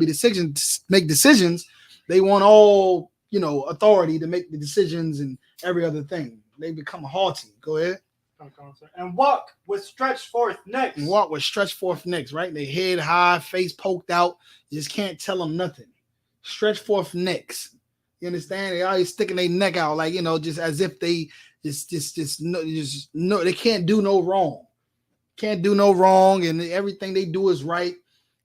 make decisions, they want all, authority to make the decisions and every other thing. They become haughty. Go ahead. And walk with stretched forth necks. Right? They head high, face poked out. You just can't tell them nothing. Stretch forth necks. You understand? They always sticking their neck out, like just as if they just no, they can't do no wrong. Can't do no wrong, and everything they do is right,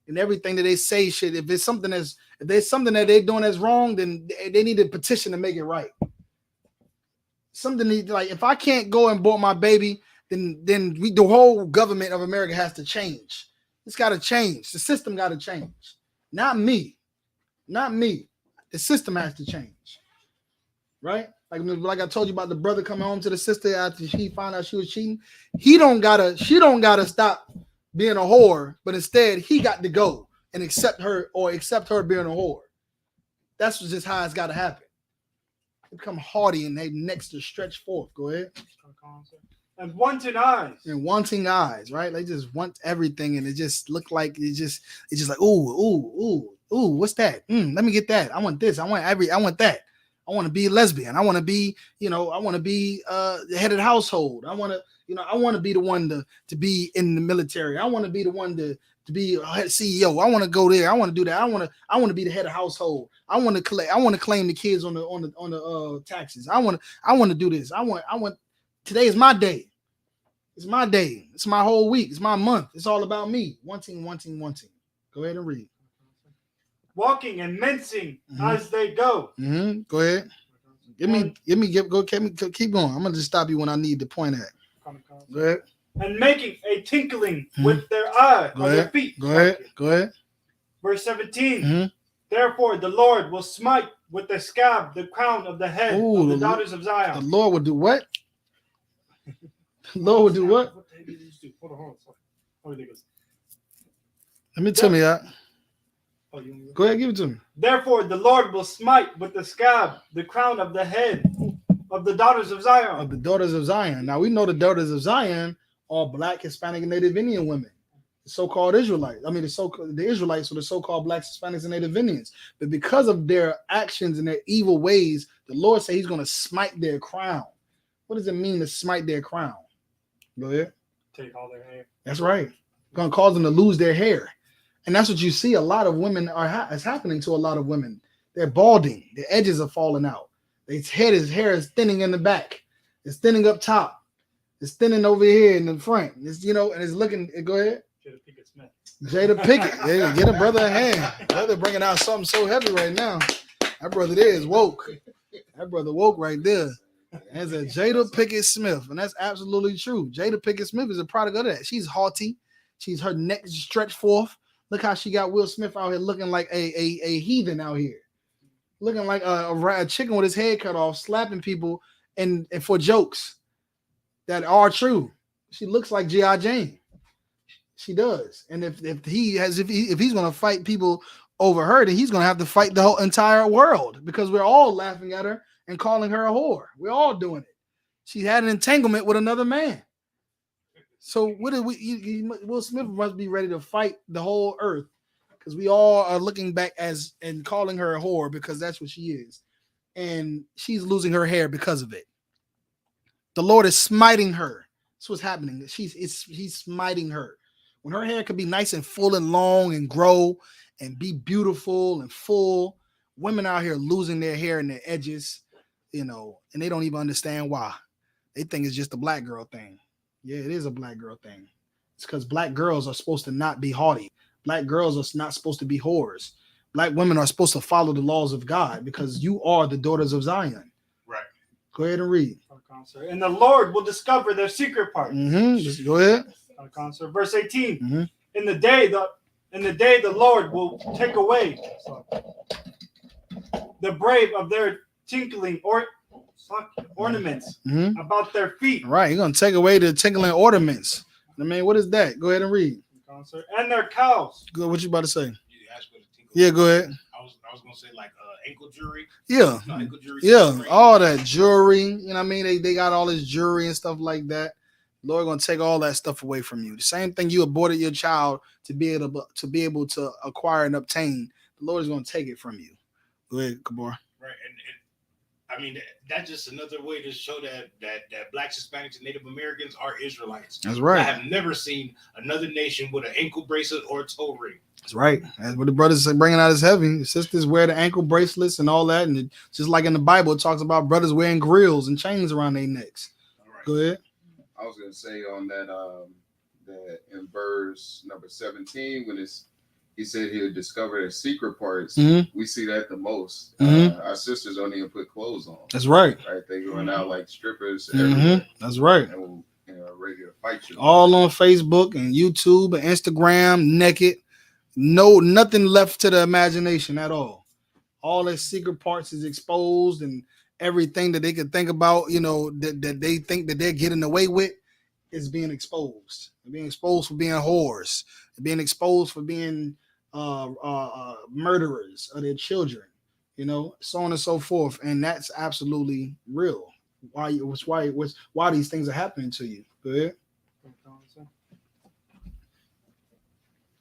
and everything that they say should. If there's something that they're doing that's wrong, then they need a petition to make it right. Something like if I can't go and abort my baby, then the whole government of America has to change. It's got to change. The system got to change. Not me. The system has to change. Right? Like I told you about the brother coming home to the sister after he found out she was cheating. She don't gotta stop being a whore, but instead he got to go and accept her being a whore. That's just how it's got to happen. They become haughty and they necks to stretch forth. Go ahead. And wanting eyes. Right? They just want everything, and it just look like it's just like ooh, what's that? Let me get that. I want this. I want that. I want to be a lesbian. I want to be, the head of the household. I want to be the one to be in the military. I want to be the one to be a CEO. I want to go there. I want to do that. I want to be the head of household. I want to claim the kids on the taxes. I want to do this. Today is my day. It's my day. It's my whole week. It's my month. It's all about me. Wanting. Go ahead and read. Walking and mincing as they go. Go ahead. Keep going. I'm gonna just stop you when I need to point at. Go ahead. and making a tinkling with their eye or their feet. Go ahead. Verse 17. Therefore, the Lord will smite with the scab the crown of the head of the daughters of Zion. The Lord will do what? The Lord will do what? What the heck did he just do? Hold on. Oh, there goes. Let me tell me that. Go ahead, give it to me. Therefore, the Lord will smite with the scab the crown of the head of the daughters of Zion. Of the daughters of Zion. Now we know the daughters of Zion are Black, Hispanic, and Native Indian women. The so-called Israelites. I mean, the Israelites are the so-called Blacks, Hispanics, and Native Indians. But because of their actions and their evil ways, the Lord said He's going to smite their crown. What does it mean to smite their crown? Go ahead. Take all their hair. That's right. Going to cause them to lose their hair. And that's what you see. A lot of women it's happening to a lot of women. They're balding. Their edges are falling out. Their hair is thinning in the back. It's thinning up top. It's thinning over here in the front. It's, and it's looking. Go ahead. Jada Pinkett. Yeah, get a brother a hand. Brother bringing out something so heavy right now. That brother there is woke. That brother woke right there. That's a Jada Pinkett Smith, and that's absolutely true. Jada Pinkett Smith is a product of that. She's haughty. Her neck is stretched forth. Look how she got Will Smith out here looking like a heathen out here, looking like a chicken with his head cut off, slapping people and for jokes that are true. She looks like G.I. Jane. She does. And if he's gonna fight people over her, then he's gonna have to fight the whole entire world, because we're all laughing at her and calling her a whore. We're all doing it. She had an entanglement with another man. So what did Will Smith must be ready to fight the whole earth, because we all are looking back and calling her a whore, because that's what she is. And she's losing her hair because of it. The Lord is smiting her. That's what's happening. He's smiting her. When her hair could be nice and full and long and grow and be beautiful and full, women out here losing their hair and their edges, and they don't even understand why. They think it's just a Black girl thing. Yeah, it is a Black girl thing. It's because Black girls are supposed to not be haughty. Black girls are not supposed to be whores. Black women are supposed to follow the laws of God, because you are the daughters of Zion. Right. Go ahead and read. And the Lord will discover their secret parts. Just go ahead. Verse 18. In the day the Lord will take away the brave of their tinkling ornaments about their feet. Right, you're gonna take away the tinkling ornaments. I mean, what is that? Go ahead and read. And their cows. Good. What you about to say? Yeah, go ahead. I was gonna say like ankle jewelry. Yeah, ankle jewelry. Yeah, all that jewelry. You know what I mean? They got all this jewelry and stuff like that. Lord gonna take all that stuff away from you. The same thing you aborted your child to be able to acquire and obtain. The Lord is gonna take it from you. Go ahead, Kabor. Right, and I mean that's just another way to show that Blacks, Hispanics, and Native Americans are Israelites. That's right. I have never seen another nation with an ankle bracelet or a toe ring. That's right. That's what the brothers are bringing out is heavy. The sisters wear the ankle bracelets and all that, and just like in the Bible, it talks about brothers wearing grills and chains around their necks. Right. Go ahead. I was gonna say on that in verse number 17, when he said he'll discover their secret parts. We see that the most. Our sisters don't even put clothes on. That's right. Right, they going out like strippers. That's right. And ready to fight you. All on Facebook and YouTube and Instagram, naked. No, nothing left to the imagination at all. All their secret parts is exposed, and everything that they could think about, that they think that they're getting away with, is being exposed. They're being exposed for being whores. They're being exposed for being murderers of their children, so on and so forth. And that's absolutely real. Why these things are happening to you. Go ahead.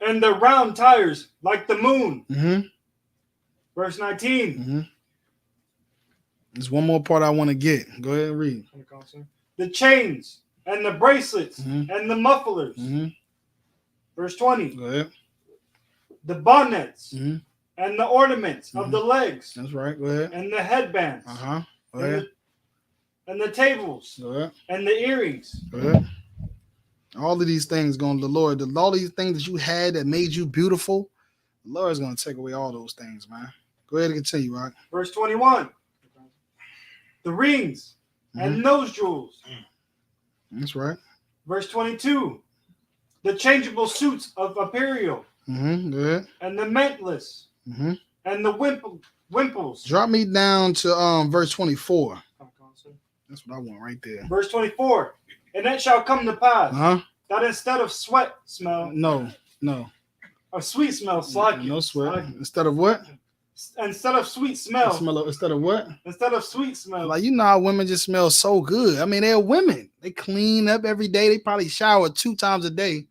And the round tires like the moon. Verse 19. There's one more part I want to get. Go ahead and read. The chains and the bracelets and the mufflers. Verse 20. Go ahead. The bonnets and the ornaments of the legs. That's right. Go ahead. And the headbands. Go ahead. And the tables. Go ahead. And the earrings. Go ahead. All of these things going to the Lord. All these things that you had that made you beautiful, the Lord is going to take away all those things, man. Go ahead and continue, right? Verse 21. The rings and nose jewels. That's right. Verse 22. The changeable suits of apparel. Good. And the mantless. And the wimples. Drop me down to verse 24. That's what I want right there. Verse 24. And it shall come to pass that instead of sweat smell. No. Or sweet smell. No sweat. Instead of what? Instead of sweet smell. Instead of what? Instead of sweet smell. Like, you know how women just smell so good. I mean, they're women. They clean up every day. They probably shower 2 times a day.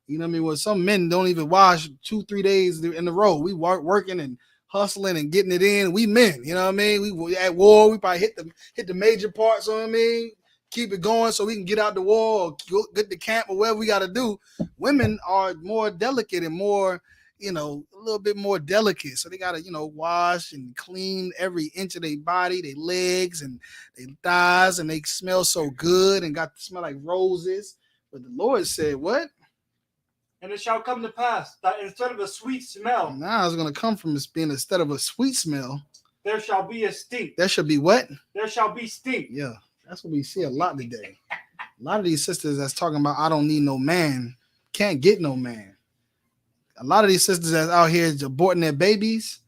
You know what I mean? Well, some men don't even wash 2-3 days in a row. We working and hustling and getting it in. We men, you know what I mean? We at war. We probably hit the major parts. You know what I mean? Keep it going so we can get out the war or get to camp or whatever we got to do. Women are more delicate and more, a little bit more delicate. So they got to, wash and clean every inch of their body, their legs and their thighs, and they smell so good and got to smell like roses. But the Lord said, what? And it shall come to pass that instead of a sweet smell. Now it's going to come from this being instead of a sweet smell. There shall be a stink. There should be what? There shall be stink. Yeah, that's what we see a lot today. A lot of these sisters that's talking about, I don't need no man, can't get no man. A lot of these sisters that's out here aborting their babies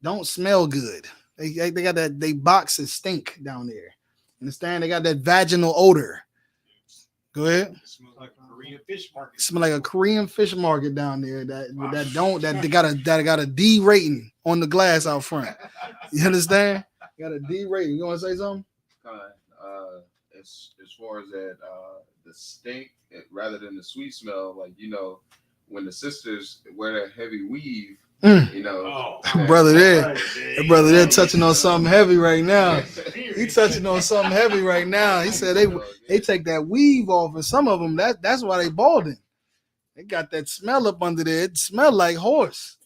don't smell good. They got that, they boxes stink down there. Understand? They got that vaginal odor. Go ahead. It smells like a Korean fish market. It smells like a Korean fish market down there that got a D rating on the glass out front. You understand? Got a D rating. You want to say something? As far as that, the stink rather than the sweet smell, like when the sisters wear that heavy weave, brother, they're touching on something heavy right now. He's touching on something heavy right now. He said they take that weave off, and some of them that's why they balding. They got that smell up under there. It smell like horse.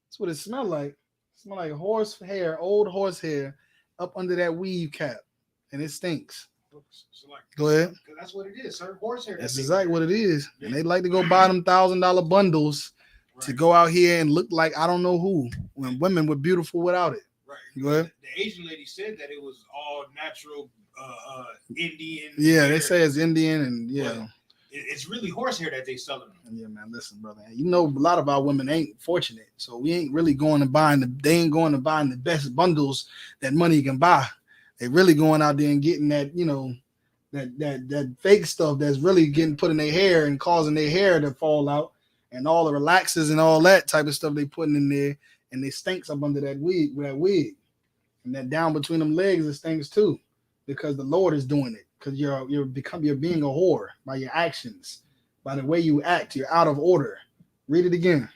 That's what it smell like. It smell like horse hair, old horse hair, up under that weave cap, and it stinks. Go ahead. That's what it is, sir. Horse hair. That's exactly what it is. And they like to go buy them $1,000 bundles. Right. To go out here and look like I don't know who, when women were beautiful without it. Right. Go ahead. The Asian lady said that it was all natural Indian. Yeah, hair. They say it's Indian and Well, it's really horsehair that they selling them. Yeah, man. Listen, brother. A lot of our women ain't fortunate, so we ain't really going to buying they ain't going to buying the best bundles that money can buy. They really going out there and getting that, that fake stuff that's really getting put in their hair and causing their hair to fall out. And all the relaxers and all that type of stuff they putting in there, and they stinks up under that wig, and that down between them legs, it stinks too, because the Lord is doing it. Because you're being a whore by your actions, by the way you act. You're out of order. Read it again.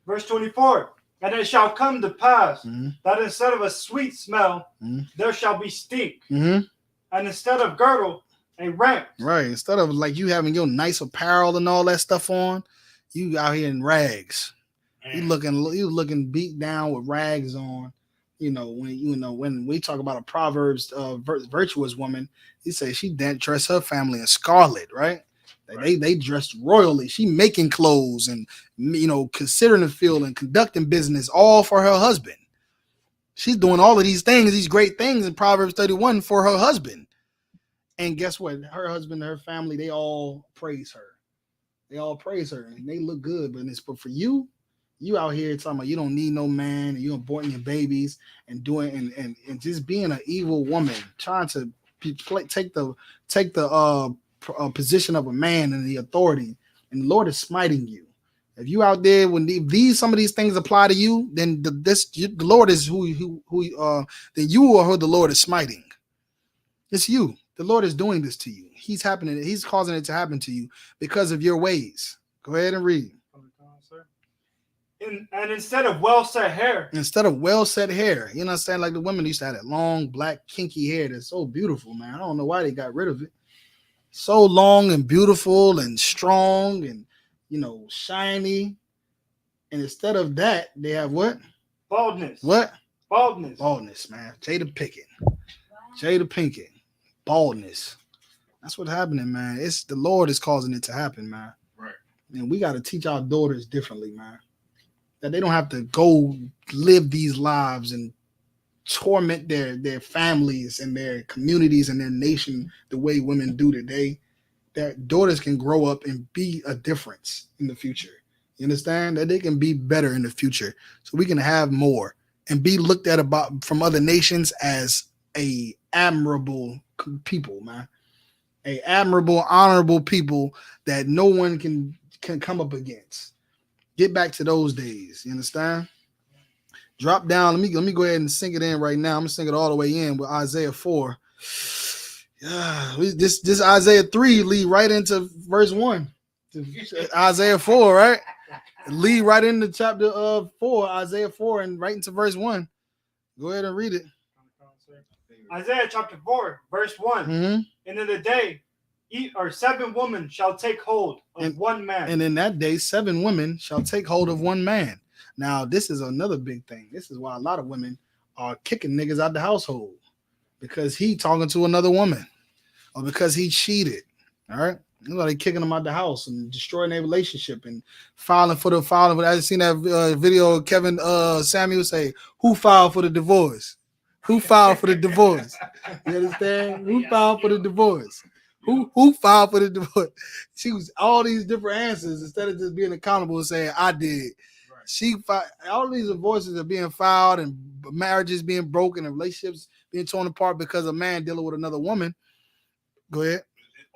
Verse 24. And it shall come to pass that instead of a sweet smell, there shall be stink, and instead of girdle, a ramp. Right. Instead of like you having your nice apparel and all that stuff on, you out here in rags. You looking beat down with rags on. When we talk about a Proverbs virtuous woman, he says she didn't dress her family in scarlet, right? They dressed royally. She making clothes and considering the field and conducting business all for her husband. She's doing all of these things, these great things in Proverbs 31 for her husband. And guess what? Her husband and her family, they all praise her. They all praise her, and they look good. But for you out here talking about you don't need no man, and you're aborting your babies and doing and just being an evil woman, trying to take the position of a man and the authority. And the Lord is smiting you. If you out there when some of these things apply to you, then the Lord is who then you are who the Lord is smiting. It's you. The Lord is doing this to you. He's causing it to happen to you because of your ways. Go ahead and read. And instead of well set hair. You understand? Like the women used to have that long, black, kinky hair that's so beautiful, man. I don't know why they got rid of it. So long and beautiful and strong and, shiny. And instead of that, they have what? Baldness. What? Baldness, man. Jada Pinkett. Baldness. That's what's happening, man. It's the Lord is causing it to happen, man. Right. And we got to teach our daughters differently, man. That they don't have to go live these lives and torment their families and their communities and their nation the way women do today. that daughters can grow up and be a difference in the future. You understand? That they can be better in the future. So we can have more and be looked at about from other nations as a admirable people, man. A admirable, honorable people that no one can come up against. Get back to those days. You understand? Drop down. Let me go ahead and sing it in right now. I'm gonna sing it all the way in with Isaiah 4. Yeah, this Isaiah 3 lead right into verse 1. Isaiah 4, right? Lead right into chapter 4, Isaiah 4, and right into verse 1. Go ahead and read it. Isaiah chapter 4, verse 1. Mm-hmm. And in the day, 7 women shall take hold of one man. And in that day, 7 women shall take hold of one man. Now, this is another big thing. This is why a lot of women are kicking niggas out the household. Because he talking to another woman. Or because he cheated. All right? You know, they kicking them out the house and destroying their relationship and filing. I seen that video of Kevin Samuel say, who filed for the divorce? Who filed for the divorce? You understand? Who filed for the divorce? Who filed for the divorce? She was all these different answers instead of just being accountable and saying, I did. Right. All these divorces are being filed and marriages being broken and relationships being torn apart because a man dealing with another woman. Go ahead.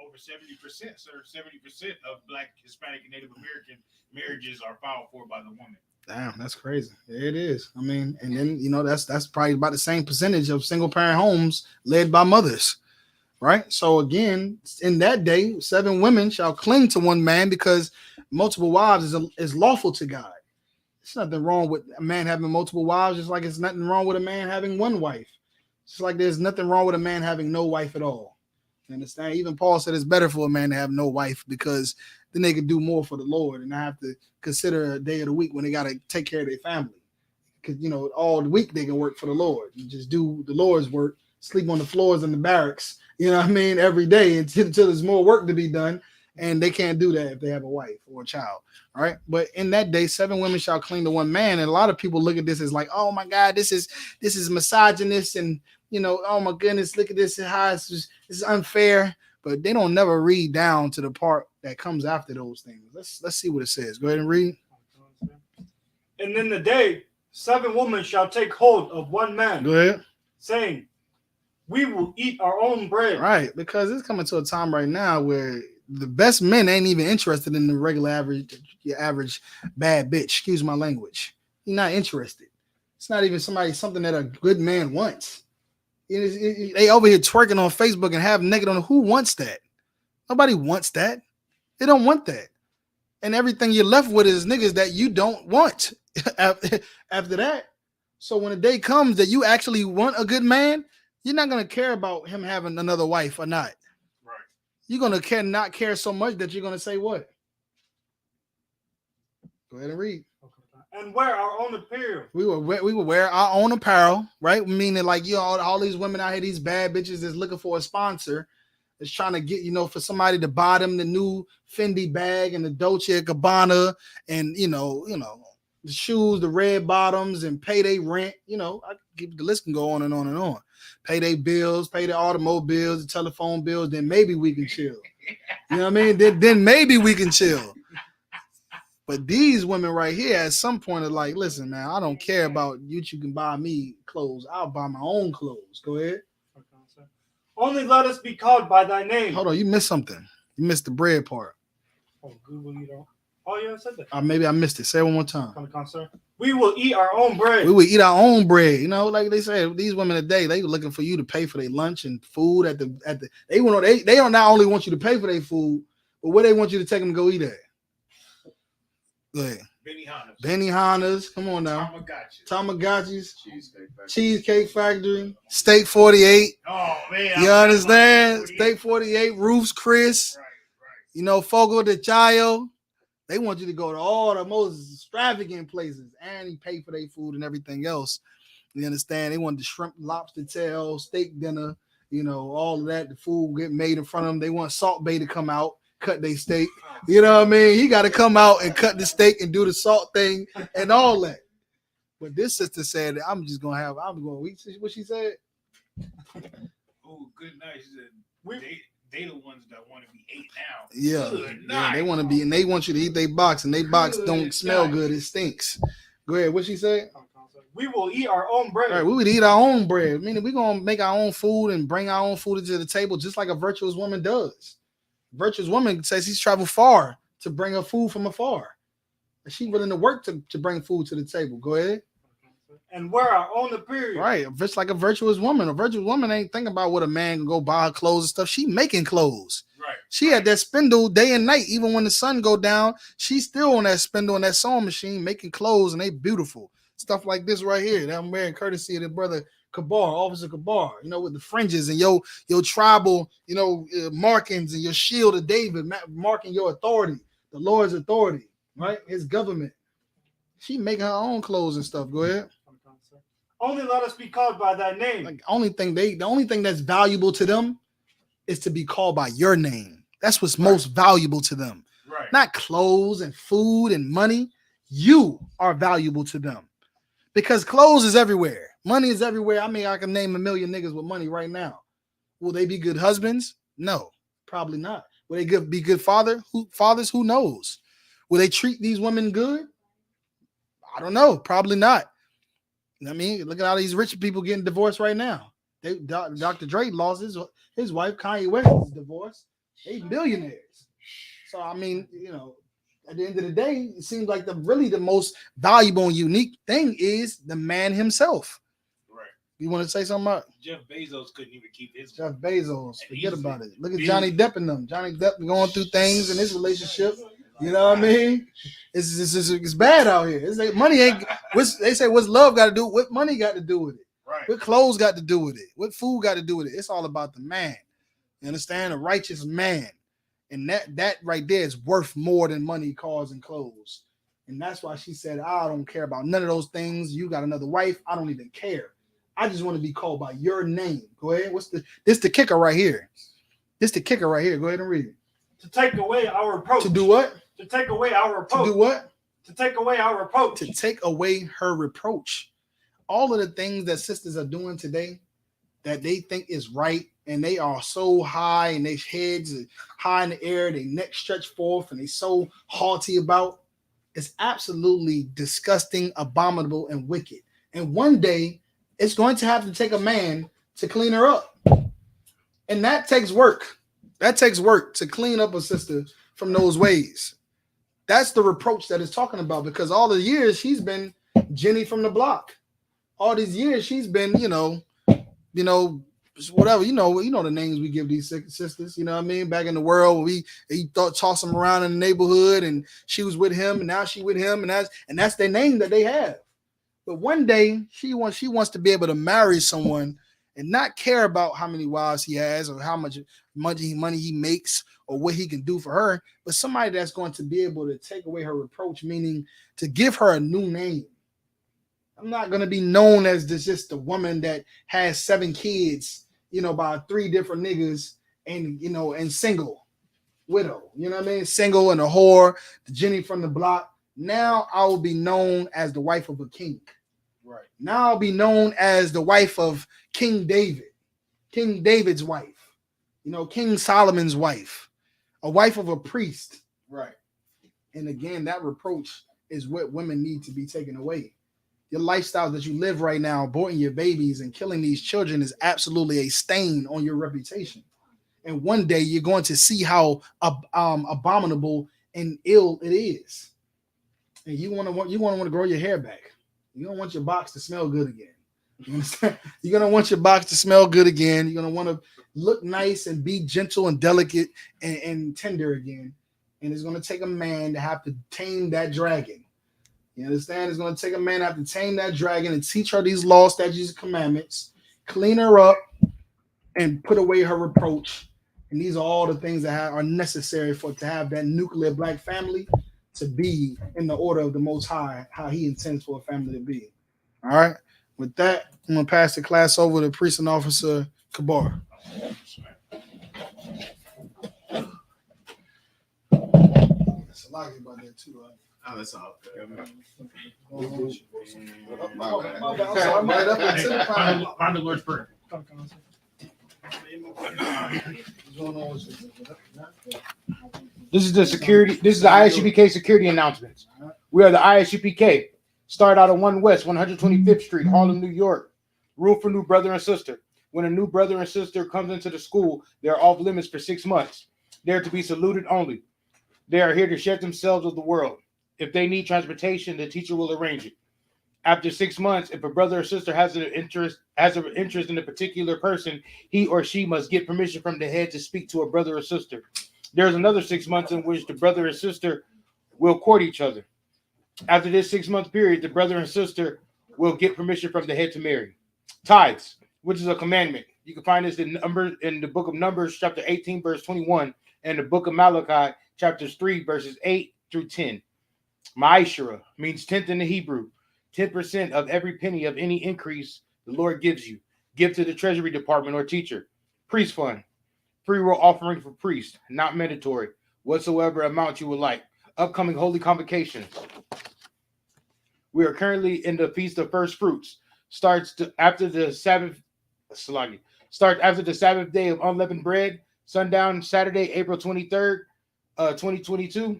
Over 70%, sir. 70% of Black, Hispanic, and Native American marriages are filed for by the woman. Damn, that's crazy. It is. I mean, and then that's probably about the same percentage of single parent homes led by mothers, right? So again, in that day, 7 women shall cling to one man because multiple wives is lawful to God. There's nothing wrong with a man having multiple wives, just like it's nothing wrong with a man having one wife. Just like there's nothing wrong with a man having no wife at all. You understand? Even Paul said it's better for a man to have no wife because then they can do more for the Lord and not have to consider a day of the week when they got to take care of their family. Because, all the week they can work for the Lord. You just do the Lord's work, sleep on the floors in the barracks, every day until there's more work to be done. And they can't do that if they have a wife or a child. All right. But in that day, 7 women shall cling to one man. And a lot of people look at this as like, oh my God, this is misogynist. And, oh my goodness, look at this. This is unfair. But they don't never read down to the part that comes after those things. Let's see what it says. Go ahead and read. And in the day, 7 women shall take hold of one man. Go ahead. Saying, we will eat our own bread. Right. Because it's coming to a time right now where the best men ain't even interested in the regular average bad bitch. Excuse my language. You're not interested. It's not even something that a good man wants. They over here twerking on Facebook and have naked on. Who wants that? Nobody wants that. They don't want that. And everything you're left with is niggas that you don't want after that. So when the day comes that you actually want a good man, you're not going to care about him having another wife or not. Right. You're going to not care so much that you're going to say what? Go ahead and read. And wear our own apparel. We will wear our own apparel, right? Meaning like, all these women out here, these bad bitches that's looking for a sponsor, is trying to get, for somebody to buy them the new Fendi bag and the Dolce & Gabbana and, the shoes, the red bottoms and pay their rent. The list can go on and on and on. Pay their bills, pay the automobiles, the telephone bills, then maybe we can chill. You know what I mean? Then maybe we can chill. But these women right here at some point are like, listen, man, I don't care about you. You can buy me clothes. I'll buy my own clothes. Go ahead. Only let us be called by thy name. Hold on, you missed something. You missed the bread part. Oh, Google, you don't. Oh, yeah, I said that. Maybe I missed it. Say it one more time. We will eat our own bread. We will eat our own bread. Like they say, these women today, they looking for you to pay for their lunch and food at the. They don't not only want you to pay for their food, but where they want you to take them to go eat at. Go ahead. Benihana's. Come on now. Tamagotchis. Cheesecake Factory. Steak 48. Oh man. You understand? Steak 48. Ruth's Chris. Right. Fogo de Chao. They want you to go to all the most extravagant places and you pay for their food and everything else. You understand? They want the shrimp, lobster tail, steak dinner, all of that. The food get made in front of them. They want Salt Bay to come out, cut their steak. You know what I mean? He got to come out and cut the steak and do the salt thing and all that. But this sister said, I'm going to eat. What she said? Oh, good night. She said, they the ones that want to be ate now. Yeah, Good yeah, night. they want to be, and they want you to eat their box, and their box don't smell good. It stinks. Go ahead. What she said? We will eat our own bread. All right, we would eat our own bread. Meaning we're gonna make our own food and bring our own food to the table, just like a virtuous woman does. Virtuous woman says she's traveled far to bring her food from afar. And she's willing to work to bring food to the table. Go ahead. And wear our own apparel. Right, just like a virtuous woman. A virtuous woman ain't thinking about what a man can go buy her clothes and stuff. She making clothes. Right. She had that spindle day and night. Even when the sun go down, she's still on that spindle and that sewing machine making clothes, and they beautiful. Stuff like this right here that I'm wearing courtesy of the brother Kabar, Officer Kabar, with the fringes and your tribal, markings and your shield of David marking your authority, the Lord's authority, right? His government. She making her own clothes and stuff. Go ahead. Only let us be called by thy name. Like, the only thing that's valuable to them is to be called by your name. That's what's most valuable to them. Right. Not clothes and food and money. You are valuable to them. Because clothes is everywhere. Money is everywhere. I mean, I can name a million niggas with money right now. Will they be good husbands? No, probably not. Will they be good fathers? Who knows? Will they treat these women good? I don't know. Probably not. I mean, look at all these rich people getting divorced right now. Dr. Dre lost his wife. Kanye West is divorced. They billionaires. So, I mean, at the end of the day, it seems like the most valuable and unique thing is the man himself. Right. You want to say something about Jeff Bezos couldn't even keep his. Jeff Bezos? Forget about it. Look at Johnny Depp and them. Johnny Depp going through things in his relationship. You know what I mean? It's bad out here. It's like money ain't. They say what's love got to do? What money got to do with it? Right. What clothes got to do with it? What food got to do with it? It's all about the man. You understand? A righteous man. And that right there is worth more than money, cars, and clothes. And that's why she said, I don't care about none of those things. You got another wife. I don't even care. I just want to be called by your name. Go ahead. This the kicker right here. This the kicker right here. Go ahead and read it. To take away our reproach. To do what? To take away our reproach. To do what? To take away our reproach. To take away her reproach. All of the things that sisters are doing today that they think is right, and they are so high, and their heads are high in the air, their neck stretched forth, and they so haughty about, it's absolutely disgusting, abominable, and wicked. And one day, it's going to have to take a man to clean her up. And that takes work. That takes work to clean up a sister from those ways. That's the reproach that it's talking about, because all the years she's been Jenny from the block. All these years she's been, whatever, the names we give these sisters, you know what I mean? Back in the world, he toss them around in the neighborhood, and she was with him, and now she with him, and that's their name that they have. But one day she wants to be able to marry someone and not care about how many wives he has or how much money he makes or what he can do for her, but somebody that's going to be able to take away her reproach, meaning to give her a new name. I'm not going to be known as just the woman that has 7 kids, by 3 different niggas and single widow, you know what I mean? Single and a whore, the Jenny from the block. Now I will be known as the wife of a king. Right. Now I'll be known as the wife of King David's wife, King Solomon's wife, a wife of a priest. Right. And again, that reproach is what women need to be taken away. Your lifestyle that you live right now, aborting your babies and killing these children, is absolutely a stain on your reputation. And one day you're going to see how abominable and ill it is. And you want to grow your hair back. You don't want your box to smell good again. You understand? You're going to want your box to smell good again. You're going to want to look nice and be gentle and delicate and tender again. And it's going to take a man to have to tame that dragon. You understand? It's going to take a man to have to tame that dragon and teach her these laws, statutes, and commandments, clean her up, and put away her reproach. And these are all the things that are necessary to have that nuclear black family to be in the order of the Most High, how he intends for a family to be. All right? With that, I'm going to pass the class over to Priest and Officer Kabar. There's a lot about that too, right? Oh, that's all. My bad. I'm sorry, I'm right up until the final. Find the Lord's Prayer. This is the security. This is the I.S.U.P.K security announcements. We are the I.S.U.P.K. Start out on 1 West, 125th Street, Harlem, New York. Rule for new brother and sister. When a new brother and sister comes into the school, they are off limits for 6 months. They are to be saluted only. They are here to share themselves with the world. If they need transportation, the teacher will arrange it. After 6 months, if a brother or sister has an interest in a particular person, he or she must get permission from the head to speak to a brother or sister. There is another 6 months in which the brother and sister will court each other. After this 6 month period, the brother and sister will get permission from the head to marry. Tithes, which is a commandment. You can find this in the book of Numbers, chapter 18, verse 21, and the book of Malachi, chapters 3, verses 8 through 10. Ma'ashera means tenth in the Hebrew. 10% of every penny of any increase the Lord gives you. Give to the treasury department or teacher. Priest fund. Free will offering for priests, not mandatory. Whatsoever amount you would like. Upcoming holy convocations. We are currently in the Feast of First Fruits. Starts after the Sabbath day of unleavened bread. Sundown Saturday, April 23rd, 2022.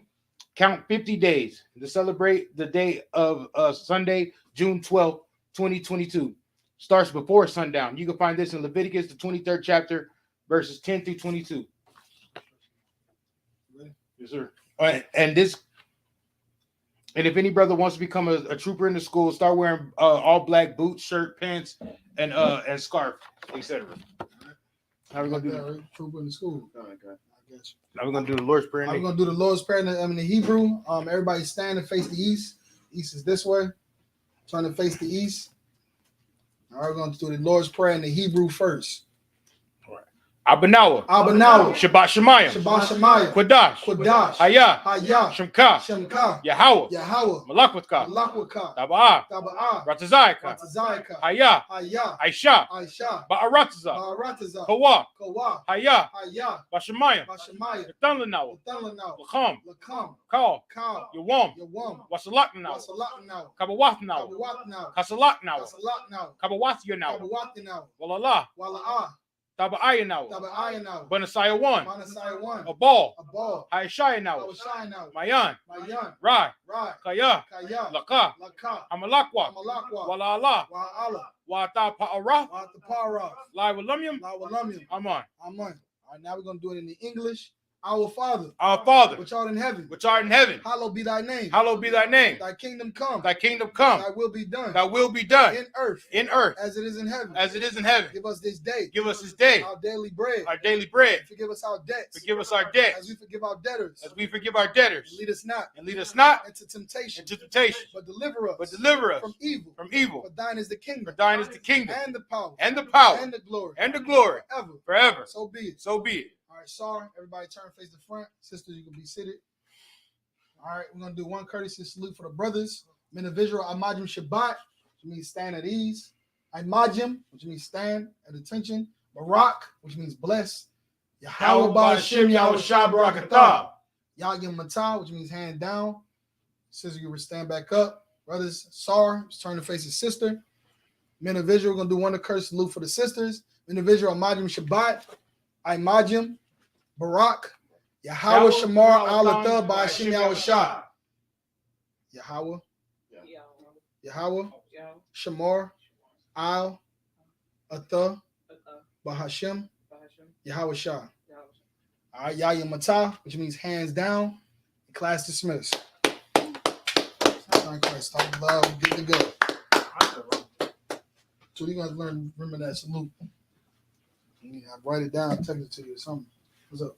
Count 50 days to celebrate the day of Sunday, June 12th, 2022. Starts before sundown. You can find this in Leviticus, the 23rd chapter, verses 10 through 22. Yes, sir. And if any brother wants to become a trooper in the school, start wearing all black boots, shirt, pants, and scarf, etc. How we gonna do that? Trooper in the school. Now we're gonna do the Lord's Prayer. We're gonna do the Lord's Prayer in the Hebrew. Everybody stand and face the east. East is this way. Turn to face the east. All right, we're gonna do the Lord's Prayer in the Hebrew first. Abanawa, Shabbat Shemayim, Quadash, Hayah, Shemka, Yahweh, Malakwaka, Taba'ah, Ratazayaka, Hayah, Aisha, Ba'arataza, Kawa, Hayah, Bashemayim, Ketanlanawa, Lakam, Kal, Yawam, Wasalaknawa, Kabawathnawa, Kasalaknawa, Kabawathiyanawa, Wallah. Taba'aya now. Banasaya 1. A ball. Haishaya now. Mayan. Rai. Kaya. Laka. Amalakwa. Wala Allah. Wata Pa'ara. Lai Walumyum. Aman. All right, now we're going to do it in the English. Our Father, which art in heaven, hallowed be thy name. Thy kingdom come. Thy will be done. In earth. As it is in heaven. Give us this day. Our daily bread. Forgive us our debts. As we forgive our debtors. Lead us not into temptation. But deliver us from evil. For thine is the kingdom. And the power. And the glory. Forever. So be it. All right, sorry. Everybody turn face the front. Sisters, you can be seated. All right, we're going to do one courtesy salute for the brothers. Men of Israel, Imajim Shabbat, which means stand at ease. Imajim, which means stand at attention. Barak, which means bless. Yahweh Ba'ashem Yahweh Barakatah. Yagim Matah, which means hand down. Sisters, you will stand back up. Brothers, Sar, turn to face his sister. Men of Israel, we're going to do one courtesy salute for the sisters. Men of Israel, Imajim Shabbat, Imajim, Barak, Yahweh Shamar Alatha Ba'ashem Yahweh Shah. Yahweh Shamar Al Atha Ba'ashem Yahweh Shah. All right, Yahya Matah, which means hands down. Class dismissed. Talk loud, good to go. So you guys remember that salute. I write it down, text it to you or something. What's up?